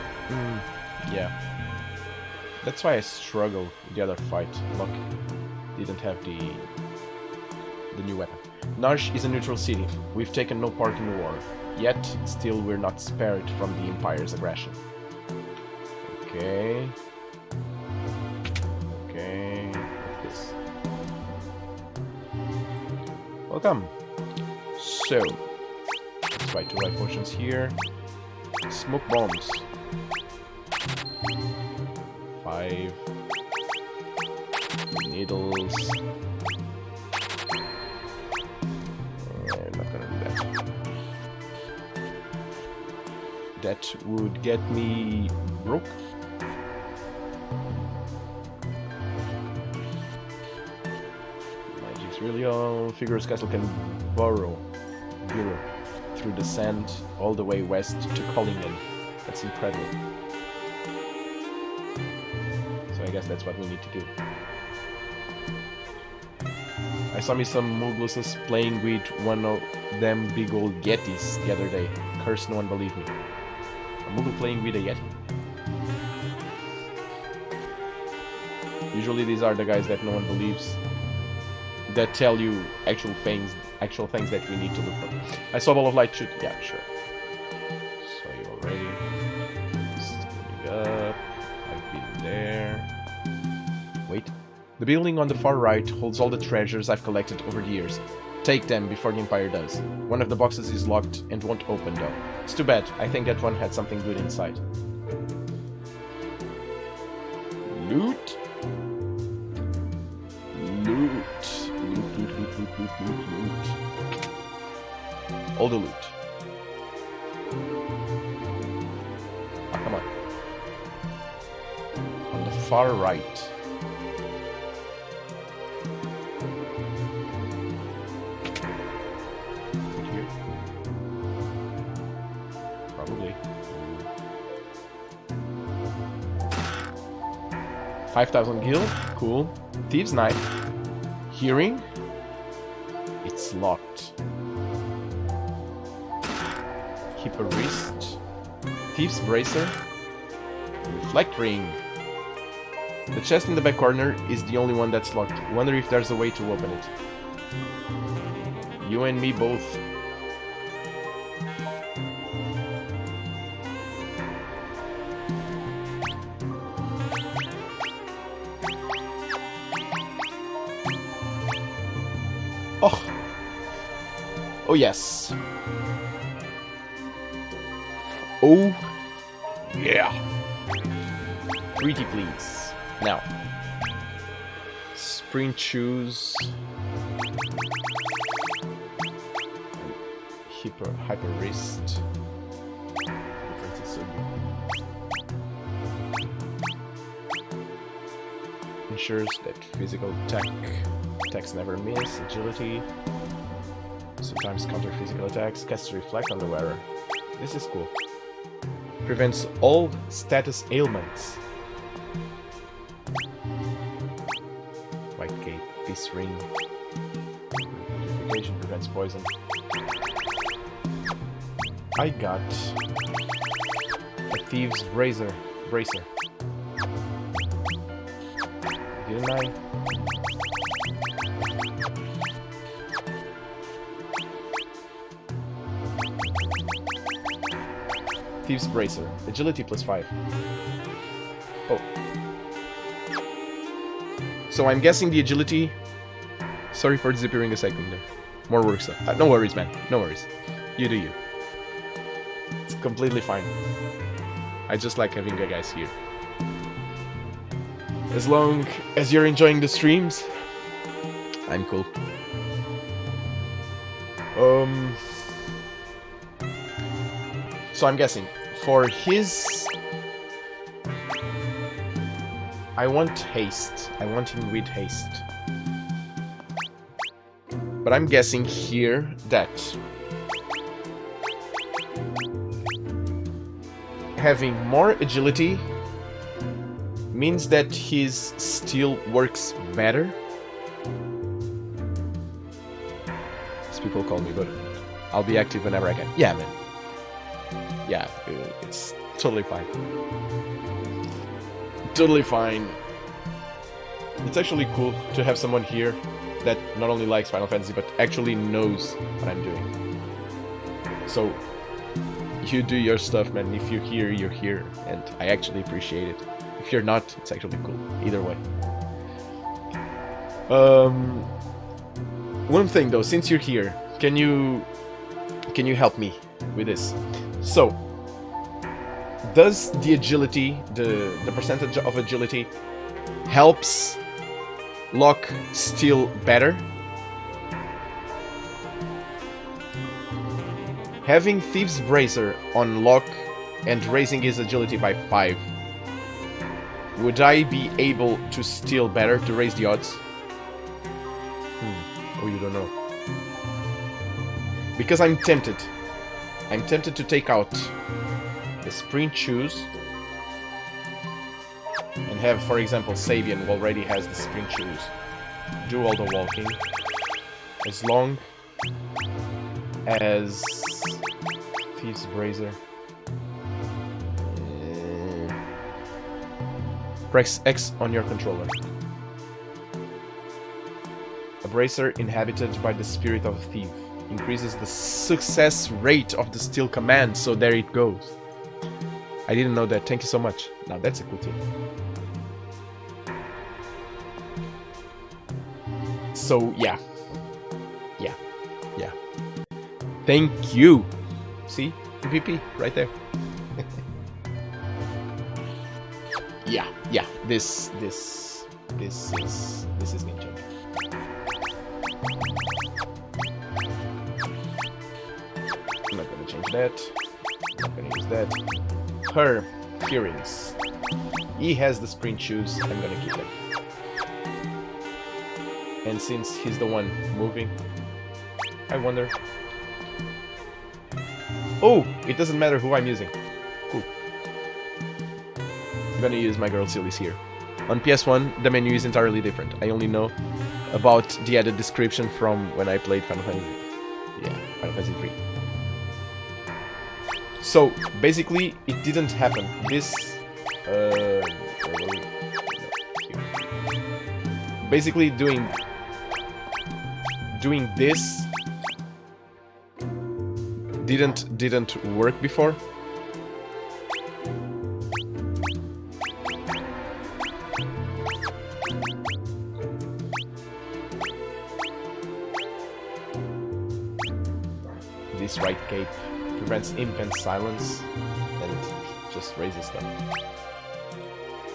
Yeah. That's why I struggle with the other fight. Look, didn't have the new weapon. Narsh is a neutral city. We've taken no part in the war. Yet, still we're not spared from the Empire's aggression. Okay. Okay. What's this? Welcome. So, let's try 2 life potions here. Smoke bombs. 5. 5 needles. I'm not gonna do that. That would get me broke. Magic's really all. Figure's castle can burrow through the sand all the way west to Collingen. That's incredible. So I guess that's what we need to do. I saw me some Moogluses playing with one of them big old Yetis the other day. Curse, no one believed me. A Moogle playing with a Yeti? Usually these are the guys that no one believes, that tell you actual things that we need to look for. I saw Ball of Light shoot. Yeah, sure. Saw you already. Standing up. I've been there. Wait. The building on the far right holds all the treasures I've collected over the years. Take them before the Empire does. One of the boxes is locked and won't open though. It's too bad. I think that one had something good inside. Loot. Loot. Loot. All the loot. Ah, come on. On the far right. Here. Probably. 5,000 gil. Cool. Thieves' Knife. Hearing. It's locked. Keep a wrist. Thief's Bracer. Reflect Ring. The chest in the back corner is the only one that's locked. Wonder if there's a way to open it. You and me both. Oh! Oh yes. Oh yeah. Pretty please. Now. Sprint shoes. Hyper wrist. Difference is so big. Ensures that physical attacks never miss. Agility. Sometimes counter physical attacks. Casts Reflect on the wearer. This is cool. Prevents all status ailments. White cape. Peace ring. Purification prevents poison. I got a Thieves' Bracer. Didn't I? Thieves' Bracer. Agility +5. Oh. So I'm guessing the agility... Sorry for disappearing a second there. More work stuff. No worries, man. No worries. You do you. It's completely fine. I just like having you guys here. As long as you're enjoying the streams, I'm cool. So I'm guessing for his, I want haste. I want him with haste. But I'm guessing here that having more agility means that his steel works better. As people call me, but I'll be active whenever I can. Yeah, man. Yeah, it's totally fine. Totally fine. It's actually cool to have someone here that not only likes Final Fantasy, but actually knows what I'm doing. So, you do your stuff, man. If you're here, you're here. And I actually appreciate it. If you're not, it's actually cool. Either way. One thing though, since you're here, can you help me with this? So, does the agility, the percentage of agility, helps Locke steal better? Having Thieves Bracer on Locke and raising his agility by 5, would I be able to steal better, to raise the odds? Oh, you don't know. Because I'm tempted. I'm tempted to take out the sprint shoes and have, for example, Sabian, who already has the sprint shoes, do all the walking, as long as Thieves Bracer. Press X on your controller. A bracer inhabited by the spirit of a thief increases the success rate of the steal command, so there it goes. I didn't know that. Thank you so much. Now that's a cool tip. So yeah. Thank you. See? MVP right there. yeah. This is game changer. I'm not gonna change that. I'm not gonna use that. Her earrings. He has the sprint shoes. I'm gonna keep it. And since he's the one moving, I wonder. Oh, it doesn't matter who I'm using. Cool. I'm gonna use my girl Silly's here. On PS1, the menu is entirely different. I only know about the added description from when I played Final Fantasy. Yeah, Final Fantasy 3. So basically, it didn't happen. This, basically doing this didn't work before. This right cape prevents imp and silence, and it just raises stuff.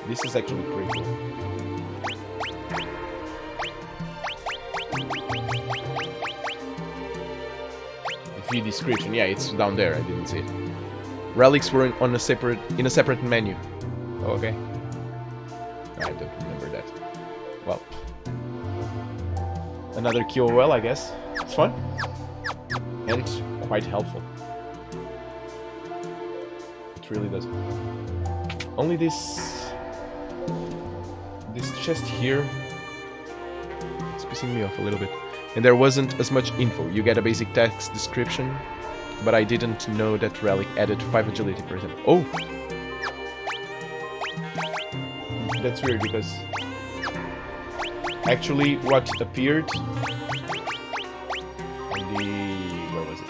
This is actually pretty cool. View description, yeah, it's down there. I didn't see it. Relics were in a separate menu. Oh, okay. I don't remember that. Well, another QOL, I guess. It's fun and quite helpful. It really does. Only this chest here, it's pissing me off a little bit. And there wasn't as much info. You get a basic text description, but I didn't know that Relic added 5 agility, for example. Oh! That's weird, because actually what appeared in the... where was it?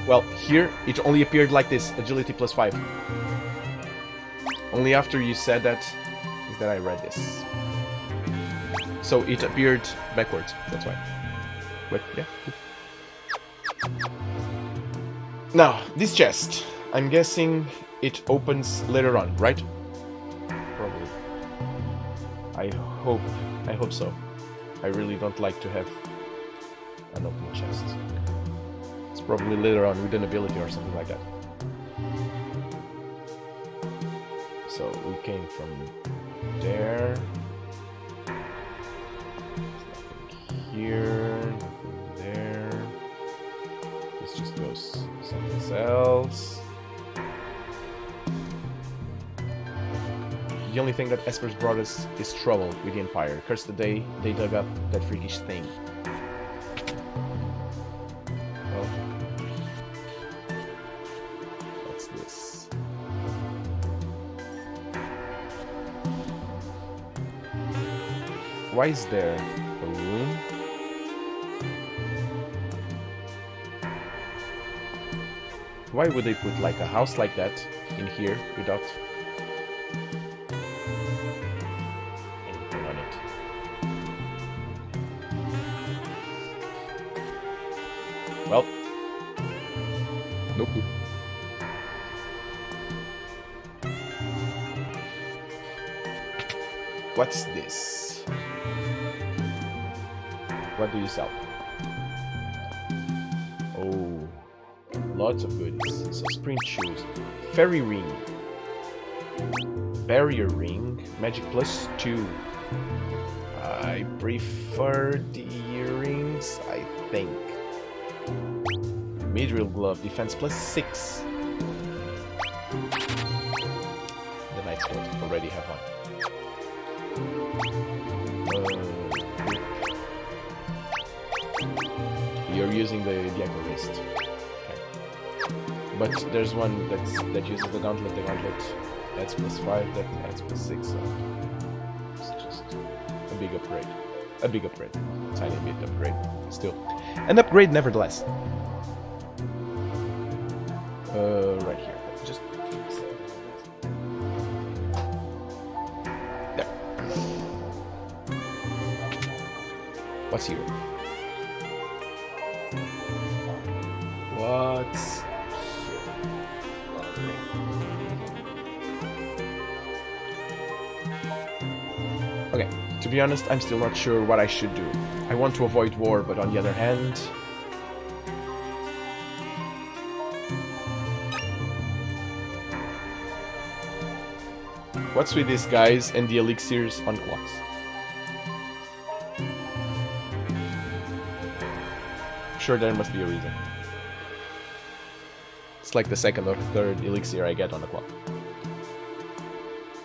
Well, here it only appeared like this, agility plus 5. Only after you said that is that I read this. So it appeared backwards, that's why. But yeah. Now, this chest, I'm guessing it opens later on, right? Probably. I hope so. I really don't like to have an open chest. It's probably later on with an ability or something like that. So we came from there. Here, nothing there. This just goes someplace else. The only thing that Esper's brought us is trouble with the Empire. Curse the day they dug up that freakish thing. Well, what's this? Why is there a room? Why would they put like a house like that in here without anything on it? Well, no clue. What's this? What do you sell? Oh, lots of goodies. So sprint shoes, fairy ring, barrier ring, magic +2. I prefer the earrings, I think. Mithril glove, defense +6. The knight's coat, already have one. You're using the ankle wrist. Okay. But there's one that uses the gauntlet. The gauntlet adds +5, that adds +6. So it's just a big upgrade. A big upgrade. Tiny bit upgrade. Still. An upgrade nevertheless. Right here. Just there. What's here? What's here? Okay, to be honest, I'm still not sure what I should do. I want to avoid war, but on the other hand... What's with these guys and the elixirs on clocks? Sure, there must be a reason. It's like the second or third elixir I get on the clock.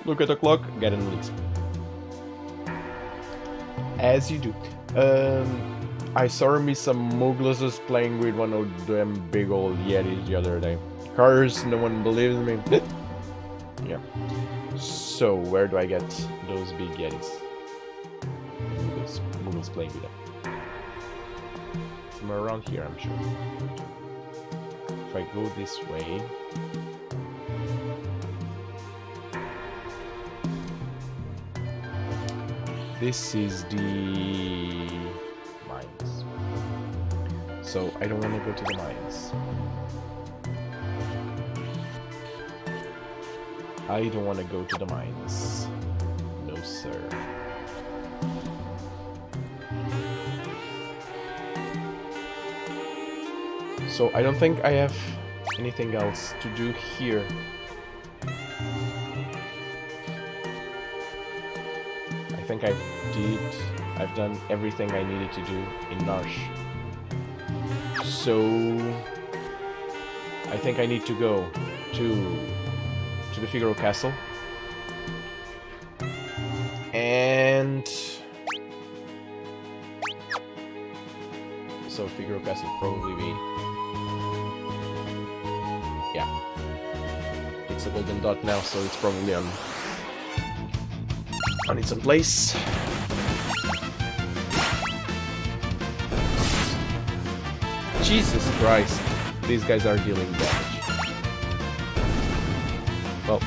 Look at the clock, get an elixir. As you do. I saw me some Mugglers playing with one of them big old Yetis the other day. Cars, no one believes me. Yeah. So, where do I get those big Yetis? Muggles playing with them. Somewhere around here, I'm sure. If I go this way... This is the... mines. So, I don't want to go to the mines. I don't want to go to the mines. No, sir. So, I don't think I have anything else to do here. I think I've done everything I needed to do in Narsh. So, I think I need to go to the Figaro Castle. And... So, Figaro Castle probably be... Yeah. It's a golden dot now, so it's probably on its own place. Jesus Christ, these guys are dealing damage. Well,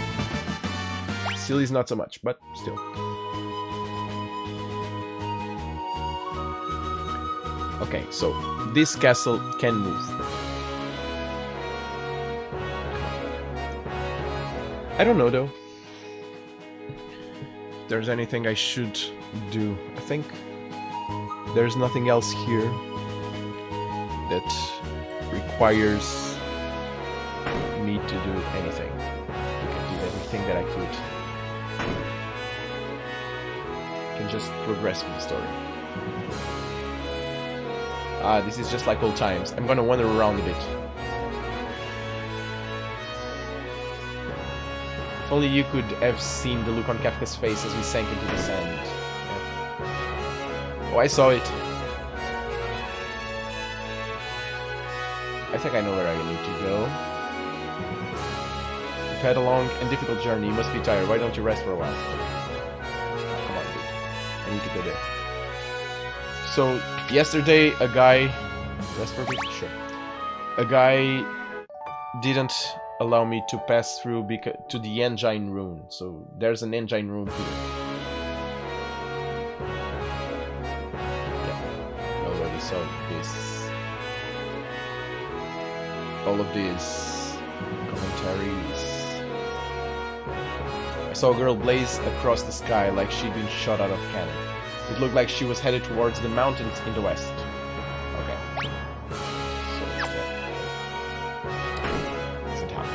Silly's not so much, but still. Okay, so this castle can move. I don't know though. If there's anything I should do. I think there's nothing else here that requires me to do anything. I did everything that I could. I can just progress with the story. Ah, this is just like old times. I'm gonna wander around a bit. If only you could have seen the look on Kafka's face as we sank into the sand. Yeah. Oh, I saw it. I think I know where I need to go. You've had a long and difficult journey. You must be tired. Why don't you rest for a while? Come on, dude. I need to go there. So, yesterday, a guy... Rest for a bit? Sure. A guy didn't allow me to pass through to the engine room. So, there's an engine room here. Yeah. I already saw this. All of these commentaries. I saw a girl blaze across the sky like she'd been shot out of a cannon. It looked like she was headed towards the mountains in the west. Okay. So, yeah. It's a town.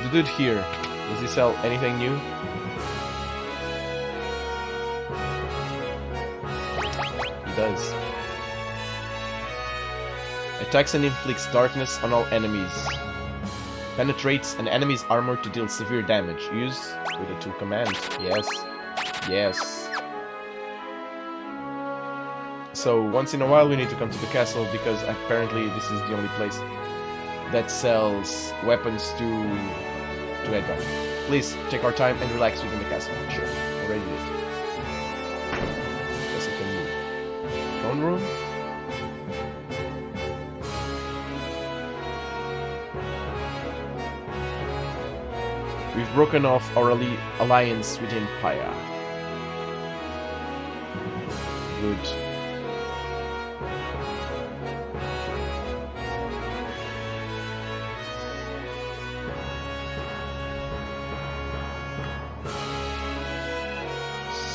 The dude here, does he sell anything new? He does. Attacks and inflicts darkness on all enemies. Penetrates an enemy's armor to deal severe damage. Use with a tool command. Yes. Yes. So once in a while we need to come to the castle because apparently this is the only place that sells weapons to Edgar. Please take our time and relax within the castle. Sure. Already did. Guess I can move. Throne room? We've broken off our alliance with Empire. Good.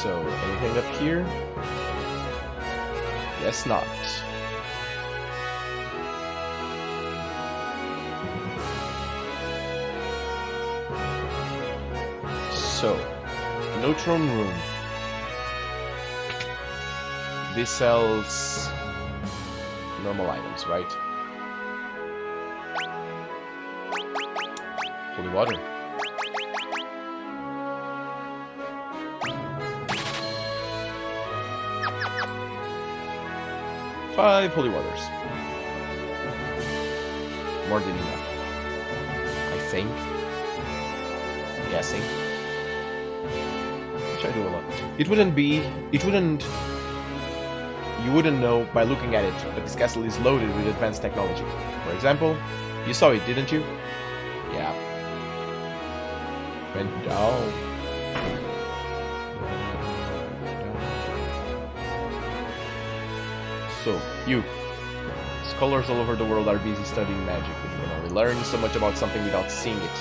So, anything up here? Guess not. So, no throne room. This sells normal items, right? Holy water. Five holy waters. More than enough. I think. Guessing. Which I do a lot. You wouldn't know by looking at it, but this castle is loaded with advanced technology. For example, you saw it, didn't you? Yeah. Went down. So, you. Scholars all over the world are busy studying magic, but you can only learn so much about something without seeing it.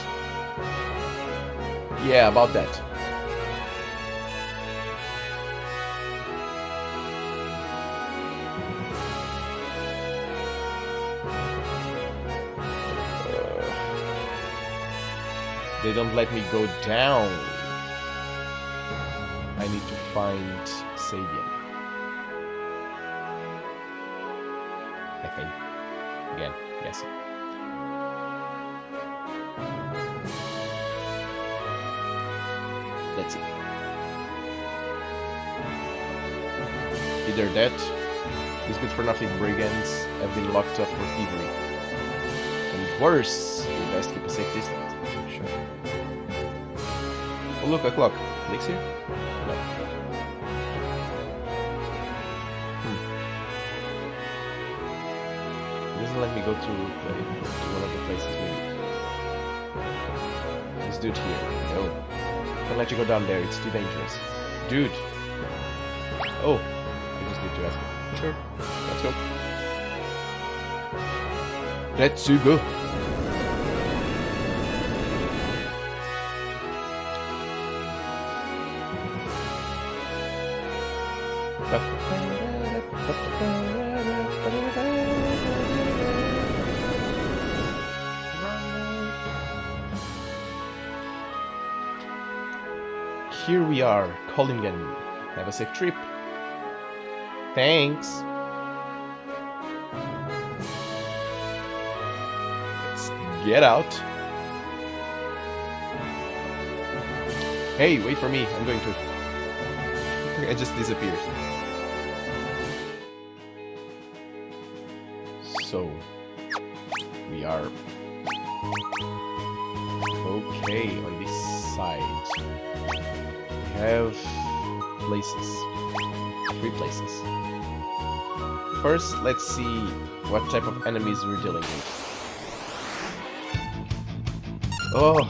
Yeah, about that. They don't let me go down. I need to find Sabian. I think. Again, guessing. Let's see. Either that, these good-for-nothing brigands have been locked up for thievery. And worse, we best keep a safe distance. Sure. Oh look, a clock. Clicks here? No. It doesn't let me go to one of the places maybe. This dude here. No. Can't let you go down there, it's too dangerous. Dude! Oh! I just need to ask him. Sure. Let's go. Let's go. Here we are, Collingen. Have a safe trip. Thanks. Let's get out. Hey, wait for me. I'm going to. I just disappeared. So, we are okay on this side. We have places. 3 places. First, let's see what type of enemies we're dealing with. Oh!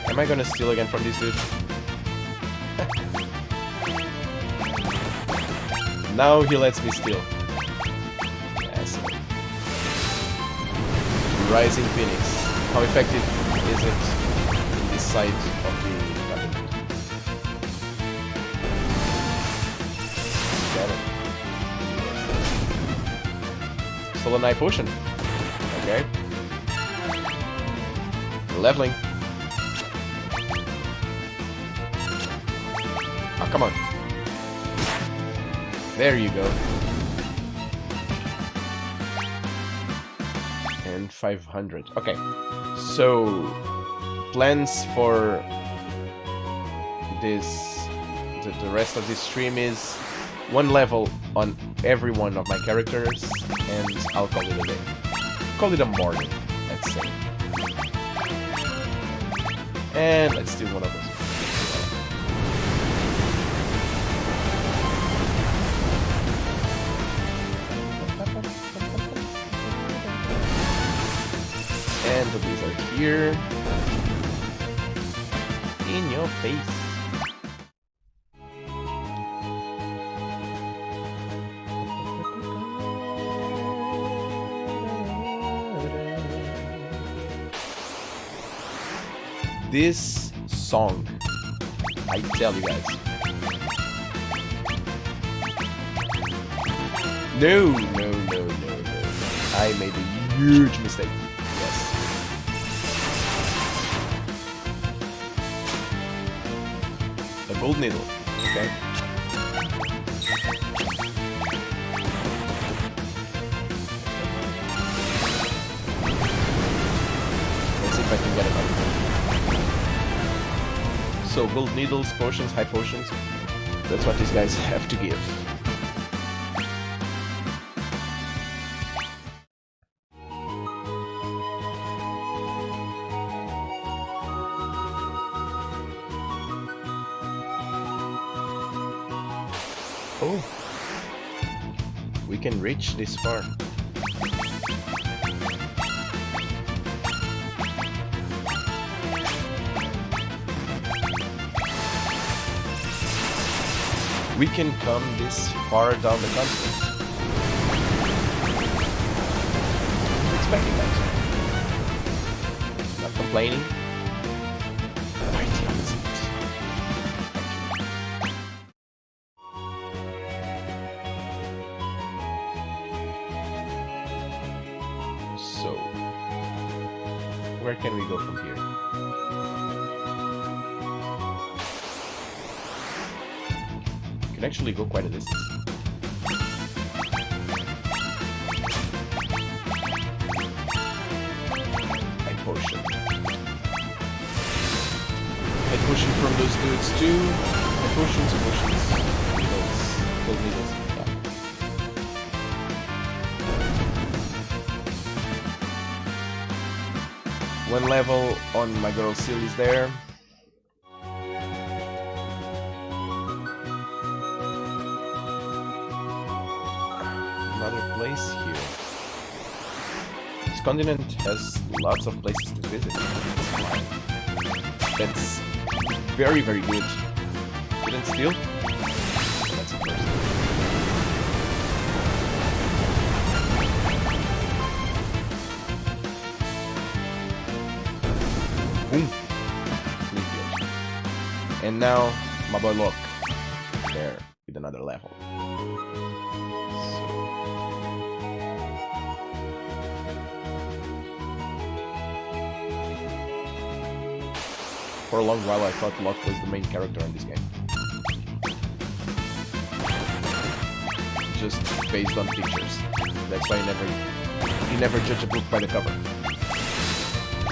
Am I gonna steal again from this dude? Now he lets me steal. Yes. Rising Phoenix. How effective is it in this side of the continent? Still an eye potion. Okay. Leveling. Oh, come on. There you go. And 500. Okay. So, plans for this, the rest of this stream is one level on every one of my characters, and I'll call it a day. Call it a morning, let's say. And let's do one of those. And the bees are here. In your face. This song, I tell you guys. No. I made a huge mistake. Yes. A gold needle. Okay. Let's see if I can get another one. So gold needles, potions, high potions. That's what these guys have to give. Oh, we can reach this far. We can come this far down the continent. I was expecting that. Not complaining. Quite the opposite. So, where can we go from here? Can actually go quite a distance. High potion. High potion from those dudes too. High potions. Needles. Gold needles. Yeah. One level on my girl Silly's there. Place here. This continent has lots of places to visit. That's very, very good. Didn't steal? That's a first. Boom. And now my boy Locke there with another level. For a long while I thought Locke was the main character in this game. Just based on pictures. That's why you never judge a book by the cover.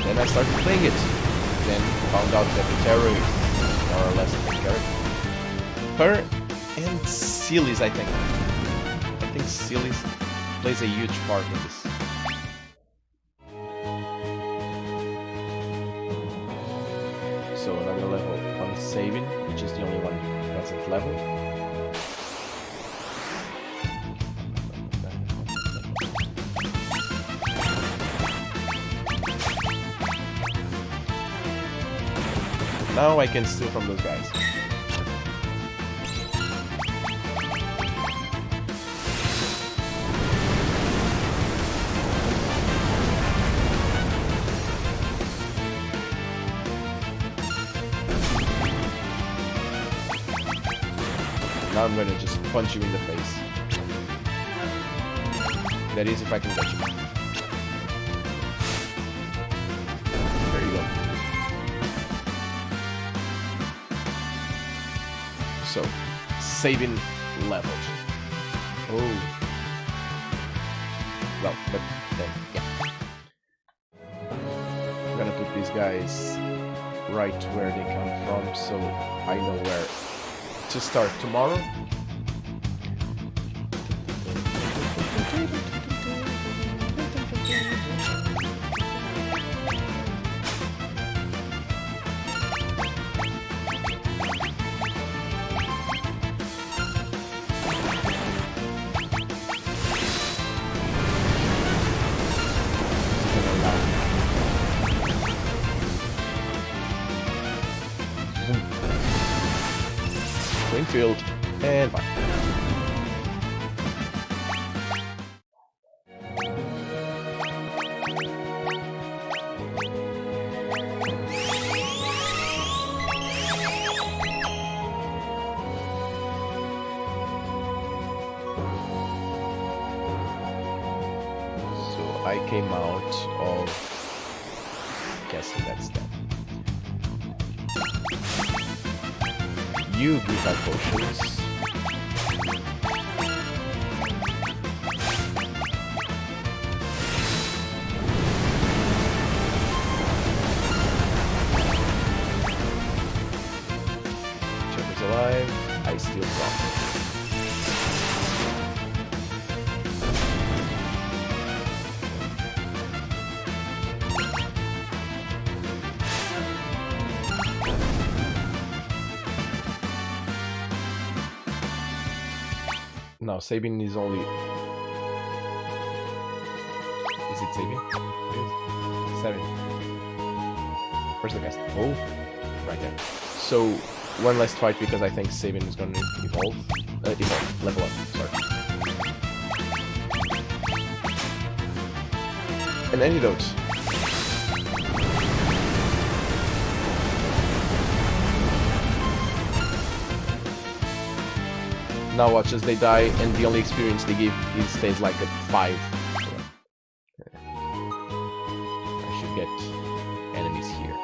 Then I started playing it. Then found out that the Terror is more or less the main character. Her and Celis, I think. I think Celis plays a huge part in this. So another level on saving, which is the only one that's at level. Now I can steal from those guys. Now I'm gonna just punch you in the face. That is if I can get you. There you go. So, saving leveled. Oh. Well, but then, yeah. I'm gonna put these guys right where they come from, so I know where to start tomorrow. Field and bye. So I came out of guessing that's that. You give out potions. Chip is alive. I steal profit. No, Sabin is only... Is it Sabin? It is. 7. Where's the guest? Oh, right there. So, one last fight because I think Sabin is gonna evolve. Level up, sorry. An antidote. Now watch as they die, and the only experience they give is stays like at 5. I should get enemies here.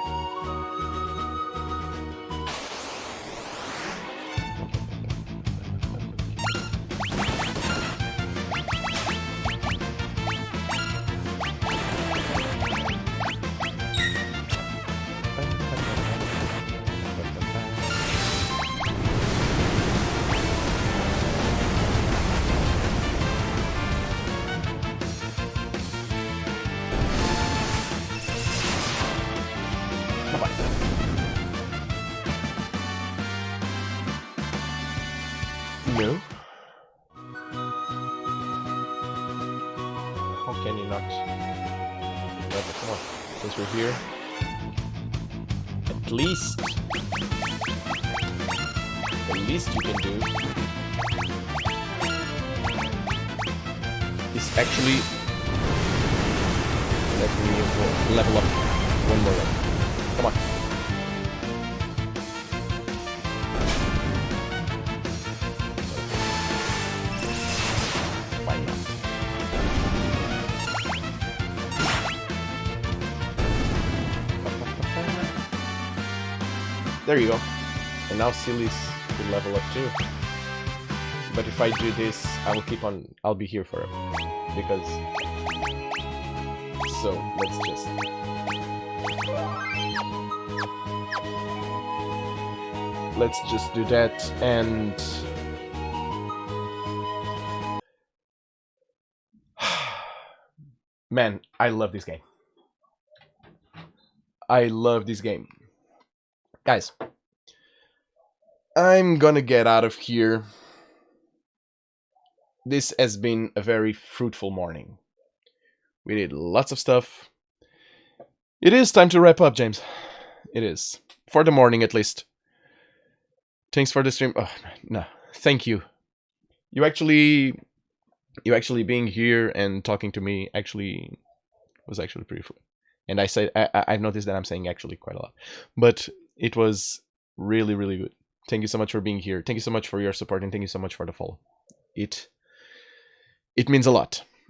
No. How can you not? Come on, since we're here, at least the least you can do is actually let me level up one more level. Come on. There you go. And now Silly's will level up too. But if I do this, I will keep on... I'll be here forever. Because... So, let's just... Let's just do that, and... Man, I love this game. I love this game. Guys, I'm gonna get out of here. This has been a very fruitful morning. We did lots of stuff. It is time to wrap up, James. It is. For the morning, at least. Thanks for the stream. Oh, no. Thank you. You actually being here and talking to me actually was actually pretty fun. And I've noticed that I'm saying actually quite a lot. But it was really, really good. Thank you so much for being here. Thank you so much for your support, and thank you so much for the follow. It means a lot.